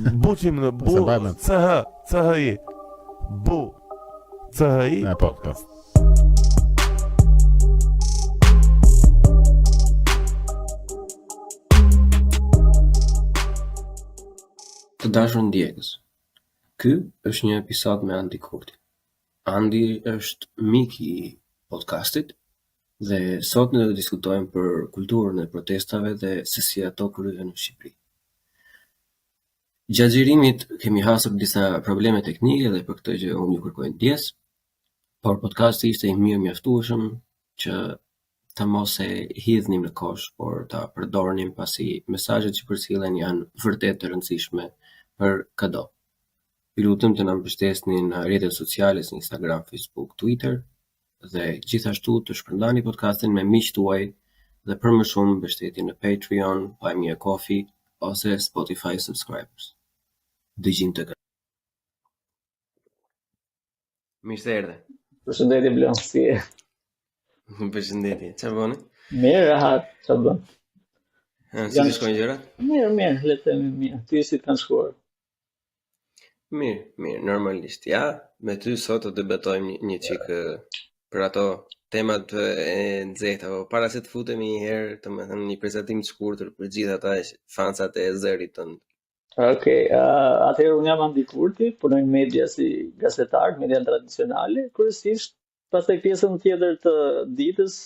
Buçi më bu CHI. Bu CHI podcast. Të dashur ndjekës, ky është një episod me Andi Kurti. Andi është mik i podcastit dhe sot ne do të diskutojmë për kulturën e protestave dhe se si ato kryhen në Shqipëri. Gjatë xhirimit kemi hasur disa probleme teknike dhe për këtë gjë unë ju kërkoj ndjes, por podcasti ishte i mirë mjaftueshëm që të mos e hidhnim në kosh, por ta përdornim pasi mesazhet që përcjellen janë vërtet të rëndësishme për çdo. Ju lutem të na mbështesni në rrjetet sociale si Instagram, Facebook, Twitter dhe gjithashtu të shpërndani podcastin me miqtë tuaj dhe për më shumë mbështetje në Patreon, Buy Me a Coffee ose Spotify subscribers. Dëgjim të gërëm. Mirë se erdhe. Përshëndetje Blan, si je? Përshëndetje. Çfarë bën? Mirë, rahat, çfarë bën? Si të shkojnë gjërat? Mirë, le të themi mirë. Ty si të kanë shkuar? Mirë, normalisht. Ja, me ty sot të debatojmë një çik për ato temat e nxehta, apo para se të futemi një herë, domethënë një prezantim të shkurtër për gjithë ata fansat e zërit tënd. Okej, atëherë unë jam Andi Kurti, punoj në media si gazetar, media tradicionale, kryesisht pastaj pjesën tjetër të ditës,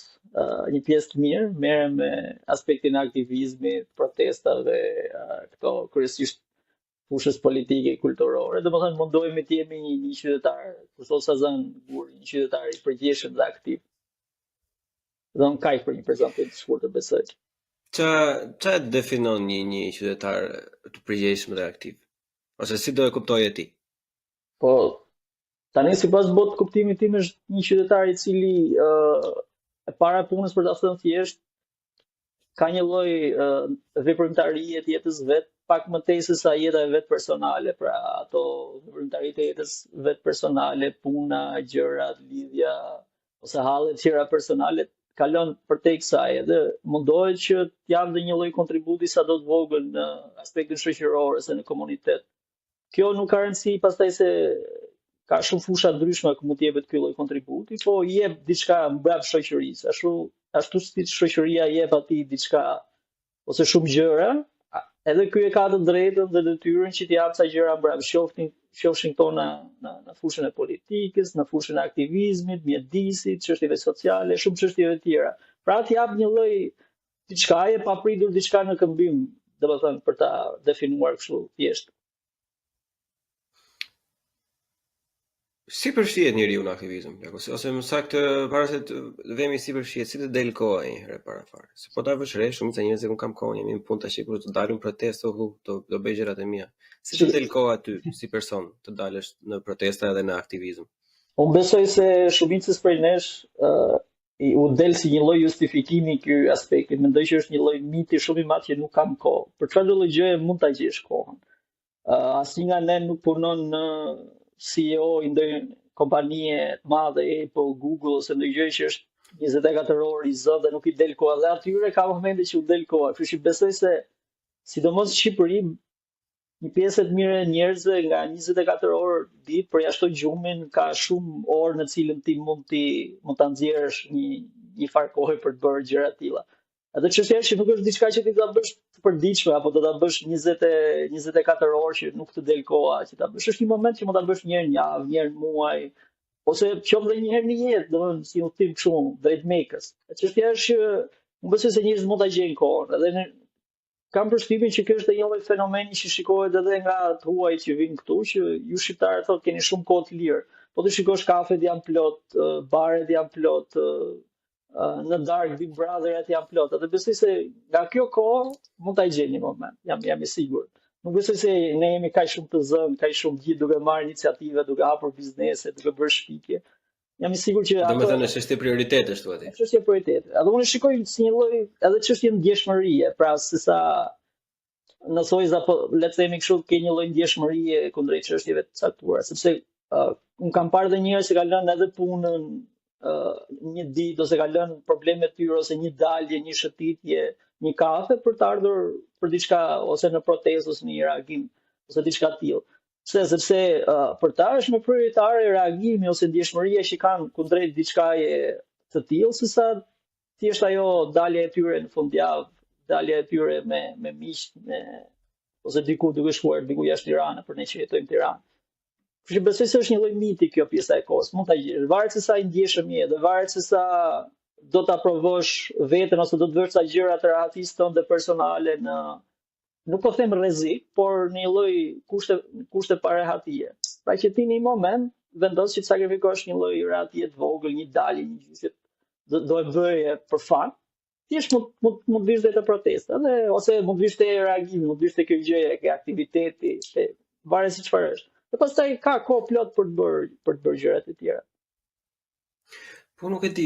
një pjesë të mirë, merrem me aspektin e aktivizmit, protestave, këto kryesisht fushës politike, kulturore. Domethënë mundohemi të jemi një qytetar, kurse Sazan Gur, një qytetar i përgjithshëm dhe aktiv. Dhe unë kaq për një prezantim të shkurtër besoj. Qa definon një qytetar të përgjegjshëm dhe aktiv? Ose si do e kuptoje ti? Po, tani sipas botë kuptimit tim është një qytetar i cili e para punës, për ta thënë thjesht, ka një lloj veprimtarie të jetës vet, pak më tej se sa jeta e vet personale, pra ato veprimtaritë e jetës vet personale, puna, gjërat, lidhja ose hallet tjera personale kalon përtej kësaj edhe mundohet që të japë një lloj kontributi sado të vogël në aspektin shoqëror ose në komunitet. Kjo nuk ka rëndësi pastaj se ka shumë fusha ndryshme ku mund të jepet ky lloj kontributi, po i jep diçka mbrapa shoqërisë. Ashtu si shoqëria jep atij diçka ose shumë gjëra, edhe ky e ka të drejtën dhe detyrën që të japë sa gjëra mbrapa, qofshin këto në fushën e politikës, në fushën e aktivizmit, mjedisit, çështjeve sociale, shumë çështjeve tjera. Pra të jap një lloj diçkaje pa pritur diçka në këmbim, domethënë për ta definuar kështu thjesht. Si përfshihet njeriu në aktivizëm? Ose më saktë para se të vemi si përfshihet, si të del koha një herë para fare. Se po ta vësh re, shumë se njerëzit nuk kam kohë, jemi në punë tash kur të dalin protestë, do bëj gjërat e mia. Si të del koha aty si person të dalësh në protesta edhe në aktivizëm? Unë besoj se shumicës prej nesh u del si një lloj justifikimi ky aspekti. Mendoj që është një lloj miti shumë i madh që nuk kam kohë. Për çfarë lloj gjëje mund ta gjesh kohën? Asnjë nga ne nuk punon në CEO i ndonjë kompanie të madhe, Apple, Google ose ndonjë gjë që është 24 orë i zë dhe nuk i del koha. Dhe atyre ka momente që u del koha. Kështu që besoj se sidomos në Shqipëri një pjesë e mirë e njerëzve nga 24 orë ditë përjashtoj gjumin, ka shumë orë në cilën ti mund ta nxjerrësh një farë kohe për të bërë gjëra të tilla. Edhe çështja është që nuk është diçka që ti ta bësh të përditshme apo do ta bësh 24 orë që nuk të del koha që ta bësh. Është një moment që mund ta bësh një herë në javë, një herë në muaj, ose qoftë edhe një herë në jetë, domethënë si udhtim kështu drejt Mekës. Çështja është që unë besoj se njerëzit mund ta gjejnë kohën. Edhe kam përshtypjen që kjo është një lloj fenomeni që shikohet edhe nga të huajt që vinë këtu, që ju shqiptarët thotë keni shumë kohë të lirë. Po të shikosh kafet janë plot, baret janë plot, në darkë Big Brotherat janë plot. Dhe besoj se nga kjo kohë mund ta gjeni një moment. Jam i sigurt. Nuk besoj se ne jemi kaq shumë të zënë, kaq shumë gjithë duke marrë iniciativa, duke hapur biznese, duke bërë shpikje. Jam i sigurt që ato domethënë është çështje prioritete ashtu aty. Çështje prioritete. Edhe unë shikoj si një lloj edhe çështje ndjeshmërie, pra sesa në sojza apo le të themi kështu ke një lloj ndjeshmërie kundrejt çështjeve të caktuara, sepse un kam parë edhe njerëz që kanë lënë edhe punën një ditë ose ka lënë probleme të tyre ose një dalje, një shëtitje, një kafe për të ardhur për diçka ose në protestë ose në një reagim. ose diçka të tillë. Sepse për ta është më prioritare reagimi ose ndjeshmëria që kanë kundrejt diçkaje të tillë, sesa thjesht ajo dalja e tyre në fundjavë, dalja e tyre me miq, ose diku duke shkuar diku jashtë Tiranës, për ne që jetojmë në Tiranë. Kështu që besoj se është një lloj miti kjo pjesa e kohës, mund ta gjesh, varet se sa i ndjeshëm je, dhe varet se sa do ta provosh veten ose do të vësh sa gjëra të rahatisë tënde personale në, nuk po them rrezik, por në një lloj kushte parehatie. Pra që ti në një moment vendos që të sakrifikosh një lloj rahatie të vogël, një dalje, një gjë që do e bëje për fan, thjesht mund vish te protesta, ose mund vish te reagimi, mund vish te kjo gjëja, ke aktiviteti, varet se çfarë është. Dhe pastaj ka kohë plot për të bërë gjërat e tjera. Po nuk e di,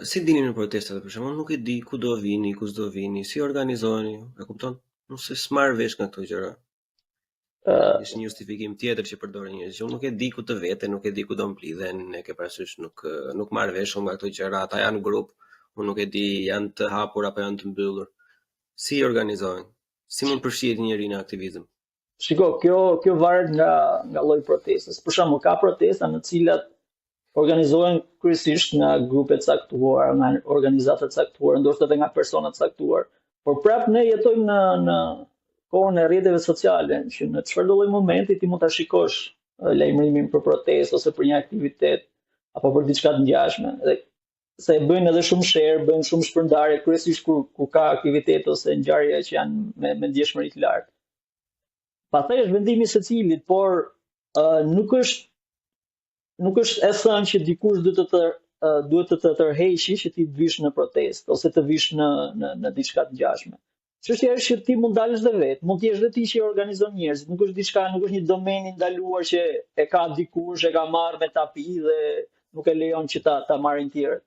si dini në protestat për shembull, nuk e di ku do vini, ku s'do vini, si organizoheni, e kupton? Nuk se s'marr vesh nga këto gjëra. Është një justifikim tjetër që përdorin njerëzit. Unë nuk e di ku të vete, nuk e di ku do mblidhen, e ke parasysh nuk marr vesh nga këto gjëra, ata janë grup, unë nuk e di janë të hapur apo janë të mbyllur. Si organizohen? Si mund përfshihet njëri në aktivizëm? Shiko, kjo varet nga lloji i protestës. Për shembull, ka protesta në të cilat organizohen kryesisht nga grupe të caktuara, nga organizata të caktuara, ndoshta edhe nga persona të caktuar. Por prapë ne jetojmë në kohën e rrjeteve sociale, që në çfarëdo lloj momenti ti mund ta shikosh lajmërimin për protestë ose për një aktivitet apo për diçka të ngjashme. Dhe se bëjnë edhe shumë share, bëjnë shumë shpërndarje, kryesisht kur ka aktivitet ose ngjarje që janë me ndjeshmëri të lartë. Pastaj është vendimi i secilit, por nuk është e thënë që dikush duhet të tërheqë që ti të vish në protestë ose të vish në diçka të ngjashme. Çështja është që ti mund dalësh dhe vetë, mund të jesh dhe ti që organizon njerëzit, nuk është një domen i ndaluar që e ka dikush, e ka marrë me tapi dhe nuk e lejon që ta marrin tjerët.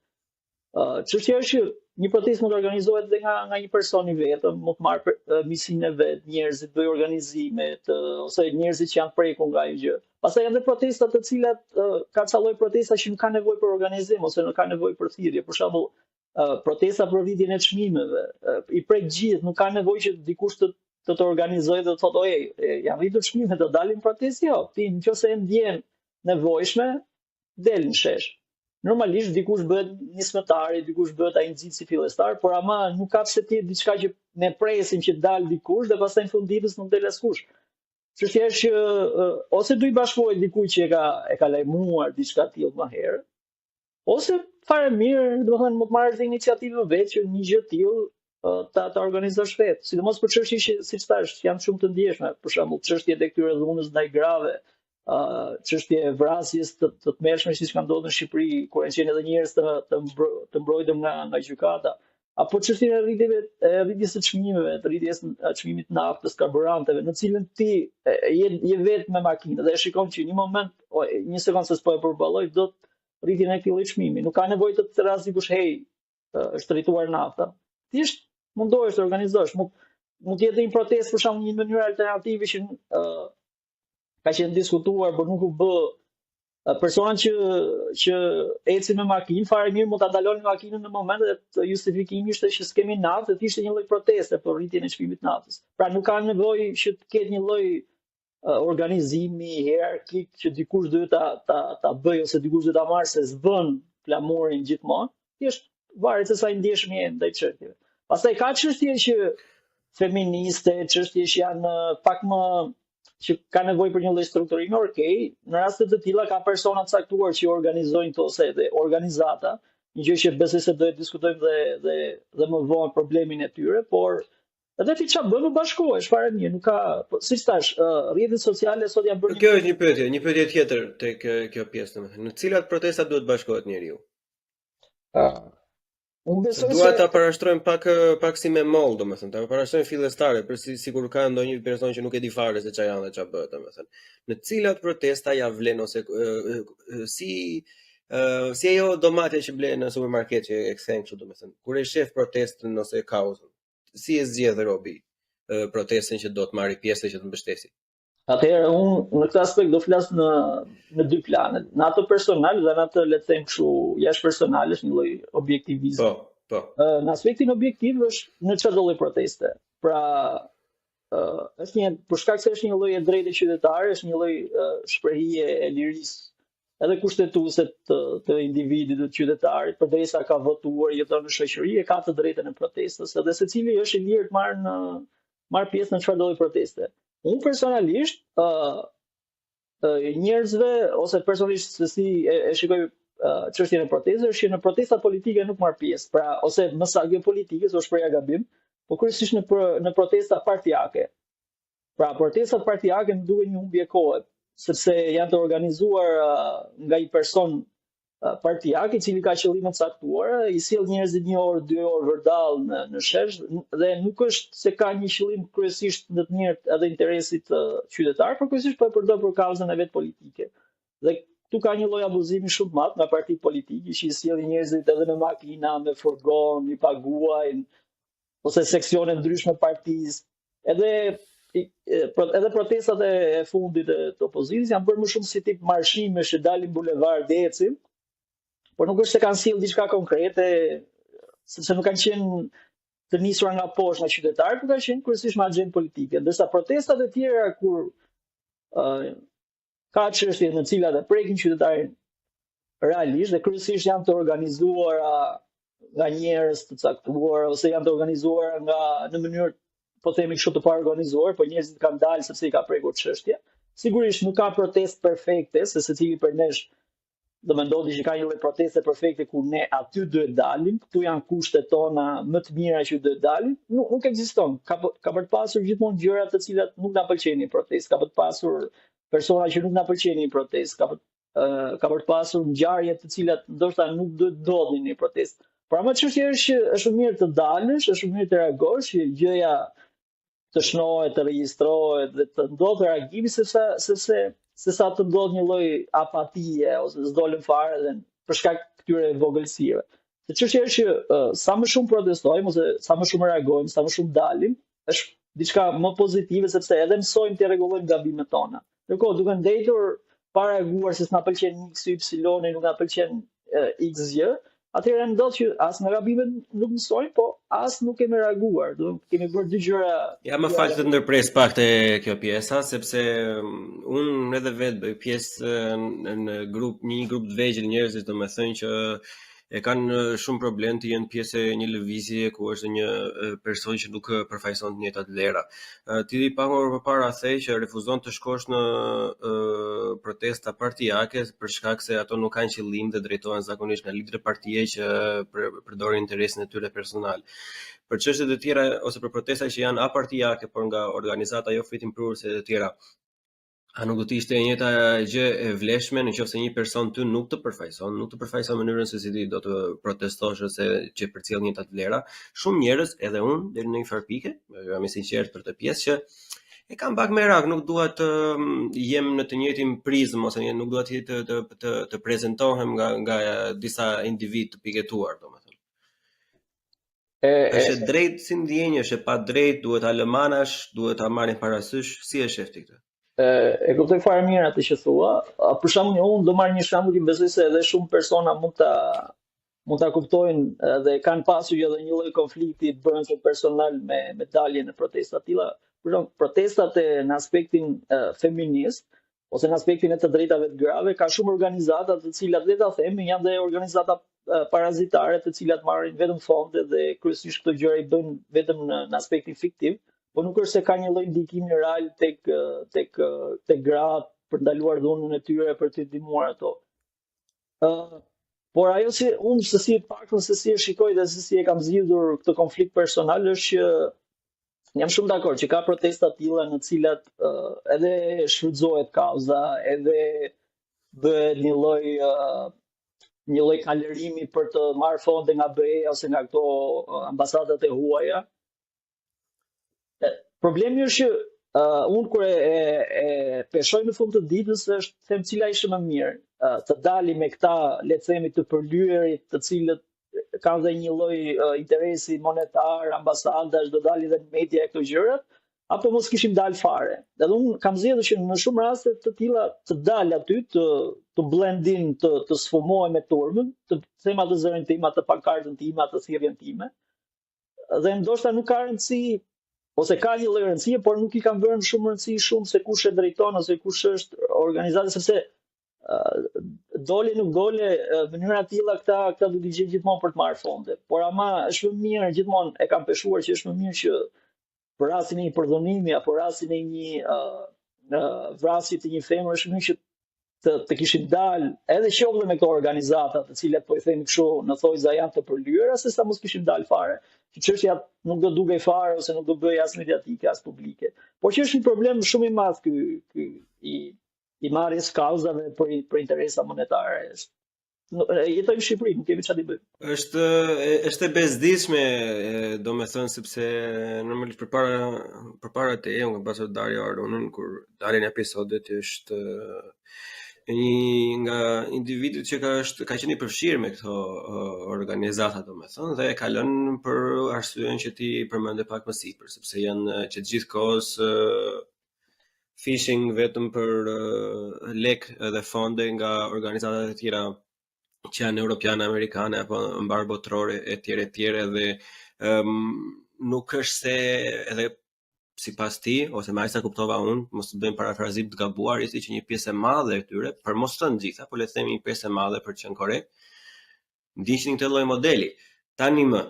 Çështja është që një protestë mund të organizohet edhe nga një person i vetëm, mund të marrë misinë e vet, njerëzit bëj organizime ose njerëzit që janë prekur nga ajo gjë. Pastaj janë edhe protesta të cilat ka ca lloj protesta që nuk ka nevojë për organizim ose nuk ka nevojë për thirrje. Për shembull, protesta për rritjen e çmimeve, i prek gjithë, nuk ka nevojë që dikush të organizojë dhe të thotë, janë rritur çmimet, do dalim protestë, jo. Ti nëse e ndjen nevojshme, del në shesh. Normalisht dikush bëhet nismëtari, dikush bëhet ai nxitsi fillestar, por ama nuk ka pse të jetë diçka që ne presim që dal dikush dhe pastaj në fund ditës nuk del askush. Çështja është që ose do i bashkohet dikujt që e ka lajmuar diçka të tillë më herë, ose fare mirë, domethënë mund të marrësh iniciativën vetë që një gjë të tillë ta organizosh vetë. Sidomos për çështje që siç thash, janë shumë të ndjeshme, për shembull çështjet e këtyre dhunës ndaj grave, çështje e vrasjes të tmerrshme siç ka ndodhur në Shqipëri, kur janë qenë edhe njerëz të mbrojtur nga gjykata, apo çështjen e rritjes së çmimeve, të rritjes së çmimit të naftës, karburanteve, në cilën ti je vetë me makinë dhe e shikon që në një moment, një sekondë se s'po e përballoj, do të rritjen e këtij çmimi. Nuk ka nevojë të thras dikush, është rrituar nafta. Thjesht mundohesh të organizosh, mund të jetë një protestë për shembull një mënyrë alternative që ka qenë diskutuar, por nuk u bë. Persona që ecin me makinë, fare mirë mund ta ndalonin makinën në moment dhe justifikimi ishte që s'kemi naftë, dhe ishte një lloj proteste për rritjen e çmimit të naftës. Pra nuk ka nevojë që të ketë një lloj organizimi hierarkik që dikush duhet ta bëjë ose dikush duhet ta marrë se s'bën flamurin gjithmonë. Thjesht varet se sa i ndjeshëm je ndaj çështjeve. Pastaj ka çështje që feministe, çështje që janë pak më që ka nevojë për një lloj strukturimi, në raste të tilla ka persona të caktuar që organizojnë këto ose edhe organizata, një gjë që besoj se do të diskutojmë dhe më vonë problemin e tyre, por edhe ti çfarë bën u bashkohesh, fare mirë, nuk ka, siç thash, rrjetet sociale sot janë bërë. Kjo është një pyetje tjetër tek kjo pjesë, domethënë, në cilat protesta duhet bashkohet njeriu? Unë besoj se duhet ta parashtrojmë pak si me moll, domethënë, ta parashtrojmë fillestare, për sikur ka ndonjë person që nuk e di fare se çfarë janë dhe çfarë bëhet, domethënë. Në cilat protesta ja vlen ose si ajo domatja që blen në supermarket që e kthen kështu, domethënë. Kur e shef protestën ose kauzën, si e zgjedh Robi protestën që do të marrë pjesë që të mbështesi? Atëherë unë në këtë aspekt do flas në dy plane, në ato personal dhe në ato, le të them kështu, jashtë personal, është një lloj objektivizmi. Po. Në aspektin objektiv është në çdo lloj proteste. Pra për shkak se është një lloj e drejtë qytetare, është një lloj shprehje e lirisë edhe kushtetuese të individit, të qytetarit, përderisa ka votuar, jeton në shoqëri, e ka të drejtën e protestës, edhe secili është i lirë të marr pjesë në çfarëdo lloj proteste. Unë personalisht njerëzve ose personalisht se si e shikoj çështjen e protestës, është që në protesta politike nuk marr pjesë, pra ose më saktë politike, është shpreha gabim, po kryesisht në protesta partijake. Pra protestat partijake më duhen një humbje kohe, sepse janë të organizuar nga një person partijak i cili ka qëllime të caktuara, i sjell njerëzit 1 orë, 2 orë vërdall në shesh dhe nuk është se ka një qëllim kryesisht në të mirët edhe interesit qytetar, por kryesisht po e përdor për kauzën e vet politike. Dhe këtu ka një lloj abuzimi shumë të madh nga partitë politike që i sjellin njerëzit edhe me makina, me furgon, i paguajnë ose seksione ndryshme partisë. Edhe protestat e fundit të opozitës janë bërë më shumë si tip marshimesh që dalin bulevard ecin, por nuk është se kanë sjellë diçka konkrete, sepse nuk kanë qenë të nisura nga poshtë nga qytetarët, por kanë qenë kryesisht me agjendë politike. Ndërsa protestat e tjera kur ka çështje në të cilat e prekin qytetarin realisht dhe kryesisht janë të organizuara nga njerëz të caktuar ose janë të organizuara në mënyrë po themi kështu të paorganizuar, po njerëzit kanë dalë sepse i ka prekur çështja. Sigurisht nuk ka protestë perfekte, se secili për nesh do mendoni që ka një lloj proteste perfekte ku ne aty duhet dalim, këtu janë kushtet tona më të mira që duhet dalim, nuk ekziston. Ka për të pasur gjithmonë gjëra të cilat nuk na pëlqejnë në protestë, ka për të pasur persona që nuk na pëlqejnë në protestë, ka për të pasur ngjarje të cilat ndoshta nuk duhet ndodhin në protestë. Por ama çështja është që është mirë të dalësh, është mirë të reagosh, që gjëja të shnohet, të regjistrohet dhe të ndodhë reagimi se sa të ndodhë një lloj apatie ose s'dolën fare dhe për shkak këtyre vogëlsive. Se çështja është që sa më shumë protestojmë ose sa më shumë reagojmë, sa më shumë dalim, është diçka më pozitive sepse edhe mësojmë të rregullojmë gabimet tona. Ndërkohë, duke ndëjtur pa reaguar se s'na pëlqen X, Y, nuk na pëlqen X gjë, atëherë ndodh që as në gabimet nuk mësojmë, po as nuk kemi reaguar. Do kemi bërë dy gjëra. Ja më fal të ndërpres pak te kjo pjesa, sepse unë edhe vetë bëj pjesë në një grup të vegjël njerëzish, domethënë që e kanë shumë problem të jenë pjesë e një lëvizje ku është një person që nuk përfaqëson të njëjtat vlera. Ti përpara the që refuzon të shkosh në protesta partijake për shkak se ato nuk kanë qëllim dhe drejtohen zakonisht nga liderë partije që përdorin interesin e tyre personal. Për çështjet e tjera ose për protesta që janë apartijake, por nga organizata jo fitimprurëse të tjera, a nuk do të ishte e njëjta gjë e vlefshme nëse një person ty nuk të përfaqëson mënyrën se si ti do të protestosh ose që përcjell njëjtat vlera. Shumë njerëz, edhe unë deri në një farë pike, jam i sinqert për të pjesë që e kam pak merak, nuk dua të jem në të njëjtin prizmë ose nuk dua të prezantohem nga disa individ të piketuar, domethënë. Është drejt si ndjenjë, është pa drejt, duhet ta lëmanash, duhet ta marrin parasysh, si e shef ti këtë? E kuptoj fare mirë atë që thua. Për shembull, unë do marr një shembull që besoj se edhe shumë persona mund ta kuptojnë dhe kanë pasur edhe një lloj konflikti të brendshëm personal me daljen në protesta të tilla. Për shembull, protestat në aspektin feminist ose në aspektin e të drejtave të grave ka shumë organizata të cilat le ta themi janë dhe organizata parazitare të cilat marrin vetëm fonde dhe kryesisht këto gjëra i bëjnë vetëm në aspektin fiktiv. Po nuk është se ka një lloj ndikimi real tek gratë për ndaluar dhunën e tyre për të ndihmuar ato. Por ajo si unë se si e shikoj dhe se si e kam zgjidhur këtë konflikt personal është që jam shumë dakord që ka protesta të tilla në të cilat edhe shfrytëzohet kauza, edhe bëhet një lloj kalërimi për të marrë fonde nga BE ose nga këto ambasadat e huaja. Problemi është që unë kur e peshoj në fund të ditës është them cila ishte më mirë, të dalim me këta le të themi të përlyerit të cilët kanë dhe një lloj interesi monetar, ambasadas, do dalin dhe në media këto gjërat, apo mos kishim dalë fare. Dhe unë kam zgjedhur që në shumë raste të tilla të dal aty, të blendin, të sfumohem me turmën, të them atë zërin tim, atë pankartën time, atë thirrjen time. Dhe ndoshta nuk ka rëndësi ose ka një lloj rëndësie, por nuk I kanë vënë shumë rëndësi shumë se kush e drejton ose kush është organizata, sepse dole nuk dole, mënyra të tilla këta do t'i gjejnë gjithmonë për të marrë fonde. Por ama është më mirë, gjithmonë e kam peshuar që është më mirë që për rastin e një përdhunimi apo rastin e një vrasje të një femre është më mirë që të kishin dalë edhe qoftë me këto organizata, të cilat po I themi kështu në thojza janë të përlyera, se sa mos kishin dalë fare. Që çështja nuk do dugej fare ose nuk do bëj as mediatike as publike. Por që është një problem shumë I madh ky I marrjes kauzave për interesa monetare. Jetojmë në Shqipëri, nuk kemi çfarë të bëjmë. Është e bezdishme, domethënë sepse normalisht përpara te unë kam pasur Dario Arunën kur dalin episodet është një nga individët që ka qenë I përfshirë me këto organizata, domethënë, dhe e ka lënë për arsyeën që ti përmende pak më sipër, sepse janë që gjithkohës phishing vetëm për lek dhe fonde nga organizata të tjera që janë europiane, amerikane apo mbar botërore e tjere dhe nuk është se edhe sipas ti ose me aq sa kuptova unë, mos të bëjmë parafrazim të gabuar, ishte që një pjesë e madhe e tyre, për mos të gjitha, po le të themi një pjesë e madhe për të qenë korrekt, ndiqnin këtë lloj modeli. Tani më,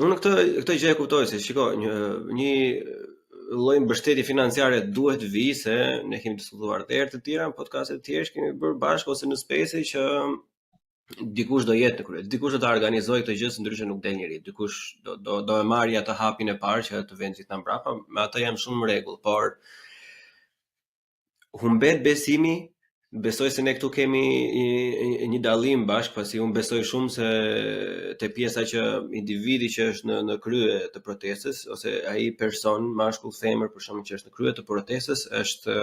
unë këtë gjë e kuptoj se shiko, një lloj mbështetje financiare duhet vi, se ne kemi diskutuar herë të tjera në podcaste të tjera, kemi bërë bashkë ose në Space që dikush do jetë në krye, dikush do ta organizojë këtë gjë, ndryshe nuk del njëri, dikush do e marrë atë hapin e parë që të vjen gjithë mbrapa, me atë jam shumë në rregull, por humbet besimi, besoj se ne këtu kemi një dallim bashkë, pasi unë besoj shumë se te pjesa që individi që është në krye të protestës ose ai person mashkull femër për shkak që është në krye të protestës është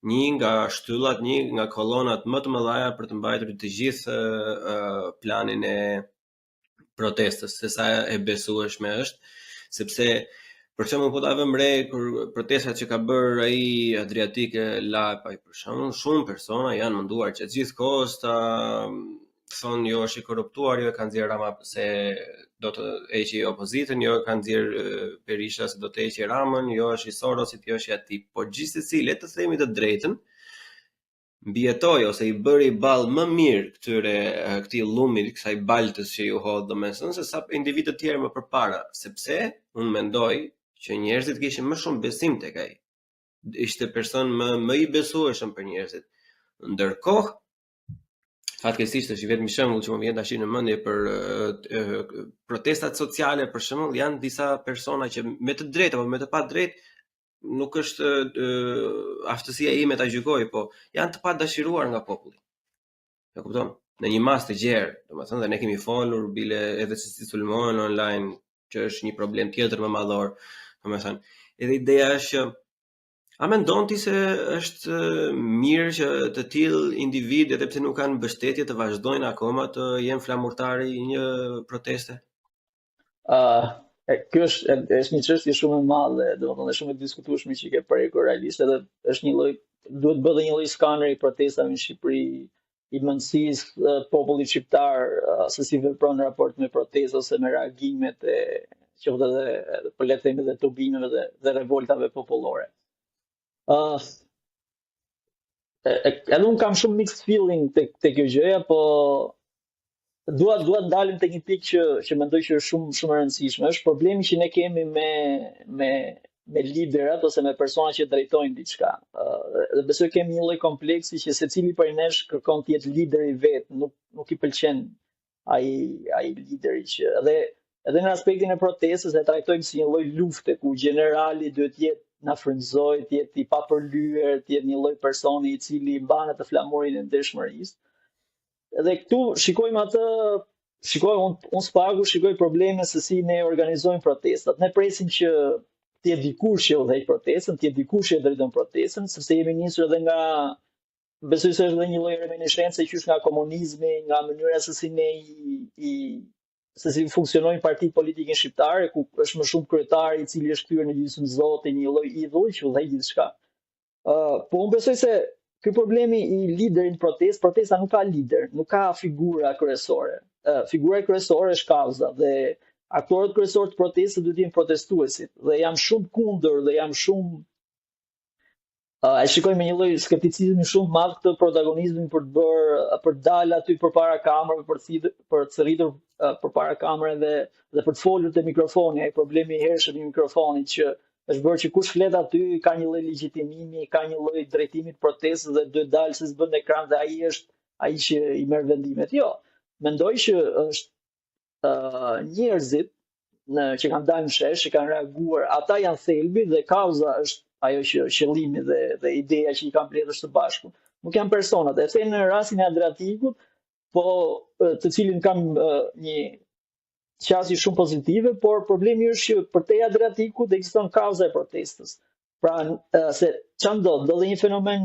një nga shtyllat, një nga kolonat më të mëdha për të mbajtur të gjithë planin e protestës, se sa e besueshme është, sepse për shembull po ta vëmë re kur protestat që ka bërë ai Adriatike Lapaj për shembull, shumë persona janë munduar që gjithkohës ta thonë jo është I korruptuar, jo e kanë nxjerr Rama se do të heqë opozitën, jo e kanë nxjerr Berisha se do të heqë Ramën, jo është I Sorosit, jo është I atij. Por gjithsesi le të themi të drejtën, mbijetoi ose I bëri ball më mirë këtij llumit, kësaj baltës që ju hodh domethënë se sa individë të tjerë më përpara, sepse unë mendoj që njerëzit kishin më shumë besim tek ai. Ishte person më I besueshëm për njerëzit. Ndërkohë fatkeqësisht është I vetmi shembull që më vjen tash në mendje për protestat sociale për shembull, janë disa persona që me të drejtë apo me të padrejtë nuk është aftësia ime ta gjykoj, po janë të padashiruar nga populli. E kupton? Në një mas të gjerë, domethënë dhe ne kemi folur bile edhe se si sulmohen online, që është një problem tjetër më madhor, domethënë. Edhe ideja është që a mendon ti se është mirë që të tillë individ, edhe pse nuk kanë mbështetje, të vazhdojnë akoma të jenë flamurtari I një proteste? Kjo është një çështje shumë e madhe, domethënë shumë e diskutueshme që ke prekur realisht, edhe është një lloj duhet bëhet një lloj skaneri protestave në Shqipëri I mendësisë popullit shqiptar se si vepron në raport me protestë ose me reagimet e qoftë edhe po le të themi edhe tubimeve dhe revoltave popullore. Edhe unë kam shumë mixed feeling te kjo gjëja, po dua dalim te një pikë që mendoj që është shumë e rëndësishme. Është problemi që ne kemi me liderat ose me persona që drejtojnë diçka. Dhe besoj kemi një lloj kompleksi që secili prej nesh kërkon të jetë lider I vet, nuk I pëlqen ai lideri që edhe në aspektin e protestës e trajtojmë si një lloj lufte ku generali duhet jetë na frymëzoj, të jetë I papërlyer, të jetë një lloj personi I cili mban atë flamurin e ndershmërisë. Edhe këtu shikojmë unë spagu shikoj probleme se si ne organizojmë protestat. Ne presim që të jetë dikush që udhëheq protestën, të jetë dikush që drejton protestën, sepse jemi nisur edhe nga besoj se është edhe një lloj reminiscencë që është nga komunizmi, nga mënyra se si ne se si funksionojnë partitë politike shqiptare, ku është më shumë kryetari I cili është kthyer në gjysmë zoti, një lloj idhull që udhëheq gjithçka. Po unë besoj se ky problemi I liderit protesta nuk ka lider, nuk ka figura kryesore. Figura kryesore është kauza dhe aktorët kryesorë të protestës duhet të jenë protestuesit dhe jam shumë kundër dhe jam shumë e shikoj me një lloj skepticizmi shumë madh këtë protagonizmin për të dalë aty përpara kamerave, për të thritur përpara kamerave dhe për të folur te mikrofoni. Ai problemi i hershëm i mikrofonit që është bërë që kush flet aty ka një lloj legjitimimi, ka një lloj drejtimi të protestës dhe duhet dalë se s'bën ekran dhe ai është ai që i merr vendimet. Jo, mendoj që është njerëzit që kanë dalë në shesh, që kanë reaguar, ata janë thelbi dhe kauza është ajo që qëllimi dhe ideja që i kanë mbledhur së bashku. Nuk janë personat. E them në rastin e Adriatikut, po të cilin kam një qasje shumë pozitive, por problemi është që përtej Adriatikut ekziston kauza e protestës. Pra, se çfarë ndodh? Ndodh një fenomen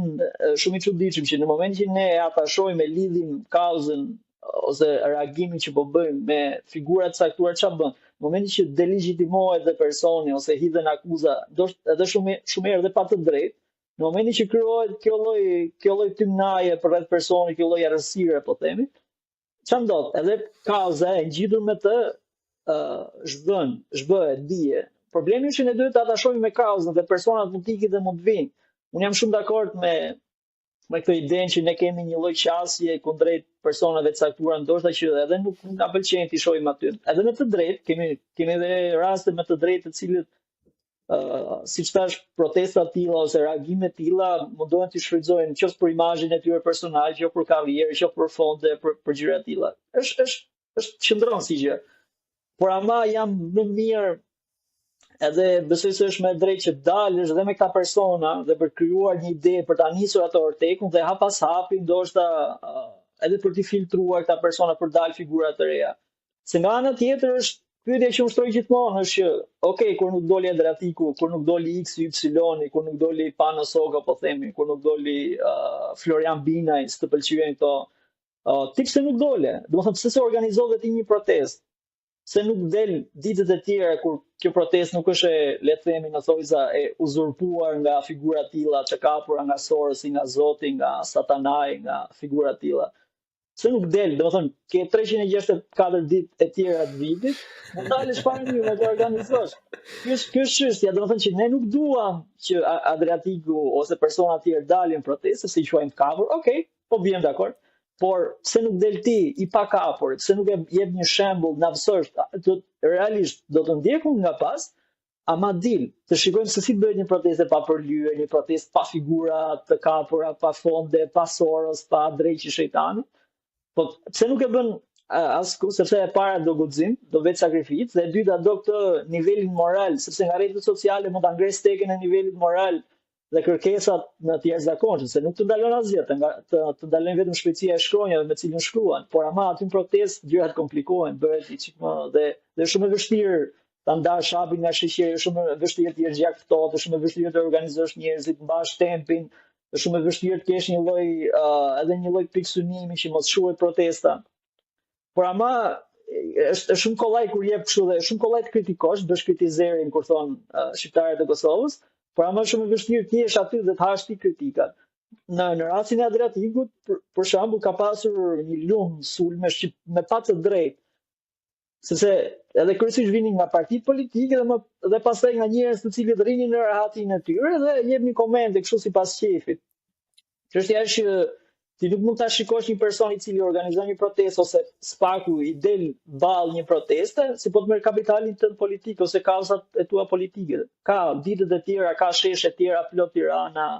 shumë i çuditshëm që në momentin që ne atashojmë e lidhim kauzën ose reagimin që po bëjmë me figura të caktuara, çfarë bën? Në momentin që delegjitimohet dhe personi ose hidhen akuza, edhe shumë herë dhe pa të drejtë, në momentin që krijohet kjo lloj tymnaje përreth personit, kjo lloj errësire, po themi, çfarë ndodh? Edhe kauza e ngjitur me të zhbëhet, dije. Problemi është që ne duhet ta atashojmë me kauzën dhe personat mund të ikin dhe mund të vinë. Unë jam shumë dakord me këtë idenë që ne kemi një lloj qasje kundrejt personave të caktuara, ndoshta që edhe nuk na pëlqen të shohim aty. Edhe me të drejtë, kemi edhe raste me të drejtë të cilët siç thash, protesta të tilla ose reagime të tilla mundohen të shfrytëzojnë qoftë për imazhin e tyre personal, qoftë për karrierë, qoftë për fonde, për gjëra të tilla. Është qëndron si gjë. Por ama jam më mirë edhe besoj se është më drejt që dalësh dhe me këta persona dhe për krijuar një ide për ta nisur ato ortekun dhe hap pas hapi ndoshta edhe për të filtruar këta persona për dalë figura të reja. Se nga ana tjetër është pyetja që ushtroj gjithmonë është që, okay, kur nuk doli Adriatiku, kur nuk doli X, Y, kur nuk doli Pano Soga, po themi, kur nuk doli Florian Binaj, s'të pëlqyen këto, ti pse nuk dole? Domethënë pse se organizove ti një protestë? Se nuk del ditët e tjera kur kjo protestë nuk është le të themi në thojza e uzurpuar nga figura të tilla, të kapura nga Sorosi, nga Zoti, nga Satanai, nga figura të tilla. Se nuk del, domethënë ke 364 ditë e tjera të vitit, mund dalësh para një me të organizosh. Kjo është çështja, domethënë që ne nuk duam që Adriatiku ose persona të tjerë dalin protestë, si quajmë kapur, okay, po vjen dakord. Por pse nuk del ti i pa kapur, pse nuk e jep një shembull navësosh, realisht do të ndjekun nga pas, ama dil, të shikojmë se si bëhet një protestë pa përlyer, një protestë pa figura të kapura, pa fonde, pa Soros, pa drejtë shejtanit. Po pse nuk e bën asku, sepse e para do guxim, do vetë sakrificë, dhe e dyta do këtë nivelin moral, sepse nga rrjetet sociale mund ta ngres tekën e nivelit moral dhe kërkesat në të jashtëzakonshme, se nuk të ndalon asgjë, të ndalon vetëm shpejtësia e shkronjave me cilën shkruan, por ama aty në protestë gjërat komplikohen, bëhet çik më dhe shumë e vështirë ta ndash hapin nga sheqeri, shumë e vështirë të jesh gjak ftohtë, shumë e vështirë të organizosh njerëzit, mbash tempin, është shumë e vështirë të kesh një lloj edhe një lloj piksynimi që mos shuhet protesta. Por ama është shumë kollaj kur jep kështu dhe shumë kollaj të kritikosh, bësh kritizerin kur thon shqiptarët e Kosovës, por ama shumë e vështirë të jesh aty dhe të hash ti kritikat. Në rastin e Adriatikut, për shembull, ka pasur një lumë sulmesh me pa të drejtë, sepse edhe kryesisht vinin nga partitë politike dhe pastaj nga njerëz të cilët rrinin në rahatin e tyre dhe jepnin komente kështu sipas qefit. Çështja është që ti nuk mund ta shikosh një person i cili organizon një protestë ose spaku i del ball një proteste, si po të merr kapitalin tënd politik ose kauzat e tua politike. Ka ditët e tjera, ka sheshe të tjera plot Tirana,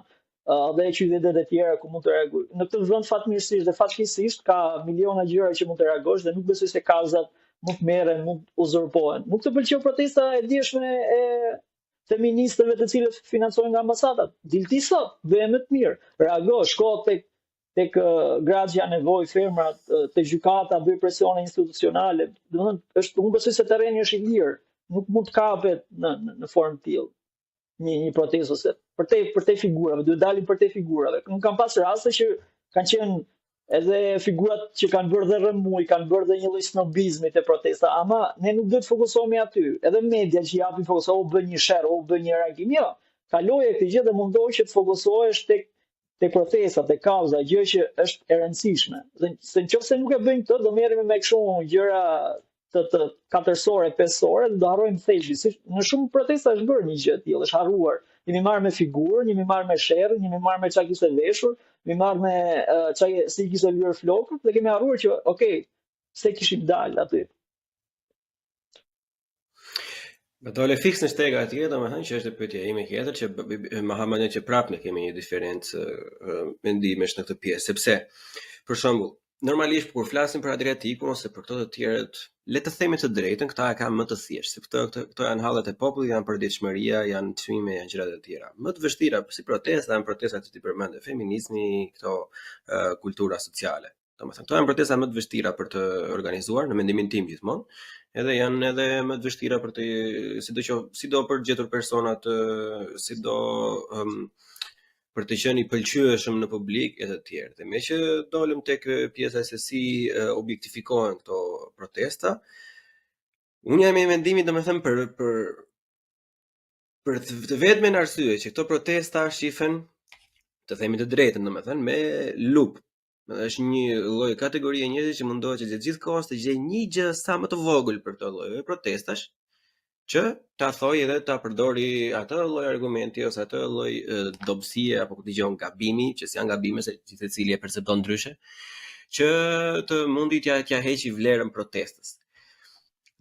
dhe qytetet e tjera ku mund të reagoj. Në këtë vend fatmirësisht dhe fatkeqësisht ka miliona gjëra që mund të reagosh dhe nuk besoj se kauzat mund të merren, mund të uzurpohen. Nuk të pëlqeu protesta e djeshme e feministëve të cilët financohen nga ambasadat. Dilti sot, bëhe më të mirë. Reago, shko tek gratë që janë nevojë, femrat, tek gjykata, bëj presione institucionale. Domethënë unë besoj se terreni është i lirë, nuk mund të kapet në formë të tillë. Një protestë ose për te figurave, duhet dalin për te figurave. Nuk kam pas raste që kanë qenë edhe figurat që kanë bërë dhe rëmuj, kanë bërë dhe një lloj snobizmi te protesta, ama ne nuk duhet të fokusohemi aty. Edhe media që japin fokusohen, bën një share, bën një reagim, jo. Kaloje këtë gjë dhe mundohu që të fokusohesh tek protesta, tek kauza, gjë që është e rëndësishme. Dhe se nëse nuk e bëjmë këtë, do merremi me kështu gjëra të 4 ore, 5 ore, do harrojmë thelbi. Si në shumë protesta është bërë një gjë e tillë, është harruar. Jemi marrë me figurën, jemi marrë me sherrin, jemi marrë me çka kishte veshur, jemi marrë me si kishte lyer flokët dhe kemi harruar që okay, se kishim dalë aty. Me dole fiks në shtega atje, domethënë që është pyetja ime tjetër që më hamane që prapë ne kemi një diferencë mendimesh në këtë pjesë, sepse për shembull, normalisht kur flasim për Adriatikun ose për këto të tjerët, le të themi të drejtën, këta e kanë më të thjeshtë, sepse këto janë hallet e popullit, janë përditshmëria, janë çmime, janë gjëra të tjera. Më të vështira si protesta, janë protestat që ti përmendë, feminizmi, këto kultura sociale. Domethënë, këto janë protesta më të vështira për të organizuar në mendimin tim gjithmonë. Edhe janë edhe më të vështira për të sido për gjetur personat, sido për të qenë i pëlqyeshëm në publik e të tjerë. Dhe me që dolëm tek pjesa se si objektifikohen këto protesta, unë jam i mendimit domethënë për të vetmen arsye që këto protesta shifen, të themi të drejtën domethënë, me lup. Është një lloj kategorie njerëzish që mundohet që gjithë kohës të gjejë një gjë sa më të vogël për këtë lloj protestash, që ta thojë edhe ta përdori atë lloj argumenti ose atë lloj dobësie apo ku dëgjon gabimi, që janë gabime se secili e percepton ndryshe, që të mundi t'ja heqë vlerën protestës.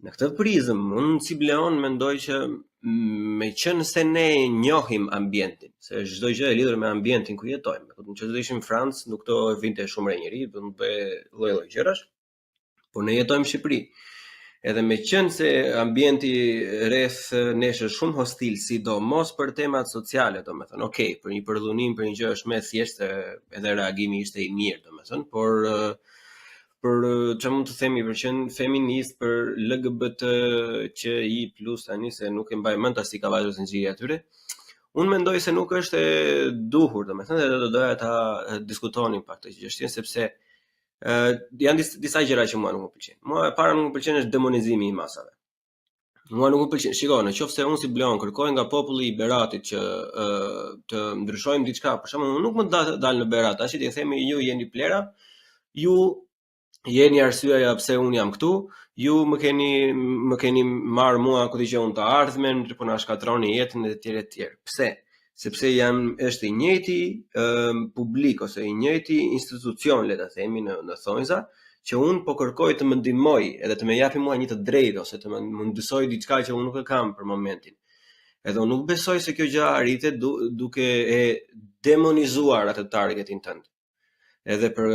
Në këtë prizëm, unë si Bleon mendoj që me qenë se ne njohim ambientin, se çdo gjë e lidhur me ambientin ku jetojmë. Në që të ishim në Francë, nuk do vinte shumë rrenjëri, do të bëj lloj-lloj gjërash, por ne jetojmë në Shqipëri. Edhe me qenë se ambienti rreth nesh është shumë hostil, sidomos për temat sociale, domethënë, okay, për një përdhunim, për një gjë është më thjeshtë, edhe reagimi ishte i mirë, domethënë, por për që mund të themi për qenë feminist, për LGBTQI+, tani se nuk e mbaj mend as si ka vajtur zinxhiri atyre. Unë mendoj se nuk është e duhur, domethënë, do doja ta diskutonim pak këtë gjë, sepse janë disa gjëra që mua nuk më pëlqejnë. Mua e para nuk më pëlqen është demonizimi i masave. Mua nuk më pëlqen. Shikoj, nëse unë si Bleon kërkoj nga populli i Beratit që të ndryshojmë diçka, për shembull, unë nuk më dal në Berat, tash ti themi ju jeni plera, ju jeni arsyeja pse unë jam këtu, ju më keni marrë mua ku diçka unë të ardhmen, po na shkatroni jetën e tjerë e tjerë. Pse? Sepse është i njëjti publik ose i njëjti institucion, le ta themi në thonjza, që unë po kërkoj të më ndihmoj edhe të më japi mua një të drejtë ose të më ndysoj diçka që unë nuk e kam për momentin. Edhe unë nuk besoj se kjo gjë arritet duke e demonizuar atë targetin tënd. Edhe për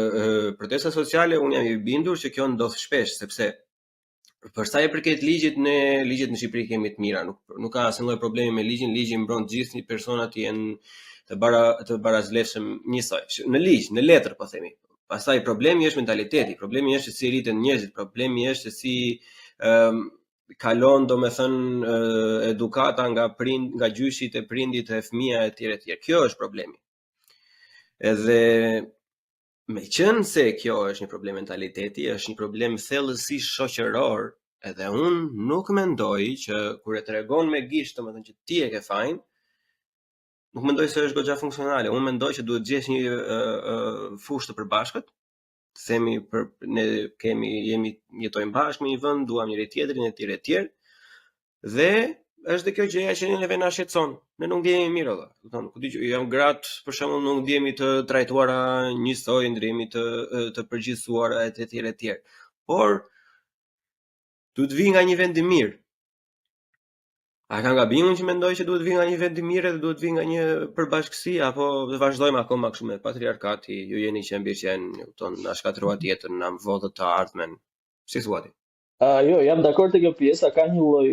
protesta sociale unë jam i bindur që kjo ndodh shpesh, sepse për sa i përket ligjet në Shqipëri kemi të mira, nuk ka asnjë lloj problemi me ligjin, ligji mbron gjithë personat janë të barazlefshëm njësoj. Në ligj, në letër po themi. Pastaj problemi është mentaliteti, problemi është se si rriten njerëzit, problemi është se si kalon domethënë edukata nga gjyshit e prindit e fëmia e tjerë. Kjo është problemi. Edhe me qenë se kjo është një problem mentaliteti, është një problem thellësisht shoqëror, edhe unë nuk mendoj që kur e tregon me gisht, domethënë që ti e ke fajin, nuk mendoj se është goxha funksionale. Unë mendoj që duhet gjesh një fushë të përbashkët. Themi ne jetojmë bashkë në një vend, duam njëri tjetrin e tjerë. Dhe është kjo gjëja që neve na shqetëson. Ne nuk ndjehemi mirë valla. Do të jam gratë, për shembull, nuk ndjehemi të trajtuara njësoj, ndjehemi të përgjithësuara e tjerë. Por duhet vi nga një vend i mirë. A ka gabimin që mendoj që duhet vi nga një vend i mirë dhe duhet vi nga një përbashkësi, apo të vazhdojmë akoma kështu me patriarkati, ju jeni qembir që na shkatruat jetën, na vodhët të ardhmen. Si thua ti? Jo, jam dakord te kjo pjesa, ka një lloj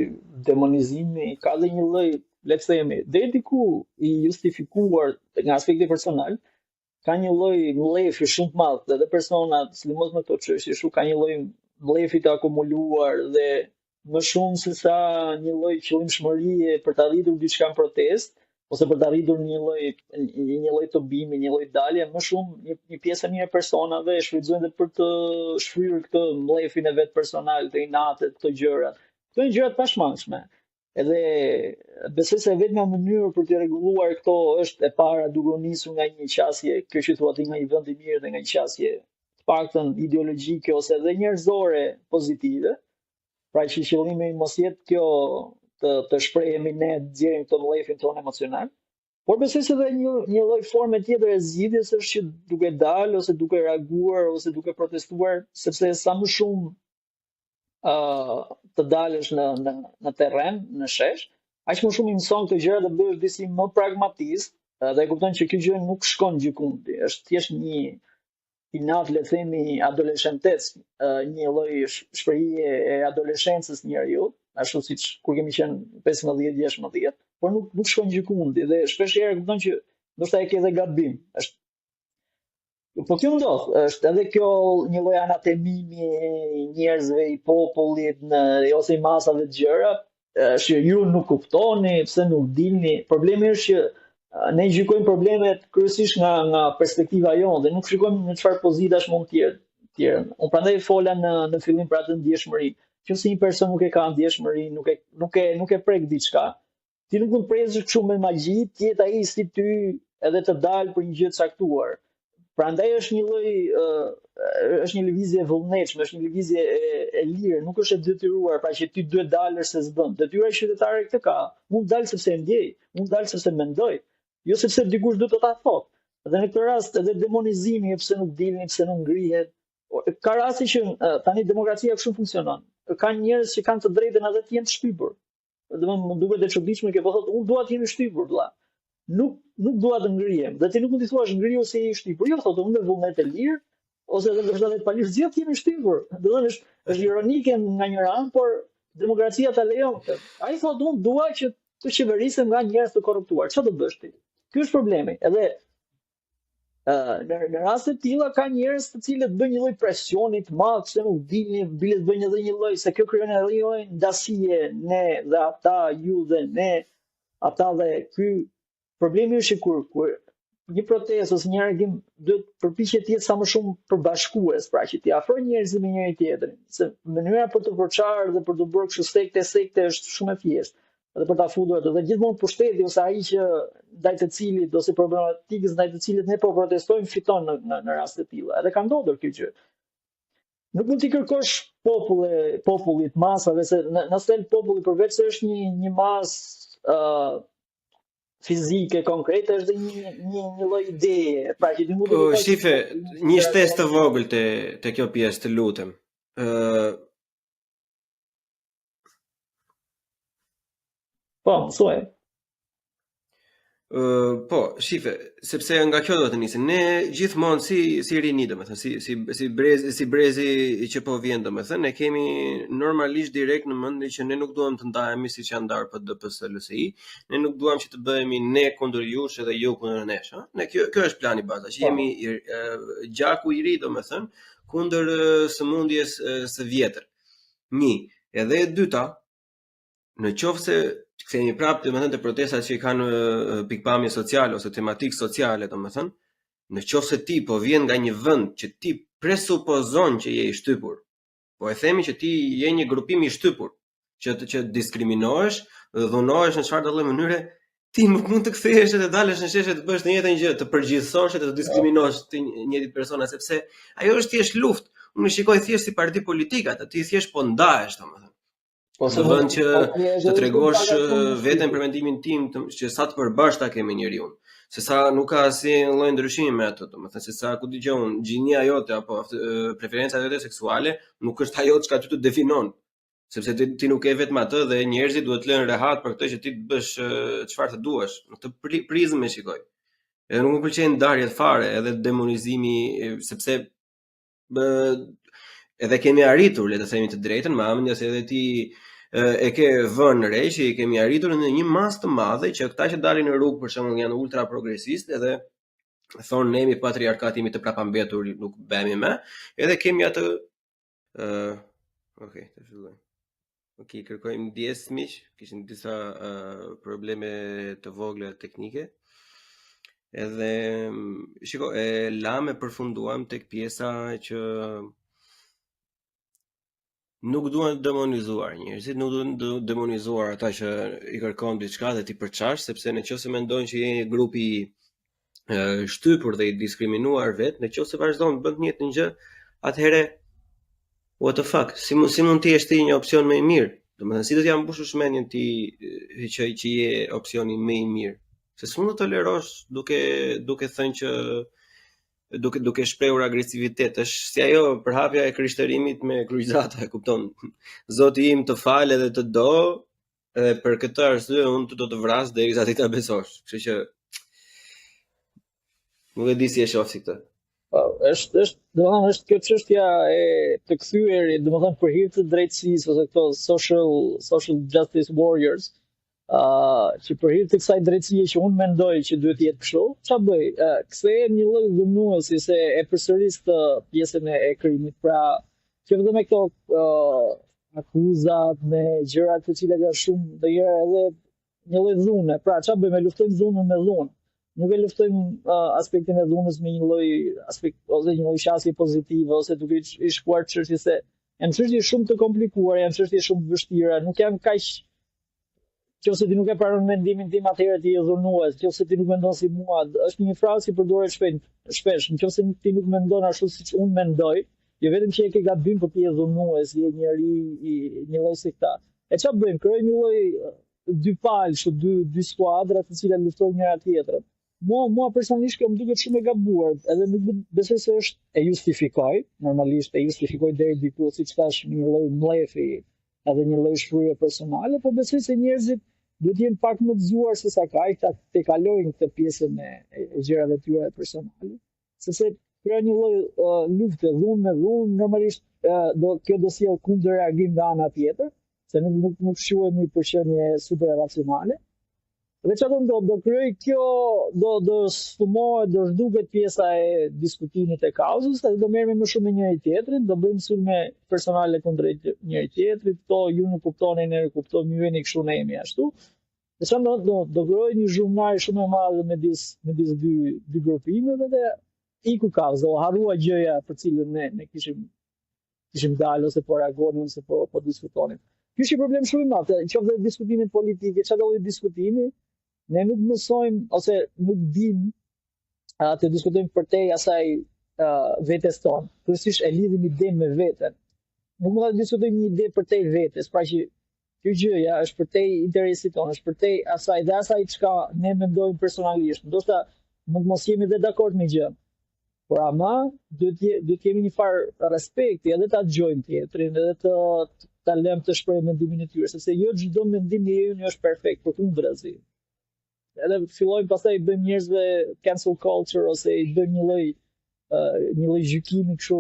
demonizimi, ka dhe një lloj, le të themi, deri diku i justifikuar nga aspekti personal, ka një lloj mlefi shumë të madh dhe personat, sidomos me këto çështje, ka një lloj mlefi të akumuluar dhe më shumë se sa një lloj qëllimshmërie për të arritur diçka në protestë ose për të arritur një lloj të bimi, një lloj dalje, më shumë një pjesë e mirë e personave e shfrytëzojnë për të shfryrë këtë mllefin e vet personal, të inatet, këto gjëra. Këto janë gjëra të pashmangshme. Edhe besoj se vetmja mënyrë për të rregulluar këto është e para duke u nisur nga një qasje, kjo që thua ti, nga një vend i mirë dhe nga një qasje të paktën ideologjike ose edhe njerëzore pozitive. Pra që qëllimi mos jetë kjo të shprehemi ne nxjerrim këtë mllëfin tonë emocional, por besoj se edhe një lloj forme tjetër e zgjidhjes është që duke dalë ose duke reaguar ose duke protestuar, sepse sa më shumë të dalësh në terren, në shesh, aq më shumë i mëson këto gjëra të bëhesh disi më pragmatist dhe e kupton që kjo gjë nuk shkon gjikundi, është thjesht një inat, le të themi, adoleshentec, një lloj shprehje e adoleshencës njeriu, ashtu siç kur kemi qenë 15-16, por nuk shkon gjikundi dhe shpesh herë kupton që ndoshta e ke edhe gabim. Po kjo ndodh, është edhe kjo një lloj anatemimi i njerëzve, i popullit ose i masave të gjëra, që ju nuk kuptoni, pse nuk dilni. Problemi është që ne gjykojmë problemet kryesisht nga perspektiva jonë dhe nuk shikojmë në çfarë pozitash mund të jenë. Unë prandaj fola në fillim për atë ndjeshmërinë. Nëse një person nuk e ka ndjeshmërinë, nuk e prek diçka, ti nuk mund të presësh kështu me magji, ti jetë ai si ty edhe të dalë për një gjë të caktuar. Prandaj është një lëvizje e vullnetshme, është një lëvizje e lirë, nuk është e detyruar, pra që ti duhet dalësh se s'bën. Detyra qytetare këtë ka. Mund dalë sepse e ndjej, mund dalë sepse mendoj, jo sepse dikush do të ta thotë. Dhe në këtë rast edhe demonizimi, pse nuk dilni, pse nuk ngrihet. Ka raste që tani demokracia kështu funksionon. Ka njerëz që kanë të drejtën edhe të jenë të shtypur. Domethënë më duket e çuditshme që po thotë unë dua të jem i shtypur vëlla. Nuk dua të ngrihem. Dhe ti nuk mund të thuash ngrihu se je i shtypur. Jo, thotë unë me vullnet e lirë ose edhe ndoshta vetë pa lirë zgjidh jemi i shtypur. Domethënë është ironike nga një anë, por demokracia ta lejon këtë. Ai thotë unë dua që të qeverisem nga njerëz të korruptuar. Çfarë do bësh ti? Ky është problemi. Edhe në raste të tilla ka njerëz të cilët bëjnë një lloj presioni të madh se nuk dilni, bilet bëjnë edhe një lloj se kjo krijon edhe një lloj ndasie, ne dhe ata, ju dhe ne, ata dhe ky. Problemi është që kur një protestë ose një reagim duhet përpiqet të jetë sa më shumë përbashkues, pra që t'i afrojë njerëzit me njëri tjetrin, se mënyra për të përçarë dhe për të bërë kështu sekte është shumë e thjeshtë. Edhe për ta futur atë, dhe gjithmonë pushteti ose ai që ndaj të cilit ose problematikës ndaj të cilit ne po protestojmë fiton në raste të tilla. Edhe ka ndodhur kjo gjë. Nuk mund t'i kërkosh popullit, masave, se nëse populli përveç se është një masë fizike, konkrete, është dhe një lloj ideje. Pra që ti mund të Shife, një shtesë të vogël te kjo pjesë, të lutem. Po, mësoj. Po, shife, sepse nga kjo do të nisim. Ne gjithmonë si rini, domethënë, si brezi që po vjen, domethënë, ne kemi normalisht direkt në mendje që ne nuk duam të ndahemi siç janë ndarë PDP LSI, ne nuk duam që të bëhemi ne kundër jush edhe ju kundër nesh, ha? Ne kjo është plani baza, që jemi gjaku i ri, domethënë, kundër sëmundjes së vjetër. Një, edhe e dyta, në qoftë se kthehemi prapë domethënë te protestat që kanë pikpamje sociale ose tematikë sociale, domethënë, në qoftë se ti po vjen nga një vend që ti presupozon që je i shtypur, po e themi që ti je një grupim i shtypur, që diskriminohesh, dhunohesh në çfarëdo lloj mënyre, ti nuk mund të kthehesh dhe të dalësh në sheshe të bësh të njëjtën gjë, të përgjithësosh dhe të diskriminohesh të njëjtit persona, sepse ajo është thjesht luftë. Unë shikoj thjesht si parti politike atë, ti thjesht po ndahesh, domethënë. Në vend që të tregosh veten për mendimin tim që sa të përbashkëta kemi njeriu, se sa nuk ka asnjë lloj ndryshimi me ato, domethënë se sa ku dëgjon unë, gjinia jote apo preferenca jote seksuale nuk është ajo që ty të definon, sepse ti nuk ke vetëm atë dhe njerëzit duhet të lënë rehat për këtë që ti të bësh çfarë të duash. Në këtë prizmë e shikoj. Edhe nuk më pëlqejnë ndarjet fare, edhe demonizimi, sepse edhe kemi arritur, le të themi të drejtën, me anë se edhe ti e ke vënë re që i kemi arritur në një masë të madhe që këta që dalin në rrugë për shembull janë ultra progresistë edhe thonë ne jemi patriarkati, jemi të prapambetur, nuk bëhemi më, edhe kemi atë okay, të fillojmë. Ok, kërkojmë ndjes miq, kishim disa probleme të vogla teknike. Edhe shiko, la me përfunduam tek pjesa që nuk duan të demonizuar njerëzit, nuk duan të demonizuar ata që i kërkon diçka dhe ti përçash, sepse nëse mendojnë që je një grup i shtypur dhe i diskriminuar vetë, nëse vazhdon bën të njëjtën gjë, atëherë what the fuck, si mund të jesh ti një opsion më i mirë? Domethënë si do t'ja mbushësh mendjen ti që je opsioni më i mirë? Se s'mund të tolerosh duke thënë që duke shprehur agresivitet, është si ajo përhapja e krishtërimit me kryqëzata, e kupton? Zoti im të fal edhe të do, edhe për këtë arsye unë do të vras derisa ti ta besosh. Kështu që nuk e di si e shoh si këtë. Është kjo çështja e të kthyer, domethënë për hir të drejtësisë ose këto social justice warriors, që për hir të kësaj drejtësie që unë mendoj që duhet të jetë kështu, çfarë bëj? Kthehem një lloj dhënuesi se e përsëris të pjesën e krimit. Pra, që vetëm me këto akuzat, me gjëra të cilat janë shumë ndonjëherë edhe një lloj dhune. Pra, çfarë bëjmë? Luftojmë dhunën me dhunë. Nuk e luftojmë aspektin e dhunës me një lloj aspekt ose një lloj qasje pozitive ose duke i shkuar çështje se janë çështje shumë të komplikuara, janë çështje shumë të vështira, nuk janë kaq. Nëse ti nuk e pranon mendimin tim, atëherë ti je dhunues. Nëse ti nuk mendon si mua, është një frazë që përdoret shpesh. Nëse ti nuk mendon ashtu siç unë mendoj, jo vetëm që e ke gabim, por ti je dhunues, je njëri i një lloj sektar. E çfarë bëjmë? Krijojmë një lloj dy palë, dy skuadra të cilat luftojnë njëra tjetrën. Mua personalisht kjo më duket shumë e gabuar, edhe nuk besoj se është e justifikoj, normalisht e justifikoj deri diku, siç thash, një lloj mlefi, edhe një lloj shfryje personale, por besoj se njerëzit duhet të jenë pak më të zgjuar se sa kaq ta kalojnë këtë pjesën e gjërave të tyre personale, sepse krijon një lloj lufte dhunë me dhunë, normalisht kjo do sjell kundër reagim nga ana tjetër, se nuk shihemi për qenie super racionale. Dhe çfarë do krijoj kjo, do sfumohet, do zhduket pjesa e diskutimit e kauzës, edhe do merremi më shumë me njëri tjetrin, do bëjmë sulme personale kundrejt njëri tjetrit, këto ju nuk kuptoni, ne nuk kuptojmë, ju jeni kështu, ne jemi ashtu. Dhe çfarë do krijoj një zhurmëri shumë e madhe midis dy grupimeve dhe iku kauza, o harrua gjëja për cilën ne kishim dalë ose po reagonin ose po diskutonin. Ky është një problem shumë i madh, qoftë diskutimin politik, çfarë do diskutimi, ne nuk mësojmë ose nuk dim të diskutojmë përtej asaj vetes tonë. Kryesisht e lidhim idenë me veten. Nuk mund të diskutojmë një ide përtej vetes, pra që kjo gjëja është përtej interesit tonë, është përtej asaj çka ne mendojmë personalisht. Ndoshta nuk mos jemi dhe dakord me gjë. Por ama duhet kemi një farë respekti edhe ta dëgjojmë tjetrin, edhe ta lëmë të shprehë mendimin e tyre, sepse jo çdo mendim i ynë është perfekt, përkundrazi. Edhe fillojmë pastaj i bëjmë njerëzve cancel culture ose i bëjmë një lloj gjykimi kështu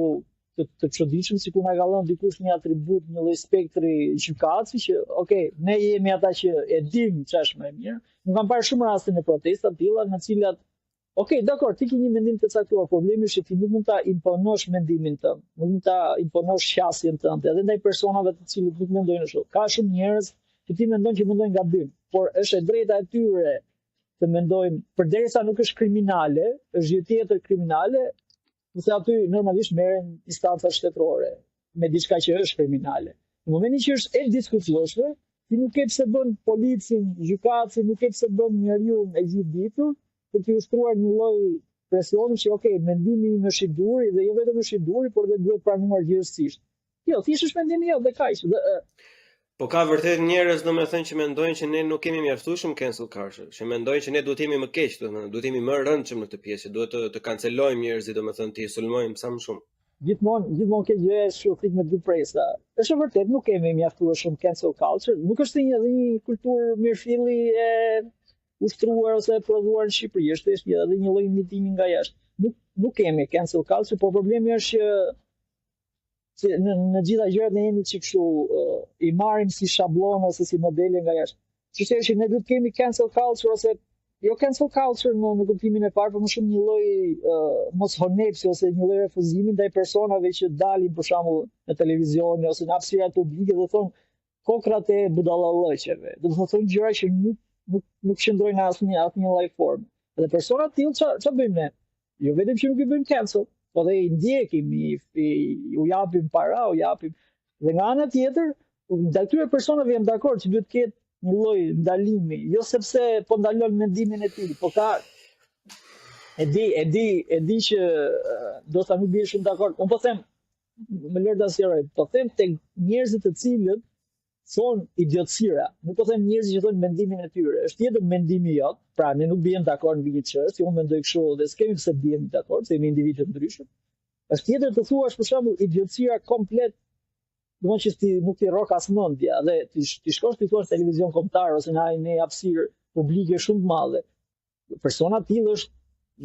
të çuditshëm, sikur na ka dhënë dikush një atribut, një lloj spektri gjykatësi që okay, ne jemi ata që e dim ç'është më e mirë. Nuk kam parë shumë raste në protesta të tilla në të cilat okay, dakor, ti ke një mendim të caktuar, problemi është që ti nuk mund ta imponosh mendimin tënd, nuk mund ta imponosh qasjen tënde, edhe ndaj personave të cilët nuk mendojnë ashtu. Ka shumë njerëz që ti mendon që mendojnë gabim, por është e drejta e tyre të mendojnë, përderisa nuk është kriminale, është gjë tjetër kriminale, sepse aty normalisht merren instanca shtetërore me diçka që është kriminale. Në momentin që është e diskutueshme, ti nuk ke pse bën policin, gjykatësin, nuk ke pse bën njeriu e gjithë ditur për të ushtruar një lloj presioni që okay, mendimi im është i duri dhe jo vetëm është i duri, por dhe duhet pranuar gjithësisht. Jo, thjesht është mendimi jo dhe kaq. Po ka vërtet njerëz domethënë që mendojnë që ne nuk kemi mjaftueshëm cancel culture, që mendojnë që ne duhet të jemi më keq, domethënë duhet të jemi më rëndshëm në këtë pjesë, duhet të cancelojmë njerëzit, domethënë të sulmojmë sa më shumë. Gjithmonë kjo gjë është shufik me dy presa. Është vërtet nuk kemi mjaftueshëm cancel culture, nuk është një kulturë mirëfilli e ushtruar ose e prodhuar në Shqipëri, është edhe një lloj imitimi nga jashtë. Nuk kemi cancel culture, por problemi është që në gjitha gjërat ne jemi kështu i marrim si shabllon ose si modele nga jashtë. Çështja është që ne duhet kemi cancel culture ose jo cancel culture në kuptimin e parë, por më shumë një lloj moshonepsi ose një lloj refuzimi ndaj personave që dalin për shembull në televizion ose në hapësirat publike dhe thonë kokrat e budallallëqeve. Do të thonë gjëra që nuk qëndrojnë në asnjë lloj forme. Dhe personat të tillë ç'a bëjmë ne? Jo vetëm që nuk i bëjmë cancel, po dhe i ndjekim, u japim para, dhe nga ana tjetër, ndaj këtyre personave jam dakord që duhet të ketë një lloj ndalimi, jo sepse po ndalon mendimin e tij, po ka e di që do ta nuk bie shumë dakord. Unë po them, më lër ta sqaroj. Po them tek njerëzit të cilët thonë idiotësira. Nuk po them njerëzit që thonë mendimin e tyre. Është tjetër mendimi jot. Pra ne nuk bijemi dakord mbi këtë çështje, unë mendoj kështu dhe s'kemi pse bijemi dakord, se jemi individë të ndryshëm. Është tjetër të thuash për shembull idiotësira komplet, domethënë që ti nuk ti rrok as mendja dhe ti shkosh ti thua televizion kombëtar ose në një hapësirë publike shumë të madhe. Persona të tillë është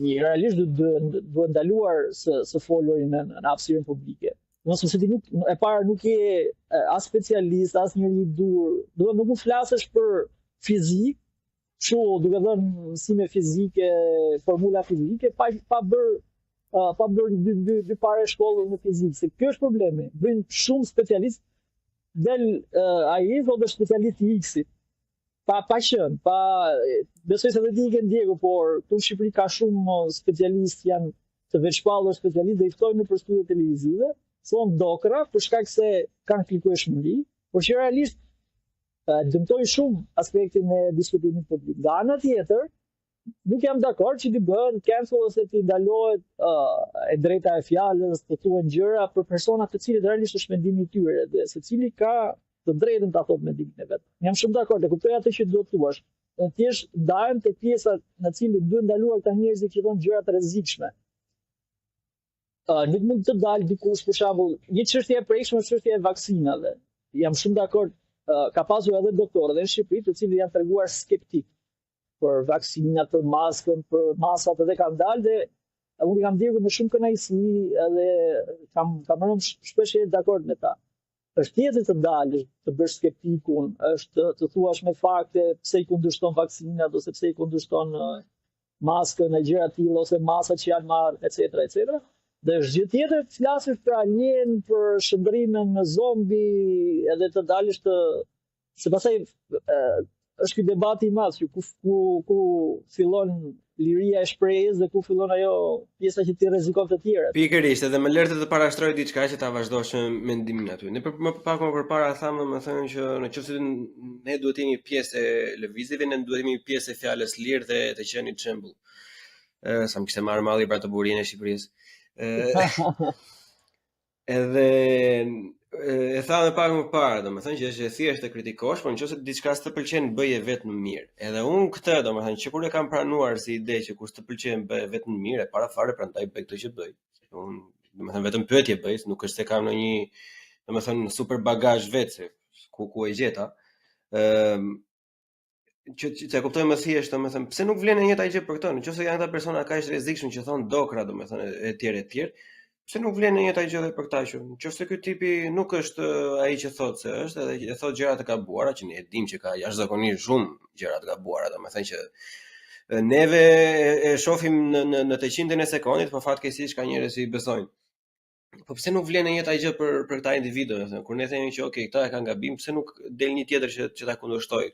një realisht duhet ndaluar së folurin në hapësirën publike. Nëse se ti nuk e para nuk je as specialist, as njëri i dur, do nuk mund flasësh për fizik, kështu duke dhënë mësime fizike, formula fizike, pa bërë dy pare shkollë në fizikë, se kjo është problemi. Bëjnë shumë specialist, del ai thotë specialist i X-it. Pa qenë, besoj se dhe ti i ke ndjekur, por këtu në Shqipëri ka shumë specialistë janë të veçpallur specialistë dhe i ftojnë në studio televizive, thonë dokra për shkak se kanë klikueshmëri, por që realisht dëmtoi shumë aspektin e diskutimit publik. Nga ana tjetër, nuk jam dakord që ti bëhen cancel ose ti ndalohet e drejta e fjalës, të thuhen gjëra për persona të cilët realisht është mendimi i tyre dhe secili ka të drejtën ta thotë mendimin e vet. Jam shumë dakord, e kuptoj atë që do të thuash. Thjesht ndahem tek pjesa në cilën duhet ndaluar këta njerëz që thonë gjëra të rrezikshme. Nuk mund të dalë dikush për shembull, një çështje e prekshme është çështja e vaksinave. Jam shumë dakord, ka pasur edhe doktorë në Shqipëri të cilët janë treguar skeptik për vaksinat, për maskën, për masat edhe kanë dalë dhe unë kam ndjekur me shumë kënaqësi edhe kam rënë shpesh dakord me ta. Është tjetër të dalësh, të bësh skeptikun, është të thuash me fakte pse i kundërshton vaksinat ose pse i kundërshton maskën e gjëra të tilla ose masat që janë marrë, etc. Dhe është gjë tjetër të flasësh për alien, për shndrimin në zombi, edhe të dalësh se pastaj është ky debati i madh ku fillon liria e shprehjes dhe ku fillon ajo pjesa që ti rrezikon të tjerët. Pikërisht, edhe më lërte të parashtroj diçka që ta vazhdosh mendimin aty. Ne më pak më përpara thamë domethënë që nëse ne duhet të jemi pjesë e lëvizjeve, ne duhet të jemi pjesë e fjalës lirë dhe të qenë shembull. Sa më kishte marrë malli për të burinë e Shqipërisë. Edhe e thamë pak më parë, domethënë që është e thjeshtë të kritikosh, por nëse diçka s'të pëlqen bëje vetëm mirë. Edhe unë këtë, domethënë që kur e kam pranuar si ide që kur s'të pëlqen bëje vetëm mirë, e para fare prandaj bëj këtë që bëj. Unë domethënë vetëm pyetje bëj, nuk është se kam ndonjë domethënë super bagazh vetë ku e gjeta. Që të kuptoj më thjesht, domethënë pse nuk vlen e njëjta gjë për këtë? Nëse janë ata persona kaq të rrezikshëm që thon dokra, domethënë etj, pse nuk vlen e njëjta gjë edhe për këta që nëse ky tipi nuk është ai që thotë se është, edhe e thotë gjëra të gabuara, që ne e dimë që ka jashtëzakonisht shumë gjëra të gabuara, domethënë që neve e shohim në të qindën e sekondit, por fatkeqësisht ka njerëz që i besojnë. Po pse nuk vlen e njëjta gjë për këta individu, domethënë kur ne themi që okay, këta e kanë gabim, pse nuk del një tjetër që ta kundërshtoj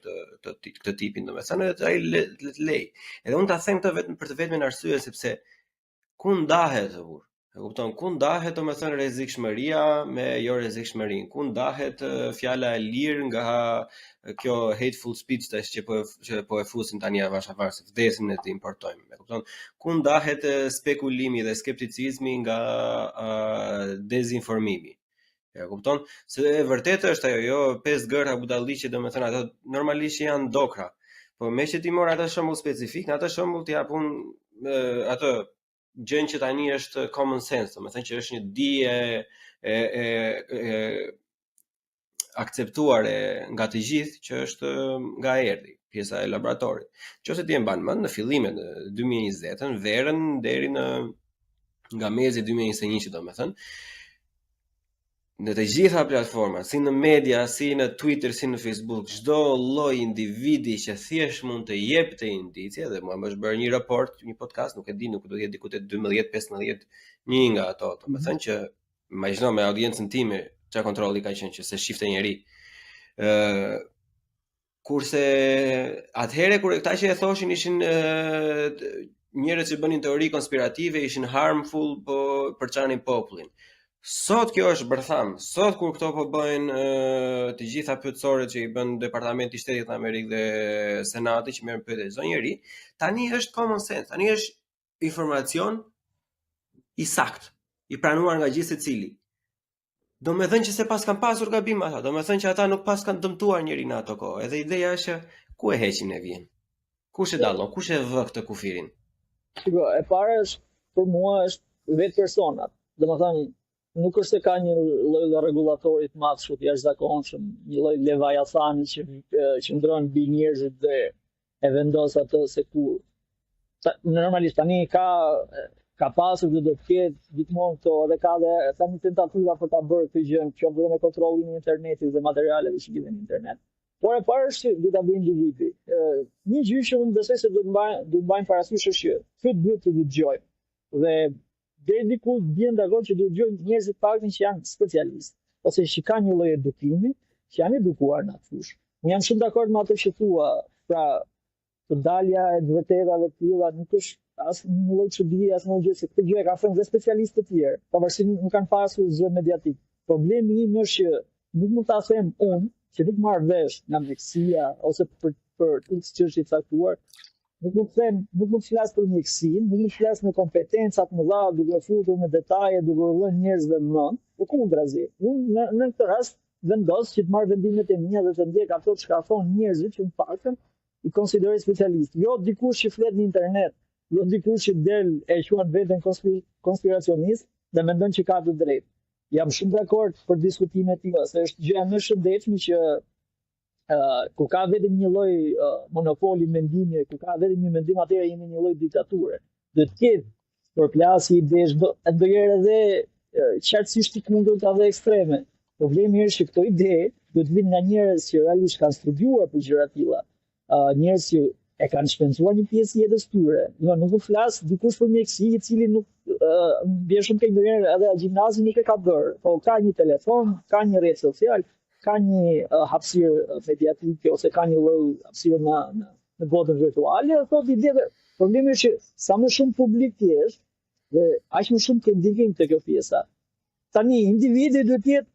këtë tipin, domethënë ai le të lej. Edhe unë ta them këtë vetëm për të vetmin arsye sepse ku ndahet burr? E kupton, ku ndahet domethënë rrezikshmëria me jo rrezikshmërinë? Ku ndahet fjala e lirë nga kjo hateful speech tash që po e fusin tani avash se vdesin ne të importojmë. E kupton? Ku ndahet spekulimi dhe skepticizmi nga dezinformimi. E kupton? Se e vërtetë është ajo, jo 5 gërra budalliqe, domethënë ato normalisht janë dokra. Po me që ti mor atë shembull specifik, në atë shembull ti japun atë gjën që tani është common sense, domethënë që është një dije e akceptuar nga të gjithë që është nga erdhi, pjesa e laboratorit. Nëse ti e mban mend në fillimet e 2020-ën, verën deri nga mezi 2021, domethënë në të gjitha platformat, si në media, si në Twitter, si në Facebook, çdo lloj individi që thjesht mund të jepte indicie, dhe mua më është bërë një raport, një podcast, nuk e di, nuk do të jetë diku te 12-15, një nga ato, domethënë që imagjino me audiencën time çfarë kontrolli ka qenë që se shifte njëri. Kurse atëherë kur këta që e thoshin ishin njerëz që bënin teori konspirative, ishin harmful, po përçanin popullin. Sot kjo është bërtham. Sot kur këto po bëjnë të gjitha pyetësorët që i bën Departamenti i Shtetit të Amerikës dhe Senati që merren pyetje çdo njeri, tani është common sense, tani është informacion i saktë, i pranuar nga gjithë secili. Do me thënë që se pas kanë pasur gabim ata, do me thënë që ata nuk pas kanë dëmtuar njërin në ato kohë. Edhe ideja është ku e heqin e vjen. Kush e dallon, kush e vë këtë kufirin? Shiko, e para është për mua është vetë personat. Domethënë nuk është se ka një lloj rregullatori të madh shumë jashtëzakonshëm, një lloj leviathani që ndron mbi njerëzit dhe e vendos atë se ku. Normalisht tani ka pasur dhe do të ketë gjithmonë këto dhe ka dhe tani tentativa për ta bërë këtë gjë, që bëhet me kontrollin e internetit dhe materialeve që lidhen në internet. Por e parë është që duhet ta bëjë individi. Një gjë që unë besoj se duhet mbajmë parasysh është që këtë duhet të dëgjojmë. Dhe deri diku bien dakord që duhet dëgjojmë njerëz të paktën që janë specialistë ose që kanë një lloj edukimi, që janë edukuar në atë fushë. Unë jam shumë dakord me atë që thua, pra të dalja e të vërtetave të tilla nuk është as një lloj çuditje, as një gjë se këtë gjë e kanë thënë dhe specialistë të tjerë, pavarësisht nuk kanë pasur zë mediatik. Problemi im është që nuk mund ta them unë që nuk marr vesh nga mjekësia ose për X çështje të caktuar, nuk mund të flas për mjekësinë, nuk mund të flas me kompetencat më dha, duke futur në detaje, duke dhënë njerëzve mend, por kundrazi. Unë në këtë rast vendos që të marr vendimet e mia dhe të ndjek ato çka thonë njerëzit që në faktën i konsideroj specialist. Jo dikush që flet në internet, jo dikush që del e quan veten konspiracionist dhe mendon që ka të drejtë. Jam shumë dakord për diskutimet tilla, se është gjë më e shëndetshme që ku ka vetëm një lloj monopoli mendimi, ku ka vetëm një mendim, atëherë jemi një lloj diktature. Do të ketë përplasje idesh, ndonjëherë edhe qartësisht të kundërta dhe ekstreme. Problemi është që këto ide duhet vinë nga njerëz që realisht kanë studiuar për gjëra të tilla. Njerëz që e kanë shpenzuar një pjesë jetës tyre. Jo, nuk u flas dikush për mjekësi i cili nuk bie shumë keq ndonjëherë edhe gjimnazin nuk e ka bërë. Po ka një telefon, ka një rrjet social, ka një hapësirë mediatike ose ka një lloj hapësire në botën virtuale, thotë ide. Problemi është që sa më shumë publik ti jesh dhe aq më shumë ke ndikim te kjo pjesa. Tani individi duhet të jetë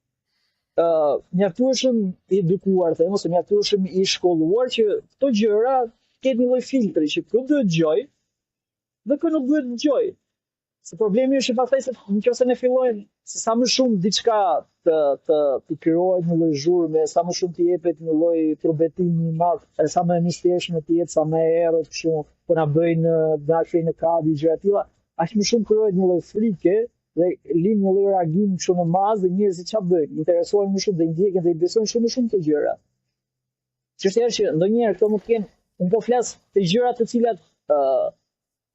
mjaftueshëm i edukuar, them, ose mjaftueshëm i shkolluar që këto gjëra ketë një lloj filtri që kë duhet dëgjoj dhe kë nuk duhet dëgjoj. Se problemi është pastaj se nëse ne fillojmë se sa më shumë diçka të krijohet një lloj zhurme, sa më shumë të jepet një lloj turbetimi i madh, sa më e mistershme të jetë, sa më e errët kështu, po na bëjnë dashje në kadi gjëra të tilla, aq më shumë krijohet një lloj frike dhe lind një lloj reagimi kështu në masë dhe njerëzit çfarë bëjnë? Interesohen më shumë dhe ndjekin dhe i besojnë shumë më shumë të gjëra. Çështja është që ndonjëherë këto mund të kenë, unë po flas të gjëra të cilat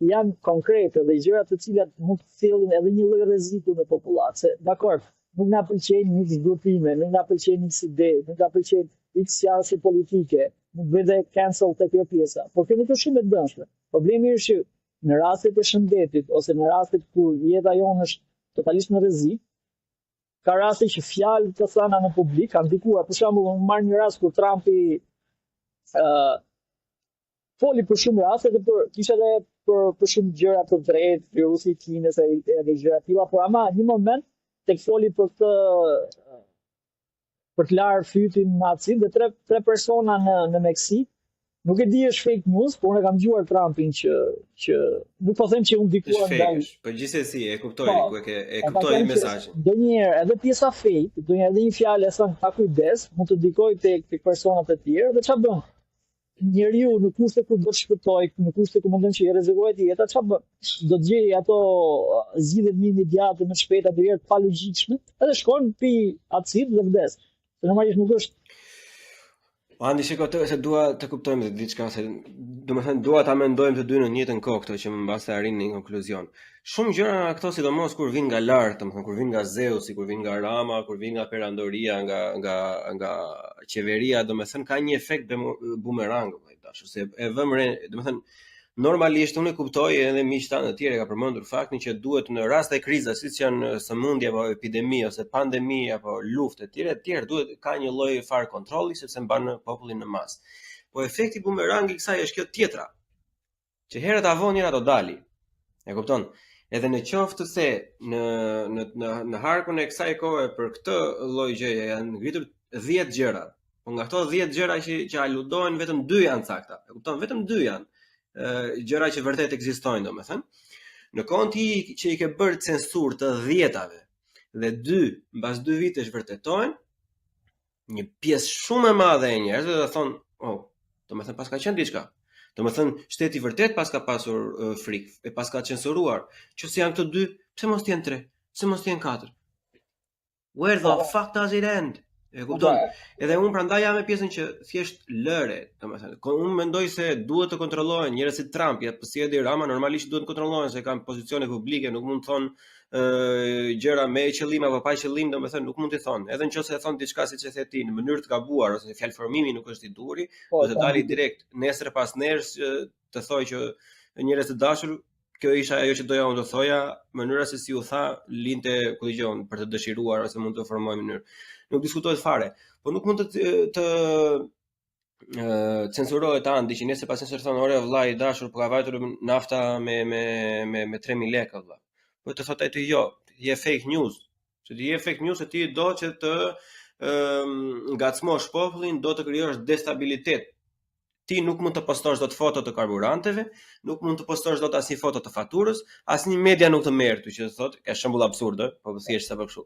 janë konkrete dhe gjëra të cilat mund të sjellin edhe një lloj rreziku në popullatë. Dakor, nuk na pëlqejnë X grupime, nuk na pëlqejnë X ide, nuk na pëlqejnë X sjellje politike, nuk vete cancel te kjo pjesa. Por kjo nuk është shumë e dëmshme. Problemi është që në rastet e shëndetit ose në rastet ku jeta jonë është totalisht në rrezik, ka raste që fjalë të thëna në publik kanë ndikuar. Për shembull, unë marr një rast kur Trumpi foli për shumë raste dhe kishte edhe për shumë gjëra të drejtë, virusi i Kinës edhe gjëra të tilla, por ama në një moment tek foli për të larë fytin nacin dhe tre persona në Meksik. Nuk e di është fake news, por unë kam dëgjuar Trumpin që nuk po them që unë dikuar ndaj. Po gjithsesi e kuptoj ku e kuptoj mesazhin. Ndonjëherë edhe pjesa fake, ndonjëherë edhe një fjalë e thënë pa kujdes, mund të ndikojë tek personat e tjerë dhe çfarë bën? Njeriu në kushte ku do të shpëtoj, në kushte ku mendon që i rrezikohet jeta, çfarë bën? Do të gjejë ato zgjidhje më imediate, më shpejta, ndonjëherë pa logjikshme, edhe shkon pi acid dhe vdes. Normalisht nuk është. Andi shiko se dua të kuptojmë diçka, se domethënë dua ta mendojmë të dy në njëjtën kohë këto që më mbas të arrin në një konkluzion. Shumë gjëra nga këto, sidomos kur vijnë nga lart, domethënë kur vijnë nga Zeusi, kur vijnë nga Rama, kur vijnë nga perandoria, nga qeveria, domethënë ka një efekt bumerang, dashur, se e vëmë re, domethënë normalisht unë e kuptoj edhe miqtan e tjerë ka përmendur faktin që duhet në raste kriza siç janë sëmundje apo epidemi ose pandemi apo luftë e tjera duhet ka një lloj fare kontrolli sepse mban popullin në masë. Po efekti bumerang i kësaj është kjo tjetra. Që herët avon njëra do dali. E kupton? Edhe në qoftë se në harkun e kësaj kohe për këtë lloj gjëje janë ngritur 10 gjëra. Po nga këto 10 gjëra që aludojnë vetëm 2 janë sakta. E kupton? Vetëm 2 janë. Gjëra që vërtet ekzistojnë, domethënë. Në kohën që i ke bërë censur të 10-ave dhe dy, mbas 2 vitesh vërtetojnë, një pjesë shumë e madhe e njerëzve do thonë, domethënë pas ka qenë diçka. Domethënë shteti vërtet pas ka pasur frikë, e pas ka censuruar. Nëse janë këto dy, pse mos jenë 3? Pse mos jenë 4? Where the fuck does it end? E kupton? Edhe unë prandaj jam me pjesën që thjesht lëre, domethënë. Unë mendoj se duhet të kontrollohen njerëz si Trump, si Edi Rama, normalisht duhet të kontrollohen se kanë pozicione publike, nuk mund të thonë gjëra me qëllim apo pa qëllim, domethënë nuk mund të thonë. Edhe nëse e thon diçka siç e the ti në mënyrë të gabuar ose fjalëformimi nuk është i duri, ose dali direkt nesër pas nesër të thojë që njerëz të dashur, kjo isha ajo që doja unë të thoja, mënyra se si u tha, linte kujton për të dëshiruar ose mund të formojë mënyrë. Nuk diskutohet fare, por nuk mund të censurohet Andi që nëse pas nesër thonë ore vllai i dashur po ka vajtur nafta me 3000 lekë vlla. Po të thotë ti jo, je fake news. Se ti je fake news se ti do që të ngacmosh popullin, do të krijosh destabilitet. Ti nuk mund të postosh dot foto të karburanteve, nuk mund të postosh dot asnjë foto të faturës, asnjë media nuk të merr, që thotë, ka shembull absurde, po thjesht sa për kështu.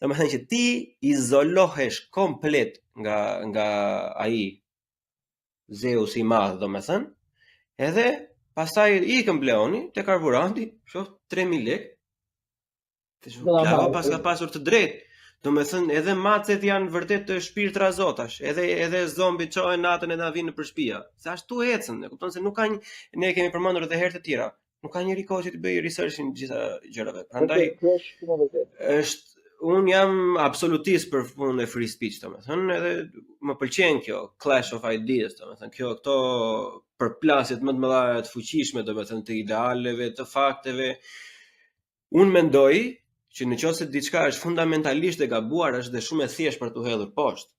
Domethënë që ti izolohesh komplet nga ai Zeus i madh, domethënë, edhe pastaj ikën bleoni te karburanti, shoh 3000 lekë. Klava pas ka pasur të drejtë. Domethënë edhe macet janë vërtet të shpirtra zotash, edhe zombi çohen natën e na vinë nëpër shtëpia. Se ashtu ecën, e kupton se nuk ka ne kemi përmendur edhe herë të tjera. Nuk ka njëri kohë që të bëj researchin gjitha gjërave. Prandaj është unë jam absolutist për punën e free speech, domethënë, edhe më pëlqen kjo clash of ideas, domethënë, këto përplasjet më të mëdha të fuqishme, domethënë, të idealeve, të fakteve. Unë mendoj që nëse diçka është fundamentalisht e gabuar, është dhe shumë e thjeshtë për t'u hedhur poshtë.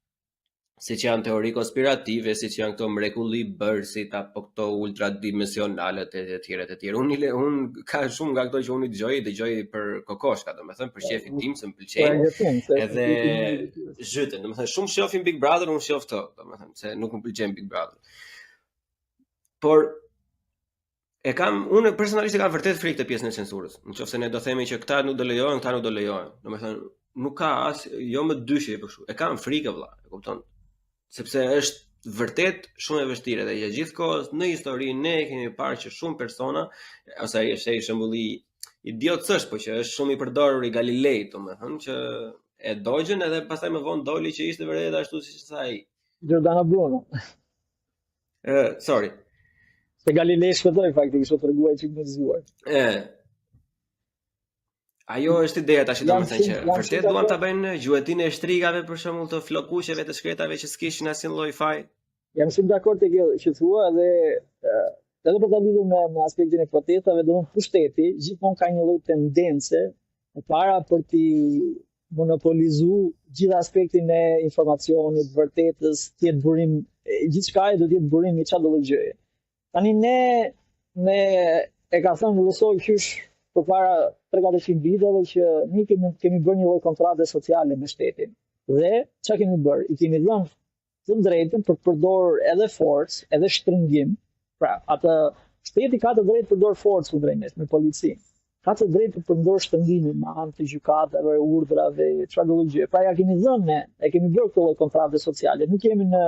Siç janë teori konspirative, siç janë këto mrekulli bërësit apo këto ultradimensionalet e tjera e tjera. Unë ka shumë nga këto që unë dëgjoj për kokoshka, domethënë për shefin tim se më pëlqejnë. Edhe zhyten, domethënë shumë shohin Big Brother, unë shoh këto, domethënë se nuk më pëlqen Big Brother. Por unë personalisht kam vërtet frikë të pjesën e censurës. Nëse ne do themi që këta nuk do lejohen, këta nuk do lejohen. Domethënë nuk ka as jo më dyshje për kështu. E kam frikë vëlla, e kupton? Sepse është vërtet shumë e vështirë dhe gjithkohës në histori ne kemi parë që shumë persona, ose ai është ai shembulli idiotësh, po që është shumë i përdorur i Galileit, domethënë që e dogjën edhe pastaj më vonë doli që ishte vërtet ashtu siç tha ai. Giordano Bruno. Sorry. Se Galilei shpëtoi faktikisht u treguar që më zgjuar. Ajo është ideja tash domethënë që vërtet duan ta bëjnë gjuetinë e shtrigave për shembull të flokuqeve të shkretave që s'kishin asnjë lloj faj. Jam shumë dakord te kjo që thua dhe edhe për ta lidhur me aspektin e protestave, domethënë pushteti gjithmonë ka një lloj tendence para për të monopolizuar gjithë aspektin e informacionit, vërtetës, të jetë burim, gjithçka do të jetë burim i çdo lloj gjëje. Tani ne e ka thënë Rousseau qysh përpara 300 viteve që ne kemi bërë një lloj kontrate sociale me shtetin. Dhe çka kemi bërë? I kemi dhënë të drejtën për të përdorur edhe forcë, edhe shtrëngim. Pra, atë shteti ka të drejtë të përdor forcë kundrejt nesh me policinë. Ka të drejtë të përdor shtrëngimin me anë të gjykatave, urdhrave, çfarë do gjë. Pra ja kemi dhënë ne, e kemi bërë këtë lloj kontrate sociale. Nuk jemi në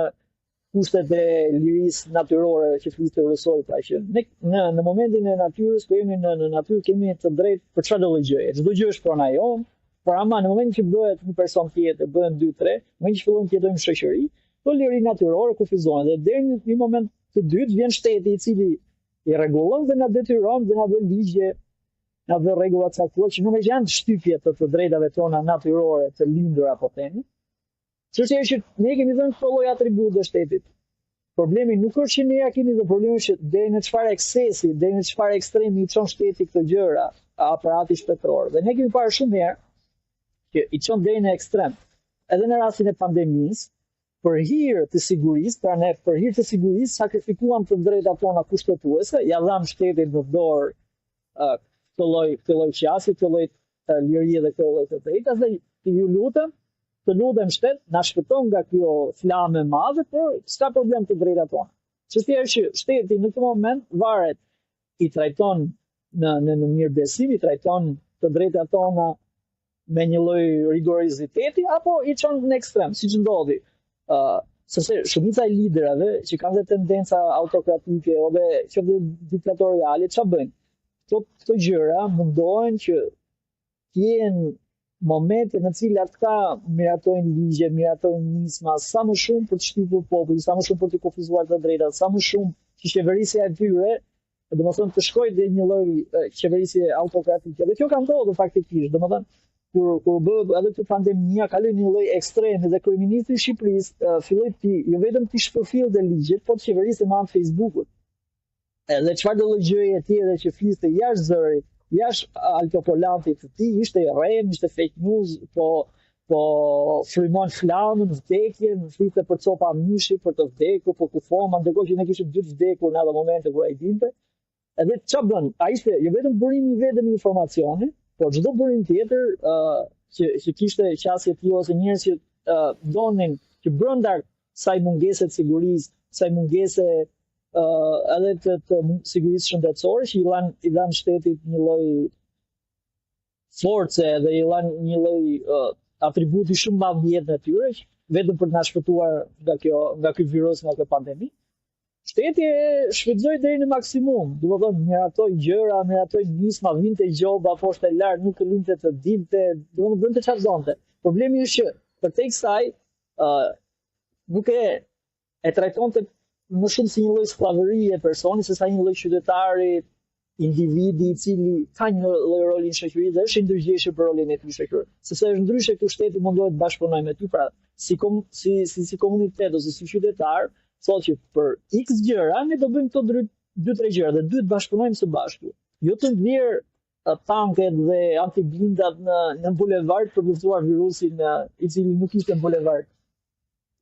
kushtet e lirisë natyrore që fliste Rousseau, pra që në momentin e natyrës, ku jemi në natyrë, kemi të drejtë për çfarë do gjëje. Çdo gjë është prona jonë, por ama në momentin që bëhet një person tjetër, bëhen 2-3, në momentin që fillojmë të jetojmë në shoqëri, to liri natyrore kufizohen dhe deri në një moment të dytë vjen shteti i cili i rregullon dhe na detyron dhe na bën ligje, na bën rregulla të caktuara që nuk janë shtypje të drejtave tona natyrore të lindur apo themi. Çështja është që ne kemi dhënë këto lloj atributë shtetit. Problemi nuk është që ne ja kemi dhe problemi është që deri në çfarë eksesi, deri në çfarë ekstremi i çon shteti këto gjëra, aparati shtetëror. Dhe ne kemi parë shumë herë që i çon deri në ekstrem. Edhe në rastin e pandemisë, për hir të sigurisë, pra ne për hir të sigurisë sakrifikuam të drejtat tona kushtetuese, ja dham shtetit në dorë këtë lloj qasje, këtë lloj lirie dhe këtë lloj të drejta dhe ju lutem të lutem shtet, na shpëton nga kjo flame e madhe, por s'ka problem të drejtat tona. Çështja është që shteti në këtë moment varet, i trajton në mirëbesim, i trajton të drejtat tona me një lloj rigoriziteti apo i çon në ekstrem, siç ndodhi. Sepse shumica e liderave që kanë dhe tendenca autokratike ose që diktatoriale, ç'a bëjnë? Këto gjëra mundohen që të jenë momente në cilat ka miratojnë ligje, miratojnë nisma, sa më shumë për të shtypur popullin, sa më shumë për të kufizuar të drejtat, sa më shumë që qeverisja e tyre, domethënë të shkojë në një lloj qeverisje autokratike. Dhe kjo ka ndodhur faktikisht, domethënë kur bë edhe këtë pandemia kaloi një lloj ekstremi dhe kryeministri i Shqipërisë filloi jo vetëm të shpërfillte ligjet, por të qeverisë me anë të Facebookut. Edhe çfarë do lloj gjëje tjetër që fliste jashtë zërit, jashtë altopolantit të tij, ishte rrem, ishte fake news, po frymon flamën, vdekjen, fliste për copa mishi, për të vdekur, për kufoma, ndërkohë që ne kishim dy të vdekur në atë momente kur ai dinte. Edhe ç'a bën? Ai ishte jo vetëm burimi i vetëm informacioni, por çdo burim tjetër që kishte qasje të tilla ose njerëz që donin që brenda kësaj mungese të sigurisë, kësaj mungese edhe të sigurisë shëndetësore që i dhan shtetit një lloj force dhe i dhan një lloj atributi shumë më vjet në tyre, vetëm për të na shpëtuar nga ky virus, nga kjo pandemi. Shteti shfrytëzoi deri në maksimum, domethënë miratoi gjëra, miratoi nisma, vinte gjoba poshtë e lart, nuk të linte të dilte, domethënë bënte çfarë donte. Problemi është që përtej kësaj nuk e trajtonte më shumë si një lloj skllavërie personi, se sa një lloj qytetari, individi i cili ka një lloj roli në shoqëri dhe është i ndërgjegjshëm për rolin e tij shoqëror. Sepse është ndryshe kur shteti mundohet të bashkëpunojë me ty, pra si komunitet ose si qytetar, thotë që për X gjëra ne do bëjmë këto 2-3 gjëra dhe duhet bashkëpunojmë së bashku. Jo të ndjerë tanket dhe antiblindat në bulevard për të luftuar virusin i cili nuk ishte në bulevard.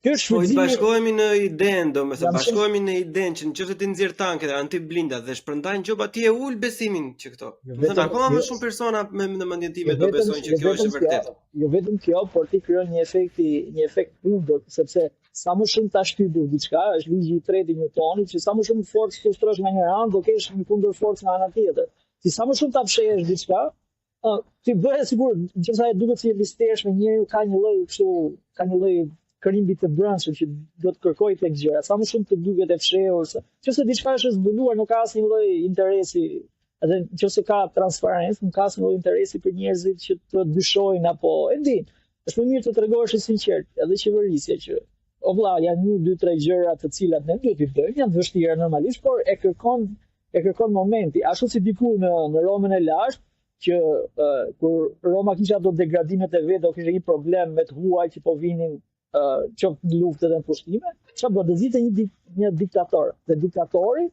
Po të bashkohemi në idenë, domethënë bashkohemi në idenë që nëse ti nxjerr tanket dhe antiblindat dhe shpërndajnë gjoba, ti e ul besimin që këto. Domethënë akoma më shumë persona në mendjen time do besojnë që kjo është e vërtetë. Jo vetëm kjo, por ti krijon një efekt kundër, sepse sa më shumë ta shtypësh diçka, është ligji i tretë i Newtonit, që sa më shumë forcë kushtrosh nga një anë, do kesh një kundërforcë nga ana tjetër. Ti sa më shumë ta fshehësh diçka, ti bëhe sigur, nëse ai duket si listesh me njeriu ka një lloj kështu, ka një lloj kërimbi të brendshëm që do të kërkoj tek gjëra, sa më shumë të duket e fshehur, nëse diçka është zbuluar, nuk ka asnjë lloj interesi, edhe nëse ka transparencë, nuk ka asnjë lloj interesi për njerëzit që të dyshojnë apo e di. Është më mirë të tregohesh i sinqert, edhe qeverisja që o vlla, janë 2-3 gjëra të cilat ne duhet i bëjmë, janë të vështira normalisht, por e kërkon momenti, ashtu si diku në Romën e lashtë, që kur Roma kishte ato degradimet e vet, do kishte një problem me të huaj që po vinin qoftë në luftë dhe në pushtime, çfarë do të zite një diktator. Dhe diktatori,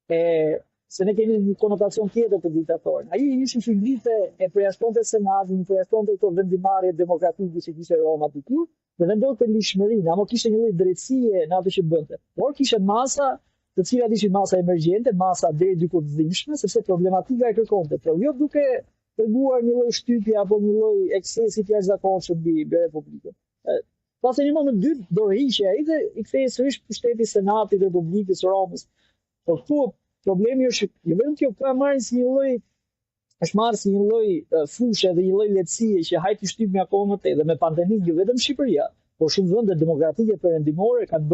se ne kemi një konotacion tjetër për diktatorin. Ai ishte që e përjashtonte senatin, përjashtonte këto vendimarrje demokratike që kishte Roma diku, dhe vendonte lishmërinë, apo kishte një lloj drejtësie në atë që bënte. Por kishte masa, të cilat ishin masa emergjente, masa deri diku të dhimbshme, sepse problematika e kërkonte, por jo duke treguar një lloj shtypje apo një lloj eksesi të jashtëzakonshëm mbi Republikën. Pas e një moment dytë do rriqe ai dhe i kthehej sërish pushteti Senatit të Republikës së Romës. Por këtu problemi është jo vetëm kjo ka marrë si një lloj fushë dhe një lloj lehtësie që hajti shtyp me akoma më tej dhe me pandeminë jo vetëm Shqipëria, por shumë vende demokratike perëndimore kanë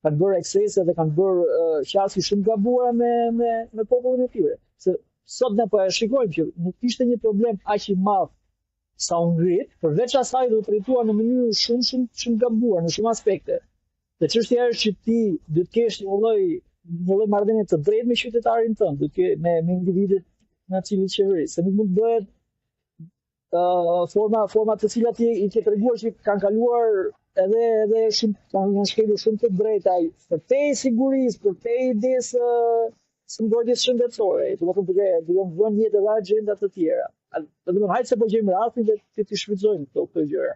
bërë eksese dhe kanë bërë qasje shumë gabuara me popullin e tyre. Se sot ne po e shikojmë që nuk kishte një problem aq i madh sa u ngrit, përveç asaj do të trajtuar në mënyrë shumë gabuar në shumë aspekte. Dhe çështja është që ti duhet të kesh një lloj marrëdhënie të drejtë me qytetarin tënd, duhet të me individët në cilin qeverisë, se nuk mund të bëhet forma të cilat i ke treguar që kanë kaluar edhe shumë kanë shkelur shumë të drejta për te sigurisë, për te idesë së mbrojtjes shëndetësore, duke vënë jetë dhe agenda të tjera. Hajtë se po gjejmë rastin dhe të shfrytëzojmë këto gjëra.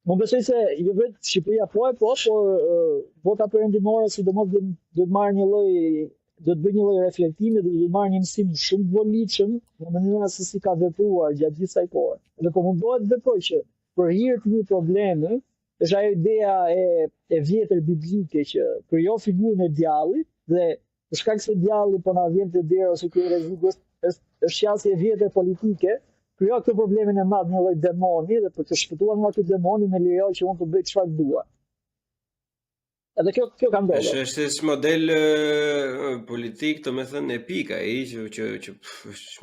Më besoj se jo vetë Shqipëria por vota perëndimore sidomos do të marrë do të bëjë një lloj reflektimi dhe do të marrë një mësim shumë volitshëm në mënyrën se si ka vepruar gjatë gjithë kësaj kohe. Dhe po mundohet të veprojë që për hir të një problemi, është ajo ideja e vjetër biblike që krijo figurën e djallit dhe për shkak se djalli po na vjen te dera ose ky rrezik është qasje e vjetër politike, krijo këtë problemin e madh një lloj demoni dhe për të shpëtuar nga ky demoni më lejoj që unë të bëj çfarë dua. Edhe kjo ka ndodhur. Është model politik, domethënë epik ai që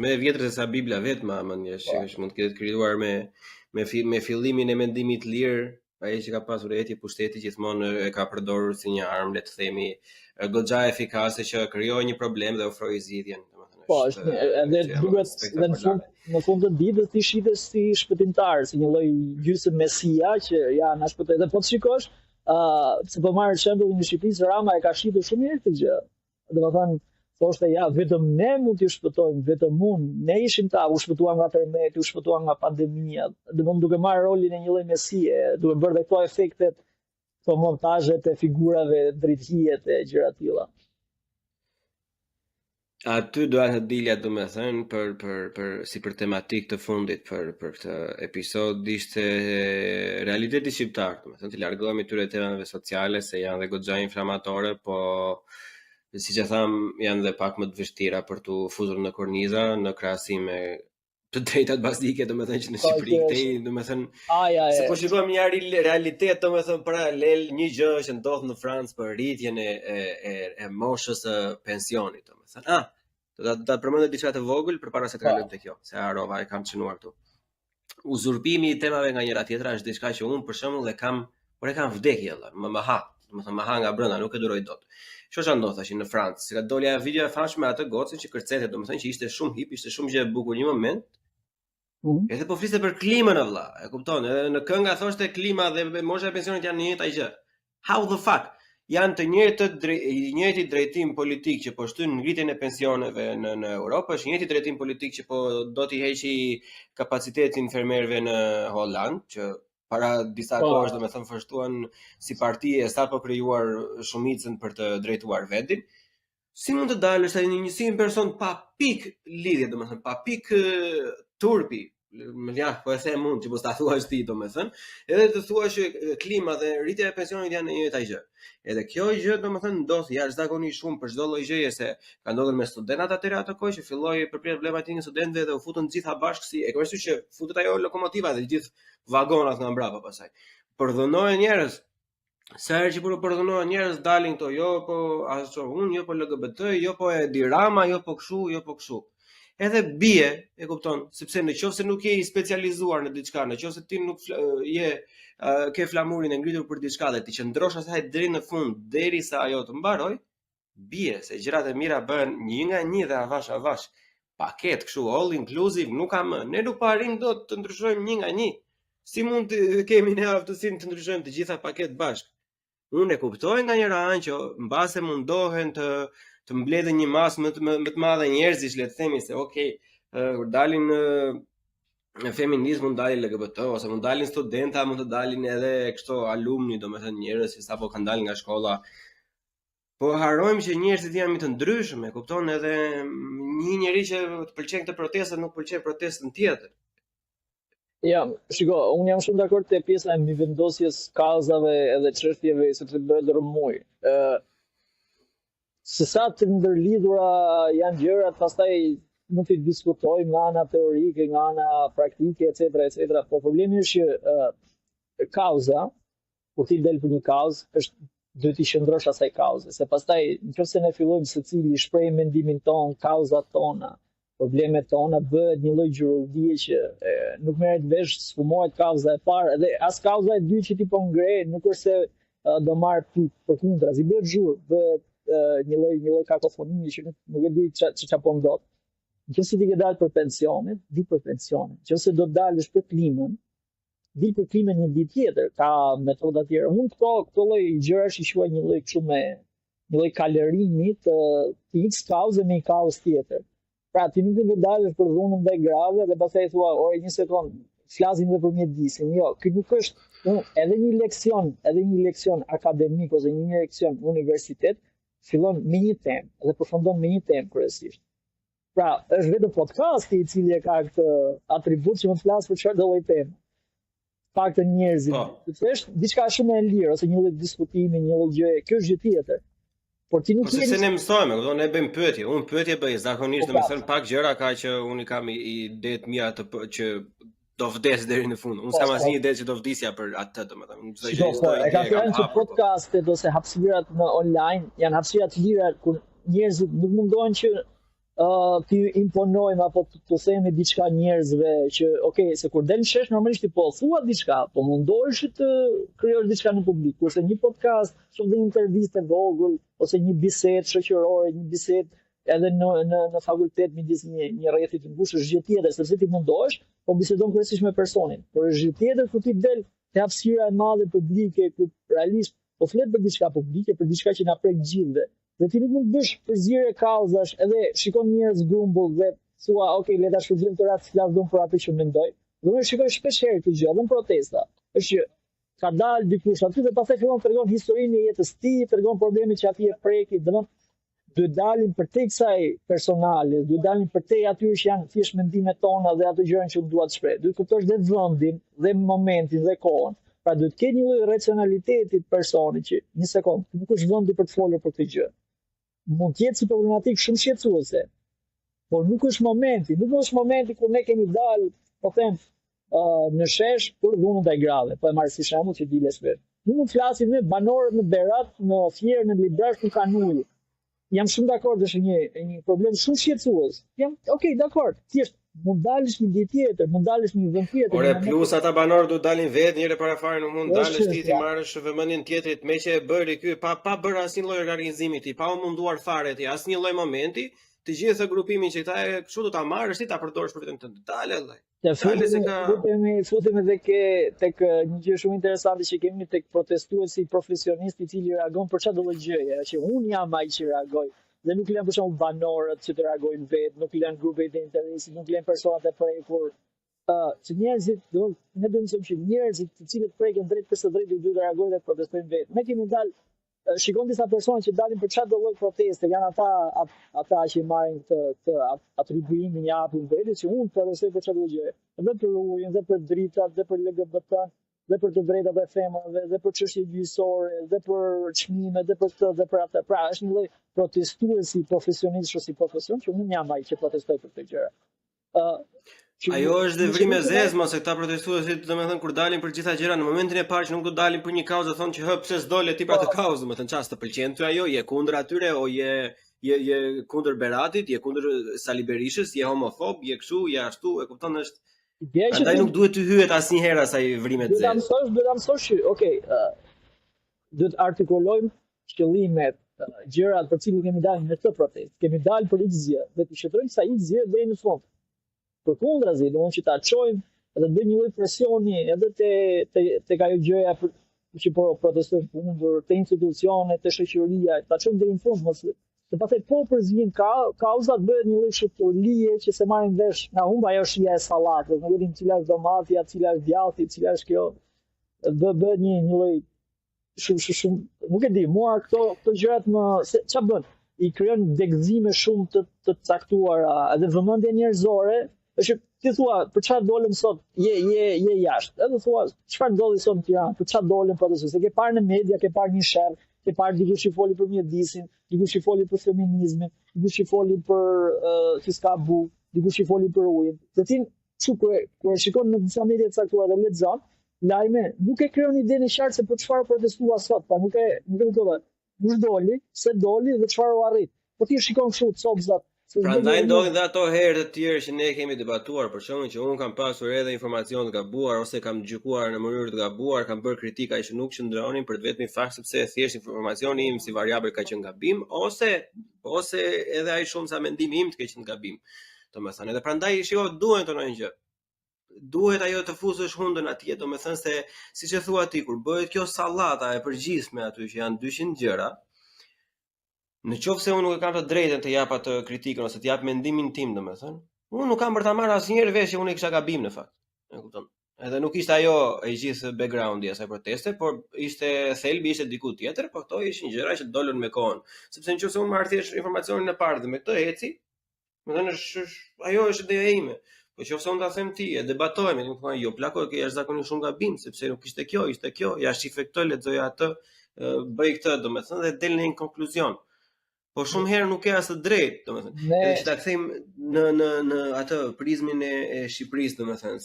më e vjetër se sa Bibla vetë më njesh, që mund të ketë krijuar me fillimin e mendimit të lirë, ai që ka pasur eti pushteti gjithmonë e ka përdorur si një armë, le të themi, goxha efikase që krijoi një problem dhe ofroi zgjidhjen, domethënë. Po, edhe duhet dhe në fund të ditës ti shites si shpëtimtar, si një lloj gjysmë mesia që ja na shpëtoi. Dhe po të shikosh, se po marrë shembullin e Shqipërisë, Rama e ka shitur shumë mirë këtë gjë. Domethënë, thoshte ja, vetëm ne mund t'i shpëtojmë, vetëm unë, ne ishim ta, u shpëtuam nga tërmeti, u shpëtuam nga pandemia, domethënë duke marrë rolin e një lloj mesie, duke bërë këto efektet, këto montazhet e figurave, drejthijet e gjëra të tilla. Aty doa të dilja domethënë për si për tematik të fundit për këtë episod ishte realiteti shqiptar, domethënë të largohemi këtyre temave sociale se janë dhe goxha inflamatore, po siç e tham janë dhe pak më të vështira për tu futur në korniza në krahasim me të drejtat bazike, domethënë që në Shqipëri këtej, domethënë se po shikojmë një realitet domethënë paralel, një gjë që ndodh në Francë për rritjen e moshës së pensionit, domethënë. Ta përmendë diçka të vogël përpara se të kalojmë te kjo, se harova e kam çnuar këtu. Uzurpimi i temave nga njëra tjetra është diçka që unë për shembull e kam vdekje vëlla, më ha, domethënë më ha nga brenda, nuk e duroj dot. Çfarë ndodh tash në Francë? Se ka dolja video e famshme atë gocën që kërcete, domethënë që ishte shumë hip, ishte shumë gjë e bukur një moment. Edhe po fliste për klimën vëlla, e kupton? Edhe në kënga thoshte klima dhe mosha e pensionit janë një njëjta gjë. How the fuck? Janë të njëjti drejtim politik që po shtyn ngritjen e pensioneve në Europë, është njëjti drejtim politik që po do t'i heqi kapacitetin fermerëve në Holland, që para disa kohësh domethënë fshtuan si parti e sapo krijuar shumicën për të drejtuar vendin. Si mund të dalësh ai një person pa pik lidhje, domethënë pa pik turpi, ja, po e them mund, që po ta thuash ti domethënë, edhe të thuash që klima dhe rritja e pensionit janë një njëjta gjë. Edhe kjo gjë domethënë ndodh jashtëzakonisht shumë për çdo lloj gjëje, se ka ndodhur me studentët atëherë atë kohë që filloi përpjet problematikën e studentëve dhe u futën gjitha bashkë si e ke parasysh që futet ajo lokomotiva dhe gjithë vagonat nga mbrapa pasaj. Përdhunohen njerëz. Sa herë që përdhunohen njerëz dalin këto, jo po ashtu unë, jo po LGBT, jo po e dirama, jo po kshu, jo po kshu. Edhe bie, e kupton, sepse nëse nuk je i specializuar në diçka, nëse ti nuk ke flamurin e ngritur për diçka dhe ti qëndrosh asaj deri në fund, derisa ajo të mbaroj, bie se gjërat e mira bëhen një nga një dhe avash. Paket kështu all inclusive nuk ka më. Ne nuk arrim dot të ndryshojmë një nga një. Si mund të kemi ne aftësinë të ndryshojmë të gjitha paket bashkë? Unë e kuptoj nga njëra anë që mbase mundohen të mbledhen një masë më të madhe njerëzish, le të themi se okay, kur dalin feminizëm, mund dalin LGBT, ose mund dalin studenta, mund të dalin edhe kështu alumni, domethënë njerëz që sapo kanë dalë nga shkolla. Po harrojmë që njerëzit janë më të ndryshëm, e kupton, edhe një njerëz që të pëlqen këtë protestë nuk pëlqen protestën tjetër. Ja, shiko, unë jam shumë dakord te pjesa e mbivendosjes kauzave edhe çështjeve sepse bëhet rrëmuj. Se sa të ndërlidhura janë gjërat, pastaj mund të diskutojmë nga ana teorike, nga ana praktike, etc. Po problemi është që kauza, kur ti del për një kauzë, është duhet të qëndrosh asaj kauze, se pastaj nëse ne fillojmë secili shpreh mendimin ton, kauzat tona, problemet tona, bëhet një lloj gjurëdije që nuk merret vesh, sfumohet kauza e parë dhe as kauza e dytë që ti po ngre, nuk është se do marr pikë, përkundra, i bëhet zhurmë, bëhet një lloj kakofonii që nuk e di ç'a po ndodh. Nëse ti ke dalë për pensionin, di për pensionin. Nëse do të dalësh për klimën, di për klimën një ditë tjetër, ka metoda të tjera. Mund këto lloj gjërash i quaj një lloj kështu me një lloj kalerimi të x kauze me një kauzë tjetër. Pra ti nuk do të dalësh për dhunën ndaj grave dhe pastaj thua, "Ore, një sekond, flasim edhe për mjedisin." Jo, ky nuk është edhe një leksion akademik ose një leksion universitet fillon me një temë dhe përfundon me një temë kryesisht. Pra, është vetëm podcasti i cili e ka këtë atribut që mund të flasë për çfarë do lloj teme. Pak të njerëzit. Është diçka shumë e lirë ose një lloj diskutimi, një lloj gjëje. Kjo është gjë tjetër. Por ti nuk je. Se ne mësojmë, kupton, ne bëjmë pyetje. Unë pyetje bëj zakonisht, domethënë pak gjëra ka që unë kam ide të mia që do vdes deri në fund. Unë s'kam asnjë ide që do vdisja për atë, domethënë. E kam thënë që podcastet ose hapësirat në online janë hapësira të lira ku njerëzit nuk mundohen që ti imponojmë apo të themi diçka njerëzve që se kur del në shesh normalisht ti po thua diçka, po mundohesh të krijosh diçka në publik. Kurse një podcast, shumë dhe një intervistë e vogël ose një bisedë shoqërore, një bisedë edhe në fakultet midis një rrethi të mbushur është gjë tjetër, sepse ti mundohesh, po bisedon kryesisht me personin. Por është gjë tjetër kur ti del te hapësira e madhe publike, ku realisht po flet për diçka publike, për diçka që na prek gjithëve. Dhe ti nuk mund të bësh përzierje kauzash, edhe shikon njerëz grumbull dhe thua, le ta shfrytëzojmë të rast flas për atë që mendoj. Dhe unë shikoj shpesh herë këtë gjë, edhe në protesta. Është që ka dalë dikush aty dhe pastaj fillon të tregon historinë e jetës tij, tregon problemet që atij e prekin, domethënë duhet dalin për te kësaj personale, duhet dalin për te atyre që janë thjesht mendimet tona dhe ato gjëra që dua të shpreh. Duhet kuptosh dhe vendin, dhe momentin, dhe kohën. Pra duhet të ketë një lloj racionaliteti të personit që një sekond, nuk është vendi për të folur për këtë gjë. Mund të jetë si problematik shumë shqetësuese, por nuk është momenti kur ne kemi dalë, po them, në shesh për dhunën ndaj grave, po e marr si shembull që diles vetë. Nuk mund të flasim me banorët në Berat, në Fier, në Librazh, në Kanuj. Jam shumë dakord, është një problem shumë shqetësues. Jam dakord. Thjesht mund dalësh një ditë tjetër, mund dalësh një vend tjetër. Ore plus ata banorë do dalin vetë njëre para fare, nuk mund dalësh ti marrësh vëmendjen tjetrit me që e bëri ky pa bërë asnjë lloj organizimi ti, pa u munduar fare ti, asnjë lloj momenti, të gjithë grupimin që këta kështu do ta marrësh ti ta përdorësh për vetëm të dale vëllai. Futemi tek një gjë shumë interesante që kemi tek protestuesi profesionist I cili reagon për çdo lloj gjëje, që unë jam ai që reagoj. Dhe nuk lën për shembull banorët që të reagojnë vetë, nuk lën grupet e interesit, nuk lën personat e prekur. Që njerëzit, ne duhet të them që njerëzit të cilët preken drejt për së drejtë duhet të reagojnë dhe të protestojnë vetë. Ne kemi dalë, shikon disa persona që dalin për çdo lloj proteste, janë ata që marrin të atribuimin japin vetë që unë protestoj për çdo gjë. Dhe për ujin, dhe për dritat, dhe për LGBT, dhe për të drejtat e femrave, dhe për çështje gjyqësore, dhe për çmime, dhe për këtë, dhe për atë. Pra, është një lloj protestuesi profesionist ose profesion që unë jam ai që protestoj për këtë gjëra. Ajo është dhe vrim e zezë, mos e këta protestuesit, domethënë kur dalin për gjitha gjëra, në momentin e parë që nuk do dalin për një kauzë, thonë që pse s'dole ti për atë kauzë, domethënë çfarë të pëlqen ty ajo, je kundër atyre o je kundër Beratit, je kundër Sali Berishës, je homofob, je kështu, je ashtu, e kupton është. Prandaj nuk duhet të hyhet asnjëherë asaj vrimet zezë. Do ta mësosh, duhet artikulojmë qëllimet, gjërat për cilët kemi dalë në këtë protestë. Kemi dalë për X gjë, dhe të shëtrojmë sa X gjë deri në fund. Përkundrazi, domthonjë që ta çojmë edhe bëjmë një lloj presioni edhe tek ajo gjëja që po protestojnë kundër te institucionet, te shoqëria, ta çojmë deri në fund, mos se pastaj po përzin kauzat bëhet një lloj shqetësie që se marrin vesh nga humba ajo shija e sallatës, nuk e dim cila është domati, cila është djallti, cila është kjo. Bëhet një lloj shumë, nuk e di, mua këto gjërat ç'a bën? I krijon degëzime shumë të caktuara, edhe vëmendje njerëzore. Është ti thua për çfarë dolëm sot, je jashtë. Edhe thua çfarë ndodhi sot në Tiranë, për çfarë dolëm protestojnë. Se ke parë në media, ke parë një sherr, ke parë dikush që foli për mjedisin, dikush që foli për feminizmin, dikush që foli për që s'ka burr, dikush që foli për ujin. Dhe ti kur shikon në disa media të caktuara dhe lexon lajme, nuk e krijon idenë qartë se për çfarë protestua sot, pa nuk e kuptova. Kush doli, se doli dhe çfarë u arrit. Po ti shikon kështu copzat. Prandaj ndodhin dhe ato herë të tjera që ne kemi debatuar, për shembull që unë kam pasur edhe informacion të gabuar ose kam gjykuar në mënyrë të gabuar, kam bërë kritika që nuk qëndronin për të vetmin fakt sepse thjesht informacioni im si variabël ka qenë gabim ose edhe ai shumë sa mendimi im të keq në gabim. Domethënë, edhe prandaj duhen të ndonjë gjë. Duhet ajo të fuzësh hundën atje, domethënë se siç e thua ti, kur bëhet kjo sallata e përgjithshme aty që janë 200 gjëra. Në qoftë se unë nuk e kam të drejtën të jap atë kritikën ose të jap mendimin tim, domethënë, unë nuk kam për ta marrë asnjëherë vesh që unë kisha gabim në fakt. E kupton? Edhe nuk ishte ajo e gjithë backgroundi i asaj proteste, por ishte thelbi ishte diku tjetër, por këto ishin gjëra që dolën me kohën. Sepse nëse unë marr thjesht informacionin e parë dhe me këtë eci, domethënë ajo është ideja ime. Po nëse unë ta them ti, e debatojmë, nuk thonë jo, plako që është zakonisht shumë gabim, sepse nuk ishte kjo, ja shifektoj, lexoj atë, bëj këtë, domethënë dhe del në një konkluzion. po shumë herë nuk ke as të drejtë, domethënë. Edhe që ta kthejmë në atë prizmin e Shqipërisë, domethënë,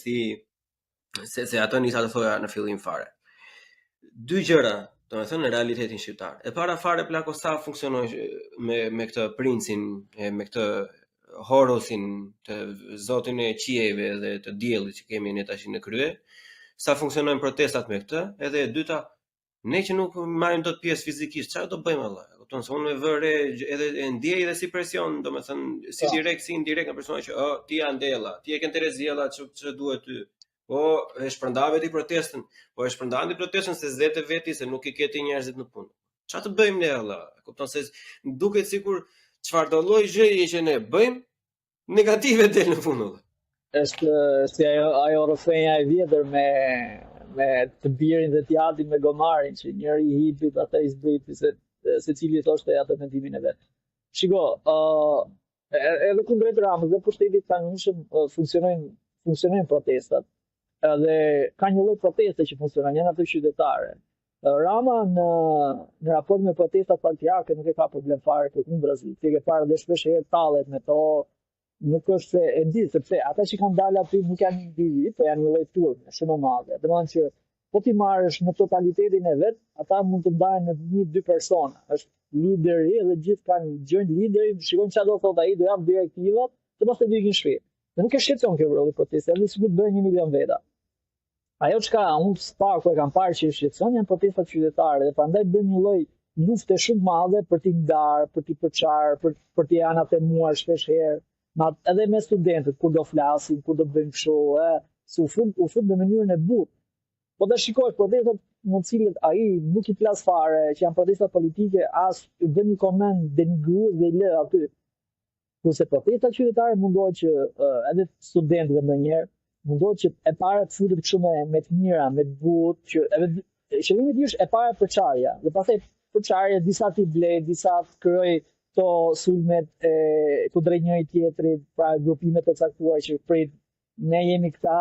se ato nisa të thoja në fillim fare. Dy gjëra, domethënë, në realitetin shqiptar. E para fare plako sa funksionon me këtë princin, me këtë Horosin, të zotin e qiejve dhe të diellit që kemi ne tash në krye, sa funksionojnë protestat me këtë, edhe e dyta, ne që nuk marrim dot pjesë fizikisht, çfarë do bëjmë valla? Kupton se unë e vëre edhe e ndjej edhe si presion, domethënë si direkt si indirekt nga persona që ti ja ndella, ti e ke Terezia ç'e duhet ty. Po e shpërndave ti protestën, po e shpërndani protestën se zete veti se nuk i keti njerëzit në punë. Çfarë të bëjmë ne valla? Kupton se duket sikur çfarë do lloj gjëje që ne bëjmë, negative del në fund. Është si ajo rrofenja e vjetër me të birin dhe t'jatin me gomarin, që njëri i hipit, ata i zbriti, se cili thoshte atë mendimin e vet. Shiko, edhe kundrejt Ramës dhe pushtetit tanshëm funksionojnë protestat. Edhe ka një lloj proteste që funksionon, janë ato qytetare. Rama në raport me protestat partiake nuk e ka problem fare këtë në Brazil. Ti ke parë dhe shpesh herë tallet me to, nuk është se e di, sepse ata që kanë dalë aty nuk janë individ, po janë një lloj turme shumë e madhe. Domethënë që po ti marrësh në totalitetin e vet, ata mund të ndahen në 1-2 persona. Është lideri dhe gjithë kanë gjën lideri, shikojmë çfarë do thotë ai, do jap direktivat, të mos e dikin shpejt. Dhe nuk e shqetëson kjo rrolli proteste, edhe sikur bëhen 1 milion veta. Ajo çka unë spaku e kam parë që shqetëson janë protestat qytetare dhe prandaj bën një lloj lufte shumë madhe për t'i ndarë, për t'i përçarë, për t'i anatemuar shpesh herë, edhe me studentët kur do flasin, kur do bëjnë kështu, se u fut në mënyrën e butë. Po të shikosh protestat në të cilët ai nuk i flas fare, që janë protesta politike, as i bën një koment denigrues dhe i lë aty. Kurse protestat qytetare mundohet që edhe studentëve ndonjëherë mundohet që e para të futet kështu me të mira, me të butë, që edhe qëllimi i është e para përçarja, dhe pastaj përçarja disa ti blej, disa të krijoj to sulmet kundrejt njëri tjetrit, pra grupimet të caktuara që prit ne jemi këta,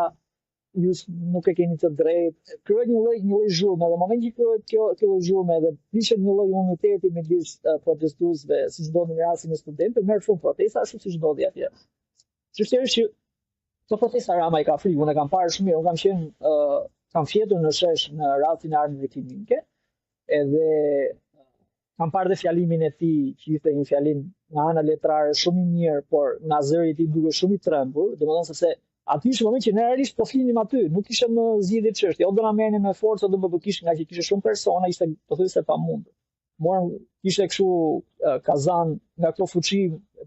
ju nuk e keni të drejtë. Krijohet një lloj zhurme, dhe në moment që krijohet kjo zhurme dhe prishet një lloj uniteti midis protestuesve, siç ndodhi në rastin e studentëve, merr shumë protesta ashtu siç ndodhi atje. Çështja është që këto protesta Rama i ka frikë, unë e kam parë shumë mirë, unë kam fjetur në shesh në rastin e armëve kimike, edhe kam parë dhe fjalimin e tij, që ishte një fjalim nga ana letrare shumë i mirë, por nga zëri i tij duke shumë i trembur, domethënë sepse aty ishte moment që ne realisht po flinim aty, nuk ishte më zgjidhje çështje, o do na merrnin me forcë, o do më bëkish nga që kishte shumë persona, ishte pothuajse pamundur. Morën kishte kështu kazan nga këto fuqi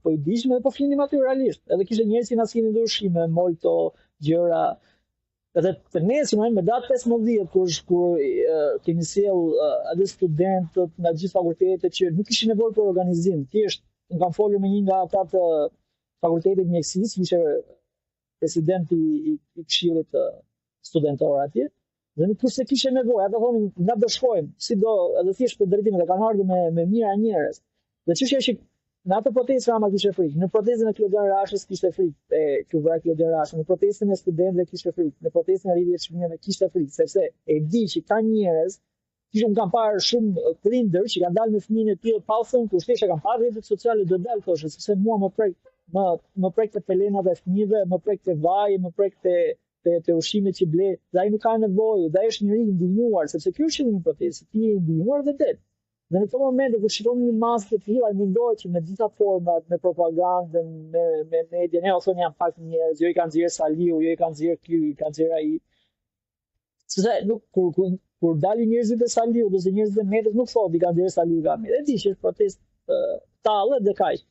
po i dijshme dhe po flinim aty realisht. Edhe kishte njerëz që na sillnin ushqime, molto, gjëra. Edhe të nesërmen me datë 15 kur kemi sjell edhe studentët nga gjithë fakultetet që nuk kishin nevojë për organizim. Thjesht kam folur me një nga ata të fakultetit mjekësisë, ishte presidenti i këshillit studentor atje. Dhe nuk se kishe nevojë, ata thonin na do shkojmë, si do, edhe thjesht për drejtimin e kanë ardhur me mira njerëz. Dhe çështja është që në atë protestë Rama kishte frikë, në protestën e Klodian Rashës kishte frikë, që vra Klodian Rashën, në protestën e studentëve kishte frikë, në protestën e rritjes çmimeve kishte frikë, sepse e di që ka njerëz, që un kam parë shumë prindër që kanë dalë me fëmijën e tyre pa u thënë kush është, kanë parë rrjetet sociale do dal thoshë, sepse mua më prek të pelenat e fëmijëve, më prek të vaji, më prek të ushqimet që ble, dhe ai nuk ka nevojë, dhe ai është njëri i ndihmuar, sepse ky është qëllimi i protestës, ti je i ndihmuar dhe det. Dhe në këto momente kur shikon një masë të tilla, ai mundohet që me disa format, me propagandën, me media, ne ose janë pak njerëz, jo i kanë nxjerr Saliu, jo i kanë nxjerr ky, i kanë nxjerr ai. Sepse nuk kur dalin njerëzit e Saliu, ose njerëzit e medias nuk thotë i kanë nxjerr Saliu gami. Dhe di që është protestë tallet dhe kaq.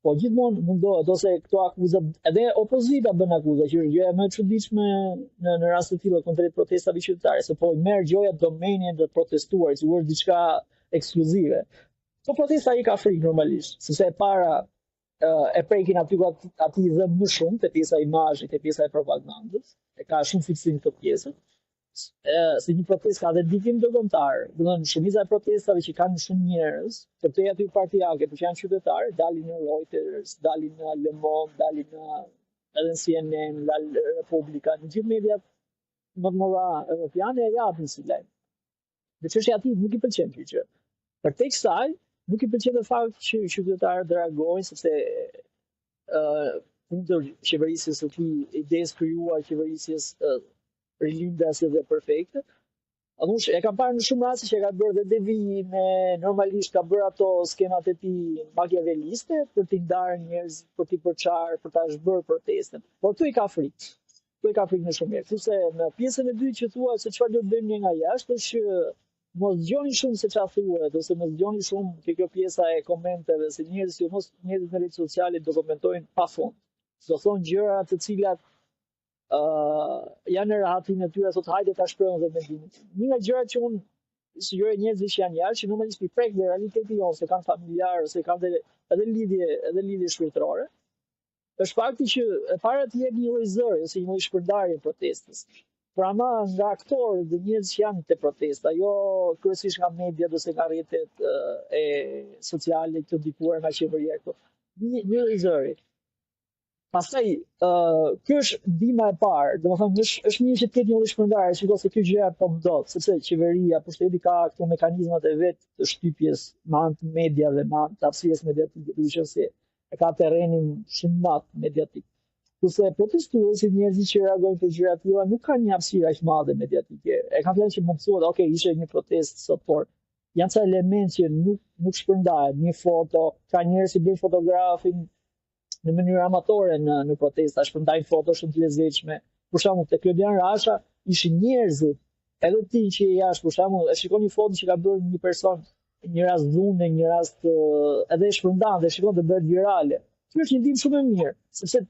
Po gjithmonë mundohet, ose këto akuzat, edhe opozita bën akuza, që është gjëja më e çuditshme në rast të tilla kundrejt protestave qytetare, se po i merr gjoja domenin të protestuarit, si është diçka ekskluzive. Po protesta i ka frikë normalisht, sepse e para e prekin aty i dhe më shumë te pjesa e imazhit, te pjesa e propagandës, e ka shumë fiksim këtë pjesë. Si një protestë ka dhe dikim dëgëmtar, domethënë shumica e protestave që kanë shumë njerëz, përtej aty partijake, por që janë qytetarë, dalin në Reuters, dalin në Le Monde, dalin edhe në CNN, në Republika, në gjithë mediat më të mëdha europiane e japin si lajm. Dhe çështja aty nuk i pëlqen kjo gjë. Përtej kësaj, nuk I pëlqen dhe fakti që qytetarët reagojnë sepse kundër qeverisjes së tij, idesë krijuar qeverisjes rilindase dhe perfekte. Anush e kam parë në shumë raste që ka bërë dhe devijime, normalisht ka bërë ato skemat e tij machiavelliste për t'i ndarë njerëz, për t'i përçarë, për ta zhbërë protestën. Por këtu I ka frikë. Këtu I ka frikë në shumë herë. Kurse në pjesën e dytë që thua se çfarë do të bëjmë ne nga jashtë është që mos dëgjoni shumë se çfarë thuhet ose mos dëgjoni shumë kjo pjesa e komenteve se njerëzit, jo mos njerëzit në rrjetet sociale do komentojnë pafund. Do thonë gjëra të cilat janë në rahatin e tyre, thot hajde ta shprehun dhe mendimin. Një nga gjërat që unë sugjeroj njerëzve që janë jashtë, që normalisht I prek në realitetin jonë, se kanë familjar ose kanë edhe lidhje shpirtërore, është fakti që e para të jetë një lloj zëri ose një lloj shpërndarje protestës. Por ama nga aktorët dhe njerëz që janë te protesta, jo kryesisht nga media ose nga rrjetet e sociale të ndikuara nga qeveria këto. Një lloj zëri. Pastaj, kjo është ndihma e parë, domethënë është mirë që të ketë një lloj shpërndarje, shikoj se kjo gjëja po ndodh, sepse qeveria, pushteti ka këto mekanizmat e vet të shtypjes me anë të media dhe me anë të hapësirës mediatike, duke qenë se e ka terrenin shumë mat mediatik. Kurse protestuesit, njerëzit që reagojnë për gjëra të tilla nuk kanë një hapësirë aq madhe mediatike. E kanë thënë që mund të thuhet, okay, ishte një protestë sot, por janë ca elementë që nuk shpërndahen, një foto, ka njerëz që bëjnë fotografin në mënyrë amatore në protesta, shpërndajnë foto shumë të lezetshme. Për shembull, te Klodian Rasha ishin njerëzit, edhe ti që je jashtë, për shembull, e shikon një foto që ka bërë një person, një rast dhune, një rast edhe e shpërndan dhe shikon të bëhet virale. Kjo është një ndihmë shumë e mirë, sepse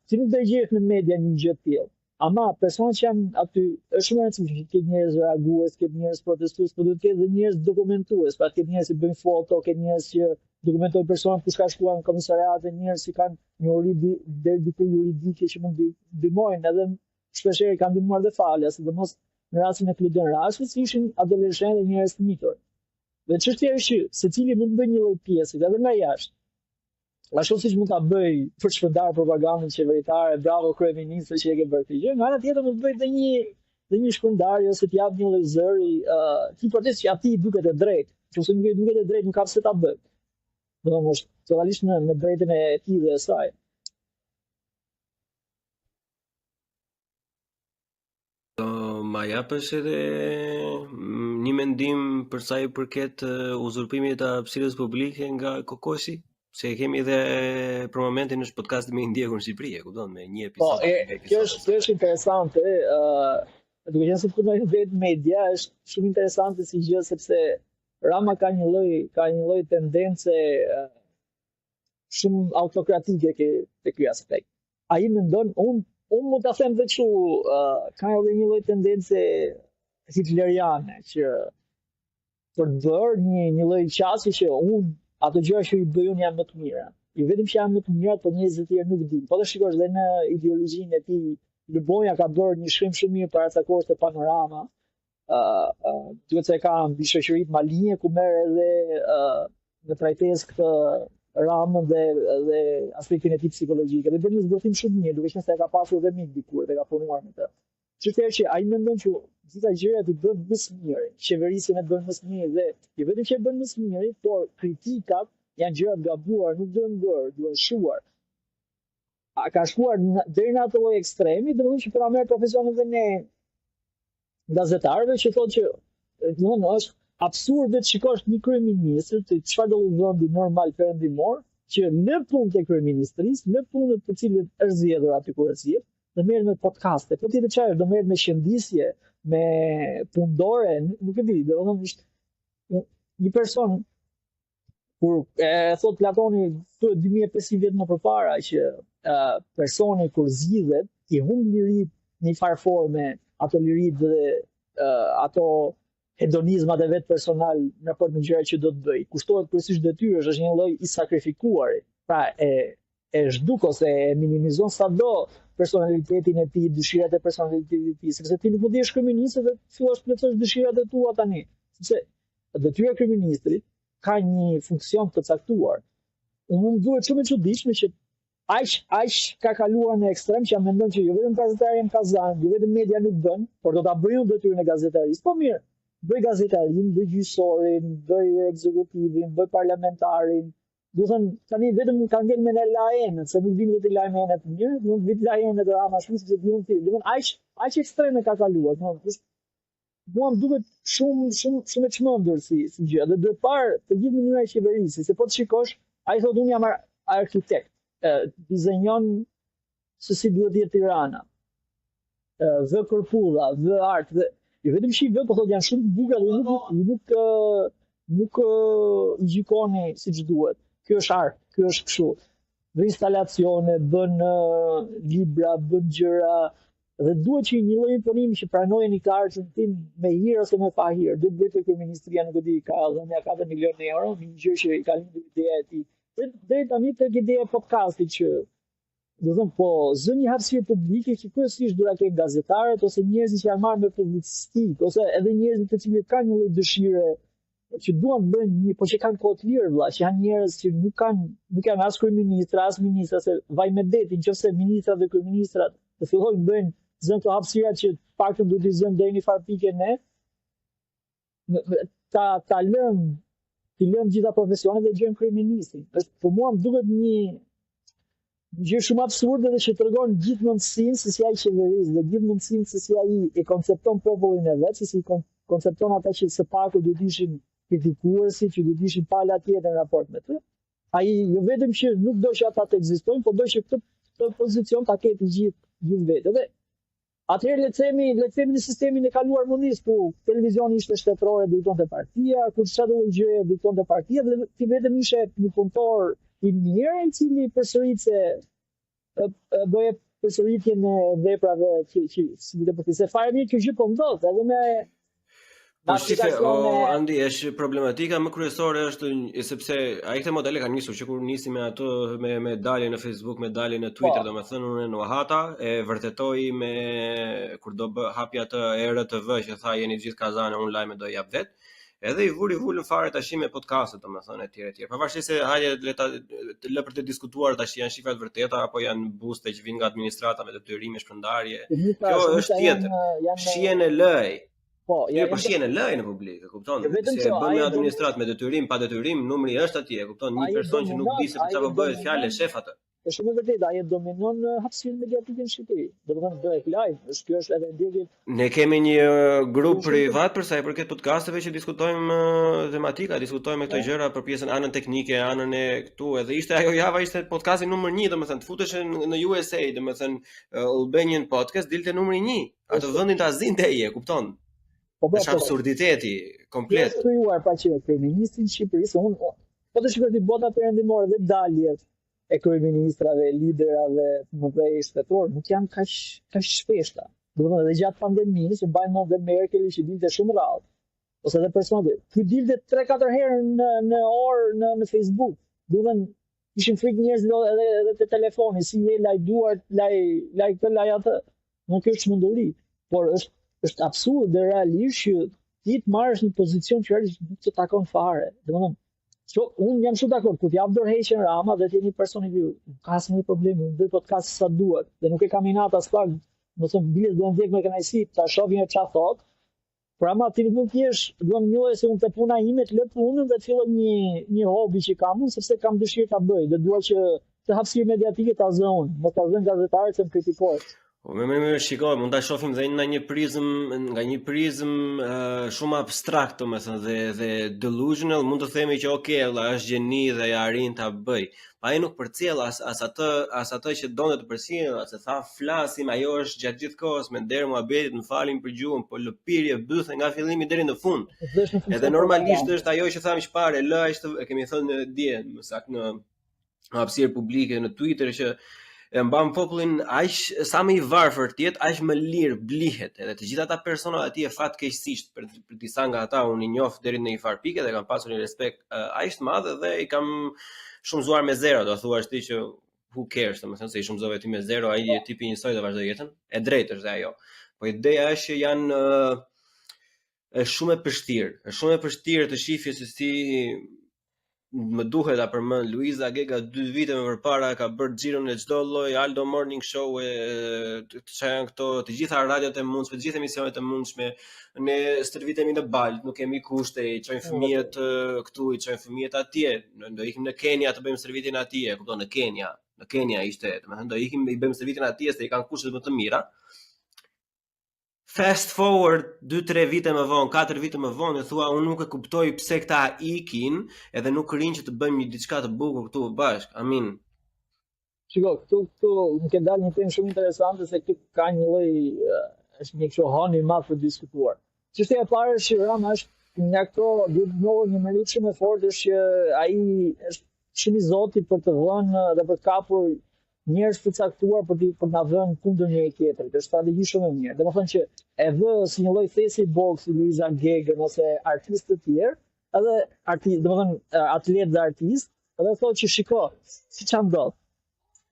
ti nuk do gjesh në media një gjë të tillë. Ama personat që janë aty, është shumë e rëndësishme që ketë njerëz reagues, ketë njerëz protestues, por duhet të ketë edhe njerëz dokumentues, pra ketë njerëz që bëjnë foto, ketë njerëz që dokumentojnë personat kush ka shkuar në komisariat, njerëz që kanë një uri deri diku juridike që mund të ndihmojnë, edhe shpeshherë kanë ndihmuar dhe falja, sidomos në rastin e Klodian Rashit, ishin adoleshentë dhe njerëz të mitur. Dhe çështja është që secili mund të bëjë një lloj pjesë, edhe nga jashtë. Ashtu siç mund ta bëj për të shpërndarë propagandën qeveritare, bravo kryeministri që e ke bërë këtë gjë, nga ana tjetër mund të bëj dhe një shpërndarje ose të jap një lloj zëri, ti protest që atij duket e drejtë, nëse nuk duket e drejtë nuk ka pse ta bëj. Domethënë është totalisht në drejtën e tij dhe e saj. Ma japësh edhe një mendim për sa I përket uzurpimit të hapësirës publike nga Kokoshi? Se kemi edhe për momentin është podcasti më I ndjekur në Shqipëri, e kupton, me një episod. Po, kjo është interesante, duke qenë se punoj në vetë media, është shumë interesante si gjë sepse Rama ka një lloj tendence shumë autokratike te ky aspekt. Ai mendon, unë mund ta them vetë kështu, ka edhe një lloj tendence hitleriane që për të bërë një lloj qasje që unë ato gjëra që I bëj unë janë më të mira. Jo vetëm që janë më të mira, por njerëzit e tjerë nuk dinë. Po të shikosh edhe në ideologjinë e tij, Lëbonja ka bërë një shkrim shumë mirë para ca kohësh te Panorama. Duhet se ka mbi shoqëritë malinje ku merr edhe në trajtesë këtë Ramën dhe aspektin e tij psikologjik. Dhe bën një zbërthim shumë mirë, duke qenë se e ka pasur edhe mik dikur dhe ka punuar me të. Çfarë që ai mendon që gjitha gjërat I bën më së miri, qeverisjen e bën më së miri dhe jo vetëm që e bën më së miri, por kritikat janë gjëra të gabuar, nuk duhen bërë, duhen shuar. A ka shkuar deri në atë lloj ekstremi, domethënë që para merr profesionin dhe ne gazetarëve që thonë që domethënë është absurde të shikosh një kryeministër të çfarë do vendi normal perëndimor që në punë të kryeministrisë, në punët të cilët është zgjedhur aty kur është zgjedhur, do merret me podcaste, po tjetër çfarë, do merret me shëndisje, me pundore, nuk e di, domethënë është një person kur thot Platoni 2500 vjet më përpara që personi kur zgjidhet I humb lirit në një farë forme, ato lirit dhe ato hedonizmat e vet personal në raport me gjërat që do të bëj. Kushtohet kryesisht detyrës, është një lloj I sakrifikuar. Pra e zhduk ose e minimizon sado personalitetin e tij, dëshirat e personalitetit të tij, sepse ti nuk mund të jesh kryeminist dhe fillosh të plotësosh dëshirat e tua tani. Sepse detyra e kryeministrit ka një funksion të caktuar. Unë duhet shumë e çuditshme që aq ka kaluar në ekstrem që mendon që jo vetëm gazetari janë kazan, jo vetëm media nuk bën, por do ta bëjnë detyrën e gazetarisë. Po mirë, bëj gazetarin, bëj gjyqësorin, bëj ekzekutivin, bëj parlamentarin. Do të thënë, tani vetëm ka ngel me në lajën, se nuk vim të lajmene të mirë, nuk vim lajën të ama shumë se diun ti. Do të thënë, aq ekstreme ka kaluar, mua më duket shumë e çmendur si gjë. Dhe duhet parë të gjithë mënyra e qeverisë, se po të shikosh, ai thotë unë jam arkitekt, dizenjon se si duhet të jetë Tirana. Vë kërpulla, vë art, dhe jo vetëm shi vë, po thotë janë shumë bukur dhe nuk i gjykoni siç duhet. Kjo është art, kjo është kështu. Dhe instalacione, bën libra, bën gjëra, dhe duhet që një lloj imponimi që pranojnë i artën tim me hir ose me pa hir. Duhet bëjë tek ministria, nuk e di, ka dhënë 4 milionë euro, një gjë që i ka lindur ideja e tij. Deri tani tek ideja e podcastit që do të thënë, po zë një hapësirë publike që kryesisht duhet të kenë gazetarët ose njerëzit që janë marrë me publicistik, ose edhe njerëzit të cilët kanë një lloj dëshire që duan të bëjnë një, po që kanë kohë të lirë vëlla, që janë njerëz që nuk janë as kryeministra, as ministra, se vaj me detin, nëse ministrat dhe kryeministrat të fillojnë bëjnë zënë të hapësirat që paktën duhet të zënë deri në far pikë ne, ta lëm gjitha profesionet dhe gjën kryeministrin. Për mua më duket një gjë shumë absurde dhe që tregon gjithë mundësinë se si ai qeverisë dhe gjithë mundësinë se si ai e koncepton popullin e vet, se si koncepton ata që së paku duhet ishin kritikuesi, që duhet ishin pala tjetër në raport me të. Ai jo vetëm që nuk do që ata të ekzistojnë, por do që këtë pozicion ta ketë gjithë vetë. Dhe atëherë le të themi në sistemin e kaluar mundis, ku televizioni ishte shtetëror e diktonte partia, ku çdo gjë diktonte partia dhe ti vetëm ishe një punëtor i mirë i cili përsëritse bëje përsëritjen e veprave që si do të thotë se fare mirë kjo gjë po ndodh edhe me Po shife, Andi, është problematika më kryesore është sepse ai këtë modele ka nisur që kur nisi me ato me dalje në Facebook, me dalje në Twitter, domethënë unë në Ohata e vërtetoi me kur do hapi atë RTV që tha jeni gjithë kazane, unë lajme do jap vet. Edhe i vulën fare tash me podcastet, domethënë etj. Pavarësisht se hajde lë për të diskutuar tash janë shifrat vërteta apo janë buste që vijnë nga administrata me detyrime shpërndarje. Kjo është tjetër. Shihen e lëj. Po shihen e lëj në publik, e kupton? Se bën me administrat me detyrim, pa detyrim, numri është atje, e kupton? Një person që nuk di se për çfarë bëhet fjalë shef atë. Është shumë e vërtetë, ai dominon hapësirën mediatike në Shqipëri. Do të thonë bëhet live, kjo është edhe ndjekje. Ne kemi një grup privat për sa i përket podcasteve që diskutojmë tematika, diskutojmë këto gjëra për pjesën anën teknike, anën e këtu, edhe ishte ajo java ishte podcasti numër 1, domethënë të futesh në USA, domethënë Albanian podcast dilte numri 1. Atë vendin ta zinte ai, e kupton? Është absurditeti komplet. Është krijuar pa që kryeministri i Shqipërisë, po të shikoj ti bota perëndimore dhe daljet e kryeministrave, liderave të mëdhenj shtetor nuk janë kaq shpeshta. Do të thonë edhe gjatë pandemisë që mbajnë mend dhe Merkel që dilte shumë rrallë. Ose edhe personat, ky dilte 3-4 herë në orë në Facebook. Do të thënë ishin frikë njerëzit edhe te telefoni, si laj duart, laj këtë, laj atë. Nuk është çmenduri, por është absurd dhe realisht që ti të marrësh një pozicion që realisht nuk të takon fare. Domethënë, unë jam shumë dakord, kur t'jap dorëheqjen Rama dhe ti një person i viu, ka asnjë problem, unë bëj podcast sa duhet dhe nuk e kam inat as pak, do të thonë bilet do ndjek me kënaqësi, ta shohim çfarë thot. Por ama ti nuk jesh, do të njohë se unë te puna ime të lë punën dhe të filloj një hobi që kam unë sepse kam dëshirë ta bëj dhe dua që të hapësirë mediatike ta zë unë, mos ta zën gazetarët se më kritikojnë. Me shikoj, mund ta shohim dhe nga një prizm shumë abstrakt, domethënë dhe delusional, mund të themi që okay, është gjeni dhe ja arrin ta bëj. Ai nuk përcjell as atë që donte të përcjell, se tha flasim, ajo është gjatë gjithë kohës me nder muhabetit, më falin për gjuhën, po lëpirje bythe nga fillimi deri në fund. Edhe normalisht është ajo që thamë çfarë, e kemi thënë dje, më saktë në hapësirë publike në Twitter që e mban popullin aq sa më i varfër të jetë, aq më lirë blihet. Edhe të gjitha ata personat aty e fatkeqësisht për disa nga ata unë i njoh deri në një far pikë dhe kam pasur një respekt aq të madh dhe i kam shumëzuar me 0, do thuash ti që who cares, domethënë se i shumëzove ti me 0, ai e tipi njësoj dhe vazhdoi jetën. E drejtë është ajo. Po ideja është që janë është shumë e vështirë të shifje se si më duhet ta përmend Luiza Gega 2 vite më përpara ka bërë xhiron e çdo lloj Aldo Morning Show të janë këto të gjitha radiot e mundshme, të gjitha emisionet e mundshme. Ne stërvitemi në Balt, nuk kemi kushte, i çojmë fëmijët këtu, i çojmë fëmijët atje, do ikim në Kenya të bëjmë stërvitin atje, kupton, në Kenya ishte, domethënë do ikim i bëjmë stërvitin atje se i kanë kushtet më të mira. Fast forward 2-3 vite më vonë, 4 vite më vonë, thua unë nuk e kuptoj pse këta ikin edhe nuk rinë që të bëjmë një diçka të bukur këtu bashkë. Amin. Shiko, këtu më ke dalë një temë shumë interesante se këtu ka një lloj është një kështu honi i madh për diskutuar. Çështja e parë është që Rama është nga këto duhet të njohur një meritë shumë e fortë është që ai është shumë i zotit për të dhënë dhe për të kapur njerëz të caktuar për na vënë kundër njëri tjetrit. Është strategji shumë e mirë. Domethënë që e vë si një lloj thesi boksi Luiza Gegën ose artistë të tjerë, edhe domethënë atletë dhe artistë, edhe thotë që shiko, si çan ndodh.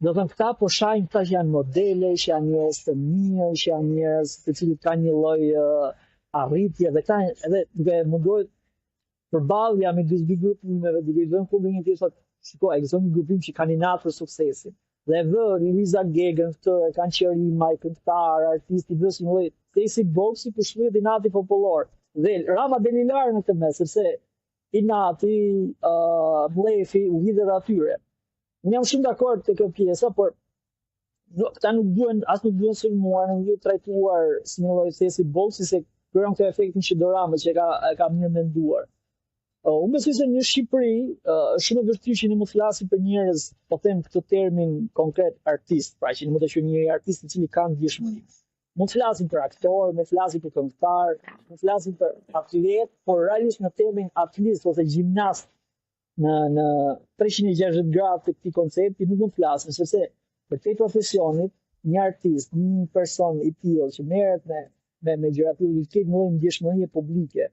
Domethënë këta po shajnë këta që janë modele, që janë njerëz të mirë, që janë njerëz të cilët kanë një lloj arritje dhe këta edhe duke munduar përballja me dy grupime duke i vënë kundër një tjetrit, shiko, ekziston një grupim që kandidat për suksesin. Dhe vë Luiza Gegën këtë kanë qërima i këngëtar, artisti, vë si një lloj thesi boksi për shlyet inati popullor. Dhe Rama deli larë në këtë mes, sepse inati, mlefi, u hidhe dhe atyre. Unë jam shumë dakord të kjo pjesa, por këta nuk duhen sulmuar, nuk duhen trajtuar si një lloj thesi boksi, se kërën këtë efektin që do Rama që e ka mirë menduar. Unë besoj se në Shqipëri është shumë e vështirë që ne mund të flasim për njerëz, po them këtë termin konkret artist, pra që ne mund të quajmë një artist i cili ka ndjeshmëri. Mund të flasim për aktor, mund të flasim për këngëtar, mund të flasim për atlet, por realisht në termin atlist ose gjimnast në 360 gradë të këtij koncepti nuk mund të flasim, sepse për te profesionit një artist, një person i tillë që merret me gjëra të tilla, ka një ndjeshmëri publike.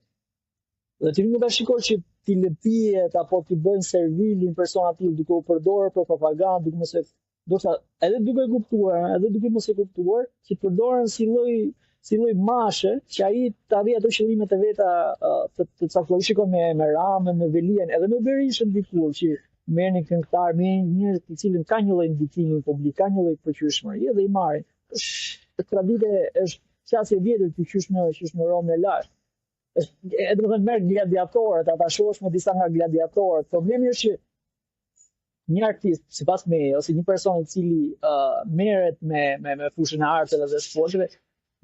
Dhe ti nuk ta shikosh që ti lëpijet apo ti bëjnë servilin persona të tillë duke u përdorur për propagandë, duke mos e ndoshta edhe duke kuptuar, edhe duke mos e kuptuar, që përdoren si lloj mashe që ai të arrijë ato qëllimet e veta të caktuara. Shikoj me Ramën, me Velien, edhe me Berishën dikur që merrni këngëtar, merrni njerëz të cilën kanë një lloj ndikimi publik, kanë një lloj përqyeshmërie dhe i marrin. Është traditë, është qasje e vjetër të qysh në Romë e lart. E do të thënë merr gladiatorët, ata shohësh me disa nga gladiatorët. Problemi është që një artist, sipas meje, ose një person i cili merret me fushën e arteve dhe sporteve,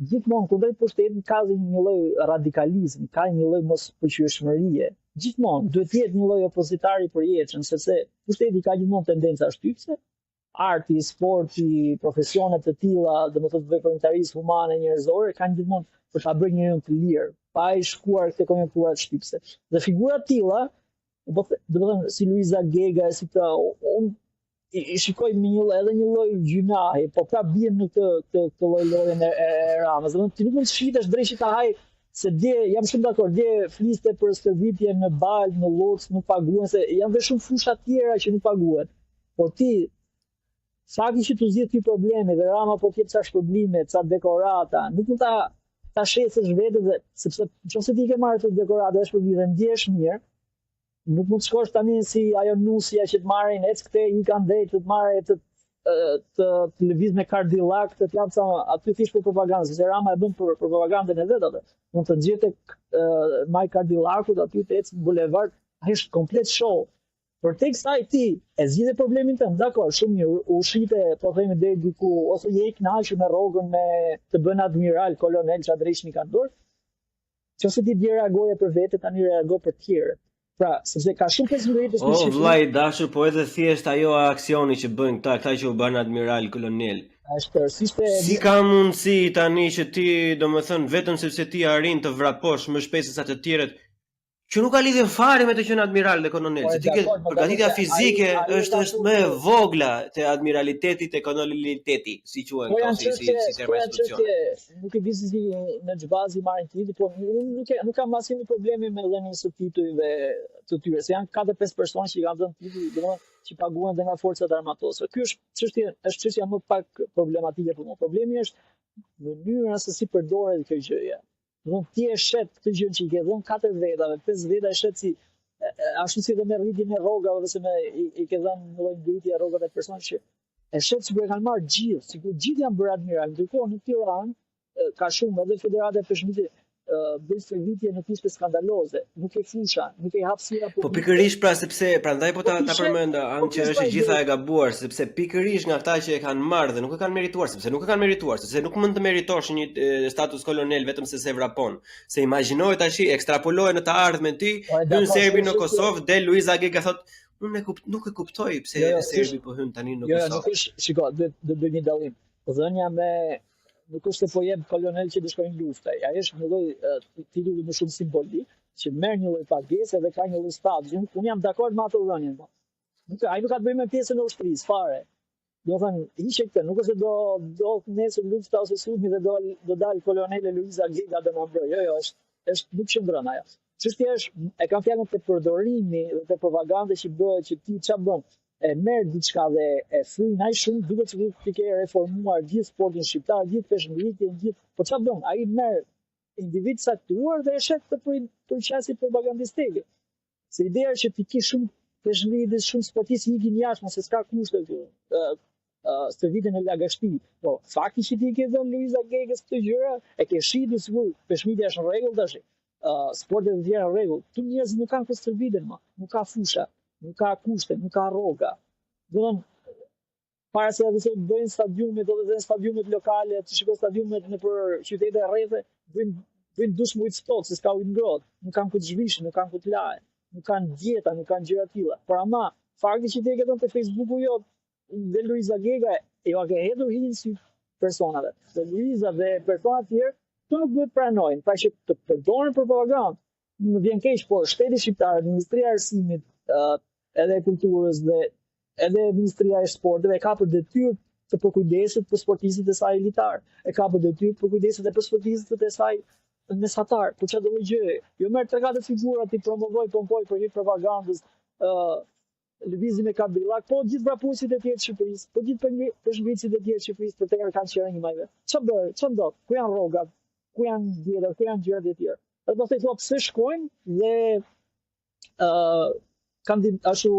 gjithmonë kundrejt pushtetit ka një lloj radikalizmi, ka një lloj mospërqyeshmërie. Gjithmonë duhet të jetë një lloj opozitari i përjetshëm, sepse pushteti ka gjithmonë tendenca shtypse. Arti, sporti, profesionet të tilla, domethënë veprimtarisë humane njerëzore kanë gjithmonë për ta bërë njeriu të lirë, pa i shkuar te konjunkturat shtypse. Dhe figura të tilla, domethënë si Luiza Gega, si këta, unë i shikoj me edhe një lloj gjunahi, po pra bien në këtë lloj e Ramës. Domethënë ti nuk mund të shitesh drejt ta haj se dje jam shumë dakord, dje fliste për stërvitje në Bal, në Lutz, nuk paguhen, se janë dhe shumë fusha tjera që nuk paguhen. Por ti fakti që të zgjidh ky problemi dhe Rama po kep ca shpërblime, ca dekorata, nuk mund ta shesësh vetë dhe sepse nëse ti ke marrë të dekorata është shpërblim dhe ndjesh mirë, nuk mund të shkosh tani si ajo nusja që të marrin ec këte i kanë drejt të marrë të lëviz me Cadillac, të jap sa aty thjesht për propagandë, se Rama e bën për propagandën e vet atë. Mund të nxjerrte Mike Cadillacut aty të ec në bulevard, ai është komplet show. Por tek sa ti e zgjidhe problemin tënd, dakor, shumë mirë, u shite, po themi deri diku, ose je i kënaqur me rrogën me të bën admiral, kolonel, çfarë drejtshmi ka dorë. Nëse ti dje reagoje për vete, tani reago për të tjerët. Pra, sepse ka shumë pjesëmarrëse specifike. O vllai dashur, po edhe thjesht ajo aksioni që bëjnë këta që u bën admiral, kolonel. Si ka mundësi tani që ti, domethënë, vetëm sepse ti arrin të vraposh më shpejt se sa të tjerët, që nuk ka lidhje fare me të qenë admiral dhe kolonel, se ti ke përgatitja fizike është më e vogla te admiraliteti, te koloneliteti, si quhen këto si terma institucion. Nuk e di si në xhbazi marrin titull, por nuk kam asnjë problemi me dhënien e titujve të tyre, se janë 4-5 persona që kanë dhënë titull, domethënë që paguhen dhe nga forcat armatose. Ky është çështja më pak problematike për mua. Problemi është mënyra se si përdoret kjo gjëja. Ti e shet këtë gjë që i ke dhënë 4 vetave, 5 veta e shet si ashtu si dhe me rritjen e rrogave dhe se me i ke dhënë një lloj ngritje e rrogave të personat që e shet sikur e kanë marrë gjithë, sikur gjithë janë bërë admiral. Ndërkohë në Tiranë ka shumë edhe Federata e Peshqimit bëjnë stërvitje në piste skandaloze, nuk e fusha, nuk e hapësira. Po pikërisht pra sepse prandaj po ta përmend anë që është gjitha e gabuar, sepse pikërisht nga ata që e kanë marrë dhe nuk e kanë merituar, sepse nuk mund të meritosh një status kolonel vetëm se vrapon. Se imagjinohet tash, ekstrapolohet në të ardhmen ty, hyn serbi në Kosovë, del Luiza Gega thotë, nuk e kuptoj pse serbi po hyn tani në Kosovë. Jo, nuk është, shiko, do bëj një dallim. Dhënia me nuk është se po jep kolonel që të shkojnë luftë. Ai është një lloj titulli më shumë simbolik, që merr një lloj pagese dhe ka një lloj statusi. Unë jam dakord me ato dhënien. Ai nuk ka të bëjë me pjesën e ushtrisë fare. Do thënë, hiqe këtë, nuk është se do nesër lufta ose sulmi dhe do dal kolonele Luiza Gega do na mbrojë. Jo, është nuk qëndron ajo. Çështja është, e kam fjalën te përdorimi dhe te propaganda që bëhet, që ti ç'a bën. E merr diçka dhe e fryn aq shumë, duket se ti ke reformuar gjithë sportin shqiptar, gjithë peshngritjen, gjithë. Po ç'a bën? Ai merr individ saktuar dhe e shet për qasje propagandistike. Se ideja është që ti ke shumë peshngritje, shumë sportistë ikin jashtë, mos e s'ka kushte këtu. Stërvitjen e lagashti. Po fakti që ti ke dhënë Luiza Gegës këtë gjëra, e ke shitur sigur peshngritja është në rregull tash. Sportet e tjera në rregull. Tu njerëzit nuk kanë këtë stërvitjen më, nuk ka fusha. Nuk ka kushte, nuk ka rroga. Do të thonë, para se edhe se bëjnë stadiumet edhe stadiumet lokale, të shikoj stadiumet nëpër qytete rrethe, bëjnë dush me ujë ftohtë, se s'ka ujë ngrohtë, nuk kanë ku të zhvishin, nuk kanë ku të lahen, nuk kanë dieta, nuk kanë gjëra të tilla. Por ama, fakti që ti e ke dhënë te Facebooku jot, dhe Luiza Gega, jo ka hedhur hijen si personave. Se Luiza dhe persona të tjerë, këto nuk duhet pranojnë, pra që të përdoren për propagandë. Më vjen keq, por shteti shqiptar, Ministria e Arsimit, edhe e kulturës dhe edhe Ministria e Sporteve ka për detyrë të përkujdeset për sportistët e saj elitar. E ka për detyrë të përkujdeset edhe për sportistët e saj mesatar. Por çfarë do të gjë? Jo merr 3-4 figura ti promovoj, pompoj për një propagandës, lëvizje me kabillak, po gjithë vrapuesit e tjerë të Shqipërisë, po gjithë peshngritësit e tjerë të Shqipërisë për të kanë qenë një majve. Çfarë bëj? Çfarë ndodh? Ku janë rrogat? Ku janë dieta? Ku janë gjërat e tjera? Edhe pastaj thotë pse shkojnë dhe ashtu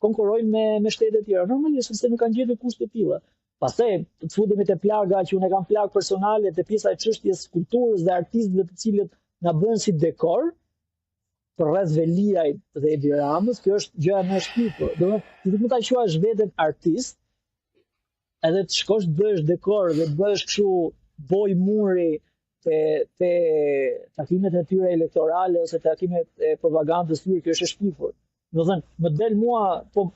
konkurrojnë me shtete të tjera. Normalisht sepse nuk kanë gjetur kushte të tilla. Pastaj të futemi te plaga që unë kam plagë personale te pjesa e çështjes kulturës dhe artistëve të cilët na bën si dekor për rreth Veliajt dhe Edi Ramës, kjo është gjëja më e shpirtër. Do të thotë, ti mund ta quash veten artist, edhe të shkosh të bësh dekor dhe bësh kështu boj muri te takimet e tyre elektorale ose takimet e propagandës tyre, kjo është e shpifur. Do të thënë, më del mua, po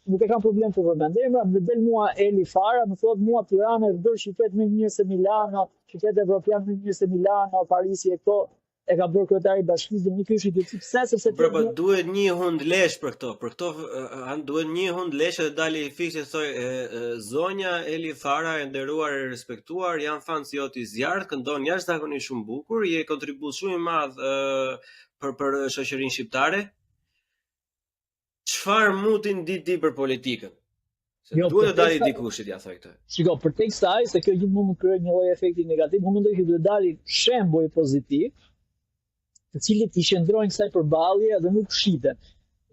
nuk e kam problem të përmend emra, më del mua Eli Fara, më thotë mua Tirana është bërë qytet më mirë se Milano, qytet evropian më mirë se Milano, Parisi e këto e ka bërë kryetari i bashkisë, dhe nuk është i pse sepse duhet një hund lesh për këto. Për këto duhet një hund lesh dhe dali fikse thoj zonja Eli Fara e nderuar e respektuar, janë fan si joti zjarrt, këndon jashtëzakonisht shumë bukur, je kontribut shumë i madh për shoqërinë shqiptare. Çfarë mutin di për politikën? Se duhet të dalë dikush ja thoj këtë. Shiko, për tek saj se kjo gjithmonë më krijon një lloj efekti negativ, unë mendoj që duhet dalë shembull pozitiv, të cilët i qëndrojnë kësaj përballje dhe nuk shiten.